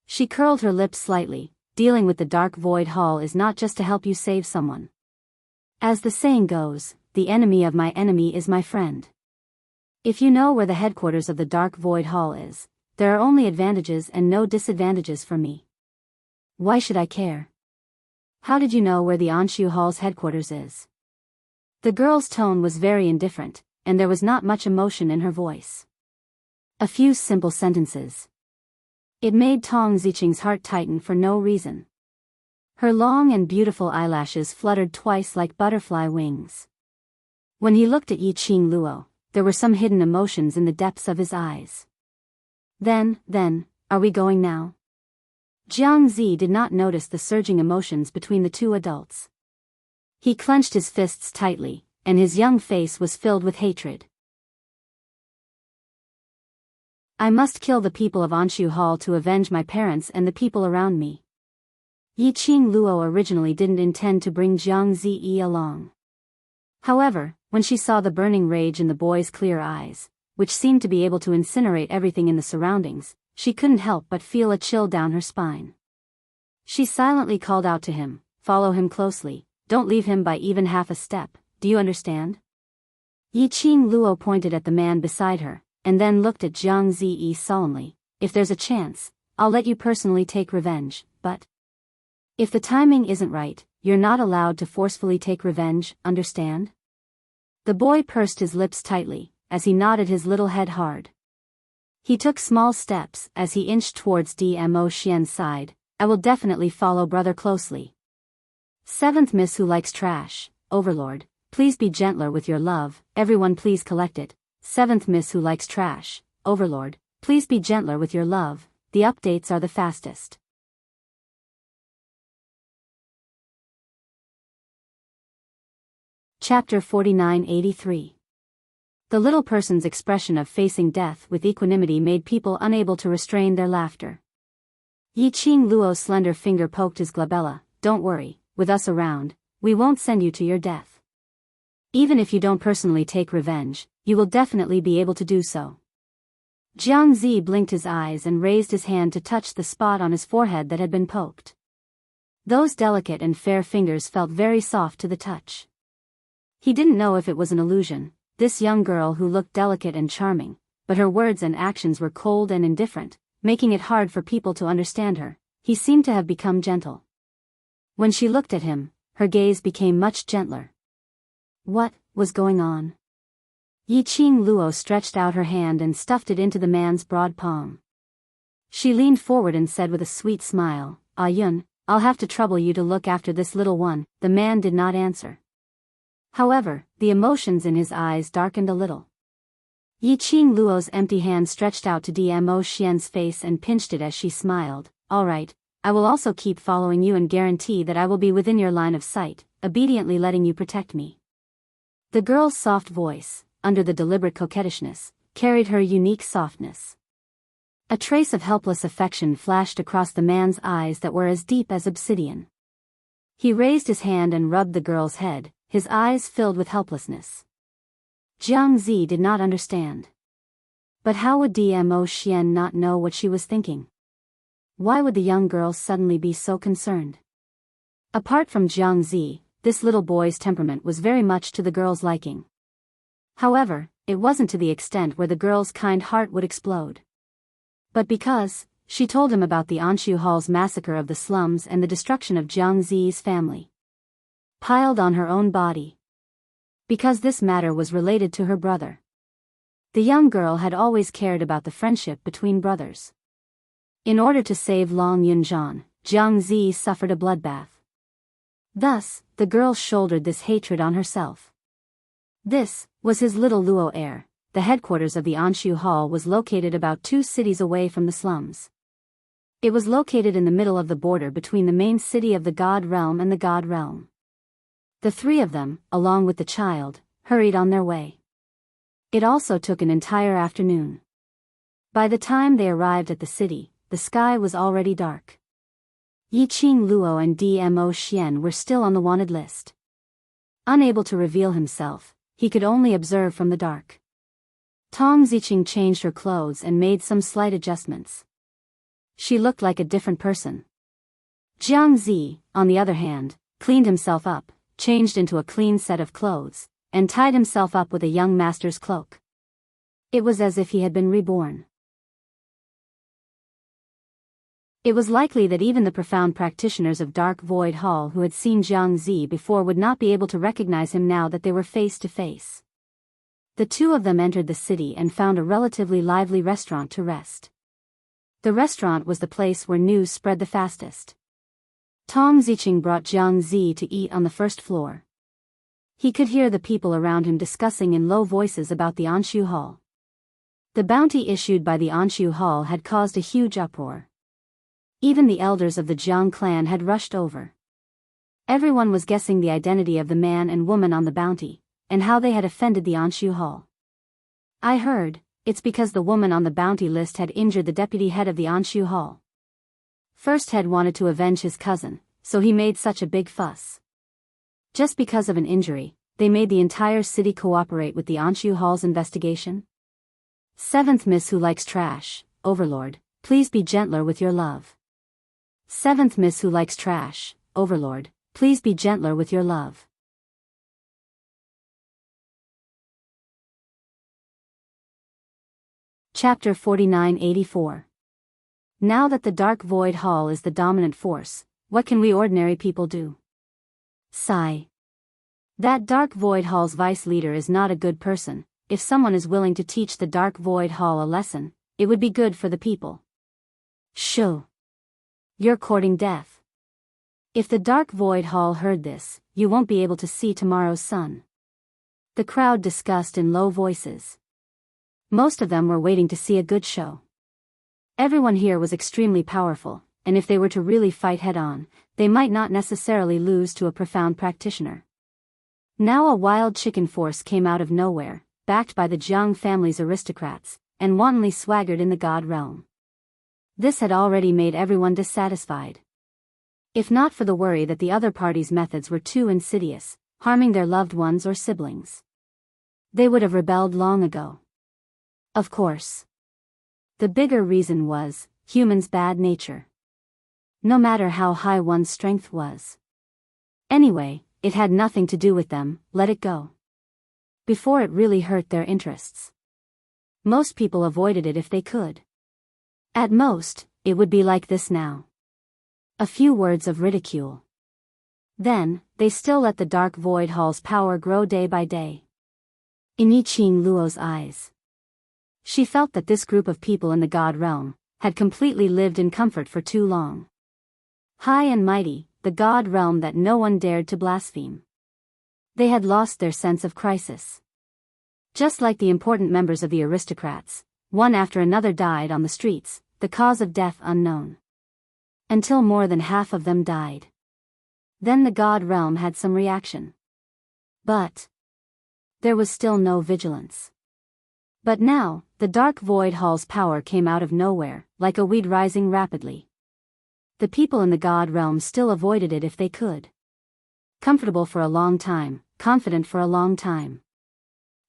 Speaker 1: She curled her lips slightly. "Dealing with the Dark Void Hall is not just to help you save someone. As the saying goes, the enemy of my enemy is my friend. If you know where the headquarters of the Dark Void Hall is, there are only advantages and no disadvantages for me. Why should I care? How did you know where the Anshu Hall's headquarters is?" The girl's tone was very indifferent, and there was not much emotion in her voice. A few simple sentences. It made Tong Ziqing's heart tighten for no reason. Her long and beautiful eyelashes fluttered twice like butterfly wings. When he looked at Yiqing Luo, there were some hidden emotions in the depths of his eyes. Then, are we going now?" Jiang Zi did not notice the surging emotions between the two adults. He clenched his fists tightly, and his young face was filled with hatred. "I must kill the people of Anshu Hall to avenge my parents and the people around me." Yiqing Luo originally didn't intend to bring Jiang Zi along. However, when she saw the burning rage in the boy's clear eyes, which seemed to be able to incinerate everything in the surroundings, she couldn't help but feel a chill down her spine. She silently called out to him, "Follow him closely, don't leave him by even half a step, do you understand?" Yiqing Luo pointed at the man beside her, and then looked at Jiang Zi solemnly. "If there's a chance, I'll let you personally take revenge, but if the timing isn't right, you're not allowed to forcefully take revenge, understand?" The boy pursed his lips tightly, as he nodded his little head hard. He took small steps as he inched towards Dmo Xian's side. "I will definitely follow brother closely." "Seventh Miss Who Likes Trash, Overlord, please be gentler with your love, everyone please collect it. Seventh Miss Who Likes Trash, Overlord, please be gentler with your love, the updates are the fastest." Chapter 4983. The little person's expression of facing death with equanimity made people unable to restrain their laughter. Yiqing Luo's slender finger poked his glabella. "Don't worry, with us around, we won't send you to your death. Even if you don't personally take revenge, you will definitely be able to do so." Jiang Zi blinked his eyes and raised his hand to touch the spot on his forehead that had been poked. Those delicate and fair fingers felt very soft to the touch. He didn't know if it was an illusion, this young girl who looked delicate and charming, but her words and actions were cold and indifferent, making it hard for people to understand her. He seemed to have become gentle. When she looked at him, her gaze became much gentler. What was going on? Yiqing Luo stretched out her hand and stuffed it into the man's broad palm. She leaned forward and said with a sweet smile, "Ah Yun, I'll have to trouble you to look after this little one." The man did not answer. However, the emotions in his eyes darkened a little. Yiqing Luo's empty hand stretched out to Dmo Xian's face and pinched it as she smiled. "All right, I will also keep following you and guarantee that I will be within your line of sight, obediently letting you protect me." The girl's soft voice, under the deliberate coquettishness, carried her unique softness. A trace of helpless affection flashed across the man's eyes that were as deep as obsidian. He raised his hand and rubbed the girl's head, his eyes filled with helplessness. Jiang Zi did not understand. But how would Dmo Xian not know what she was thinking? Why would the young girl suddenly be so concerned? Apart from Jiang Zi, this little boy's temperament was very much to the girl's liking. However, it wasn't to the extent where the girl's kind heart would explode. But because she told him about the Anshu Hall's massacre of the slums and the destruction of Jiang Zi's family. Piled on her own body. Because this matter was related to her brother. The young girl had always cared about the friendship between brothers. In order to save Long Yunzhan, Jiang Zi suffered a bloodbath. Thus, the girl shouldered this hatred on herself. This was his little Luo heir. The headquarters of the Anshu Hall was located about 2 cities away from the slums. It was located in the middle of the border between the main city of the God Realm and the God Realm. The 3 of them, along with the child, hurried on their way. It also took an entire afternoon. By the time they arrived at the city, the sky was already dark. Yiqing Luo and Dmo Xian were still on the wanted list. Unable to reveal himself, he could only observe from the dark. Tong Ziqing changed her clothes and made some slight adjustments. She looked like a different person. Jiang Zi, on the other hand, cleaned himself up, changed into a clean set of clothes, and tied himself up with a young master's cloak. It was as if he had been reborn. It was likely that even the profound practitioners of Dark Void Hall who had seen Jiang Zi before would not be able to recognize him now that they were face to face. The 2 of them entered the city and found a relatively lively restaurant to rest. The restaurant was the place where news spread the fastest. Tong Ziqing brought Jiang Zi to eat on the first floor. He could hear the people around him discussing in low voices about the Anshu Hall. The bounty issued by the Anshu Hall had caused a huge uproar. Even the elders of the Jiang clan had rushed over. Everyone was guessing the identity of the man and woman on the bounty, and how they had offended the Anshu Hall. "I heard, it's because the woman on the bounty list had injured the deputy head of the Anshu Hall. First head wanted to avenge his cousin, so he made such a big fuss. Just because of an injury, they made the entire city cooperate with the Anshu Hall's investigation. 7th Miss who likes trash, Overlord, please be gentler with your love. 7th Miss who likes trash, Overlord, please be gentler with your love." Chapter 4984. Now that the Dark Void Hall is the dominant force, what can we ordinary people do? Sigh. That Dark Void Hall's vice leader is not a good person. If someone is willing to teach the Dark Void Hall a lesson, it would be good for the people. Shoo. You're courting death. If the Dark Void Hall heard this, you won't be able to see tomorrow's sun. The crowd discussed in low voices. Most of them were waiting to see a good show. Everyone here was extremely powerful, and if they were to really fight head-on, they might not necessarily lose to a profound practitioner. Now a wild chicken force came out of nowhere, backed by the Jiang family's aristocrats, and wantonly swaggered in the God realm. This had already made everyone dissatisfied. If not for the worry that the other party's methods were too insidious, harming their loved ones or siblings, they would have rebelled long ago. Of course. The bigger reason was humans' bad nature. No matter how high one's strength was. Anyway, it had nothing to do with them, let it go. Before it really hurt their interests. Most people avoided it if they could. At most, it would be like this now. A few words of ridicule. Then, they still let the dark void hall's power grow day by day. In Yiqing Luo's eyes. She felt that this group of people in the God realm had completely lived in comfort for too long. High and mighty, the God realm that no one dared to blaspheme. They had lost their sense of crisis. Just like the important members of the aristocrats, one after another died on the streets, the cause of death unknown. Until more than half of them died. Then the God realm had some reaction. But there was still no vigilance. But now, the dark void hall's power came out of nowhere, like a weed rising rapidly. The people in the God realm still avoided it if they could. Comfortable for a long time, confident for a long time.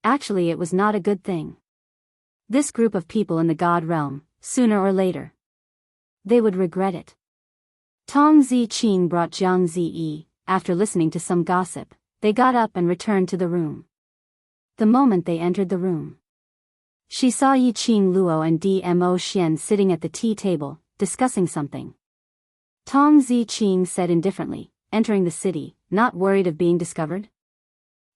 Speaker 1: Actually, it was not a good thing. This group of people in the God realm, sooner or later, they would regret it. Tong Ziqing brought Jiang Ziyi. After listening to some gossip, they got up and returned to the room. The moment they entered the room, she saw Yiqing Luo and Dmo Xian sitting at the tea table, discussing something. Tong Ziqing said indifferently, entering the city, not worried of being discovered?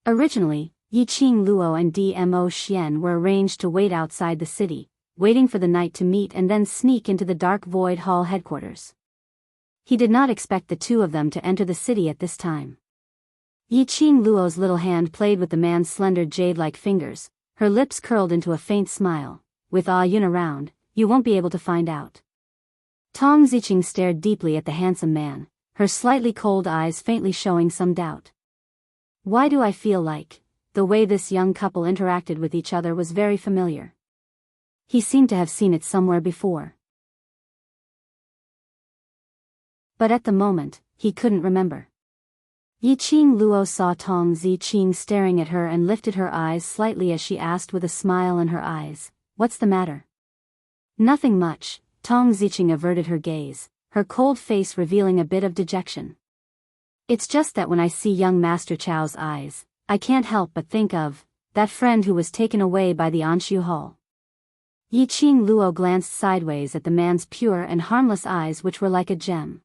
Speaker 1: Originally, Yiqing Luo and Dmo Xian were arranged to wait outside the city, waiting for the night to meet and then sneak into the dark void hall headquarters. He did not expect the two of them to enter the city at this time. Yiqing Luo's little hand played with the man's slender jade-like fingers, her lips curled into a faint smile. With Ah Yun around, you won't be able to find out. Tong Ziqing stared deeply at the handsome man, her slightly cold eyes faintly showing some doubt. Why do I feel like the way this young couple interacted with each other was very familiar? He seemed to have seen it somewhere before. But at the moment, he couldn't remember. Yiqing Luo saw Tong Ziqing staring at her and lifted her eyes slightly as she asked with a smile in her eyes, "What's the matter?" "Nothing much." Tong Ziqing averted her gaze, her cold face revealing a bit of dejection. "It's just that when I see young Master Chao's eyes, I can't help but think of that friend who was taken away by the Anshu Hall." Yiqing Luo glanced sideways at the man's pure and harmless eyes, which were like a gem.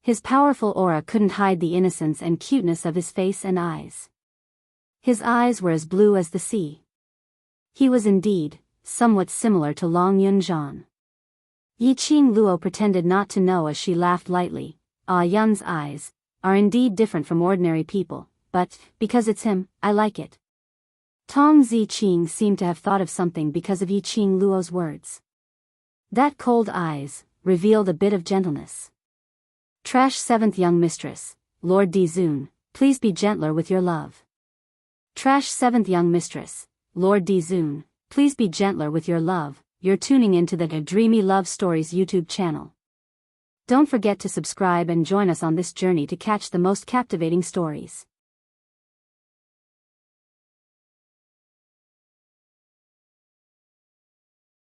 Speaker 1: His powerful aura couldn't hide the innocence and cuteness of his face and eyes. His eyes were as blue as the sea. He was indeed somewhat similar to Long Yunzhan. Yiqing Luo pretended not to know as she laughed lightly. Ah Yun's eyes are indeed different from ordinary people, but because it's him, I like it. Tong Ziqing seemed to have thought of something because of Yiqing Luo's words. That cold eyes revealed a bit of gentleness. Trash 7th young mistress, Lord Dizun, please be gentler with your love. Trash 7th young mistress, Lord Dizun, please be gentler with your love. You're tuning into the Dreamy Love Stories YouTube channel. Don't forget to subscribe and join us on this journey to catch the most captivating stories.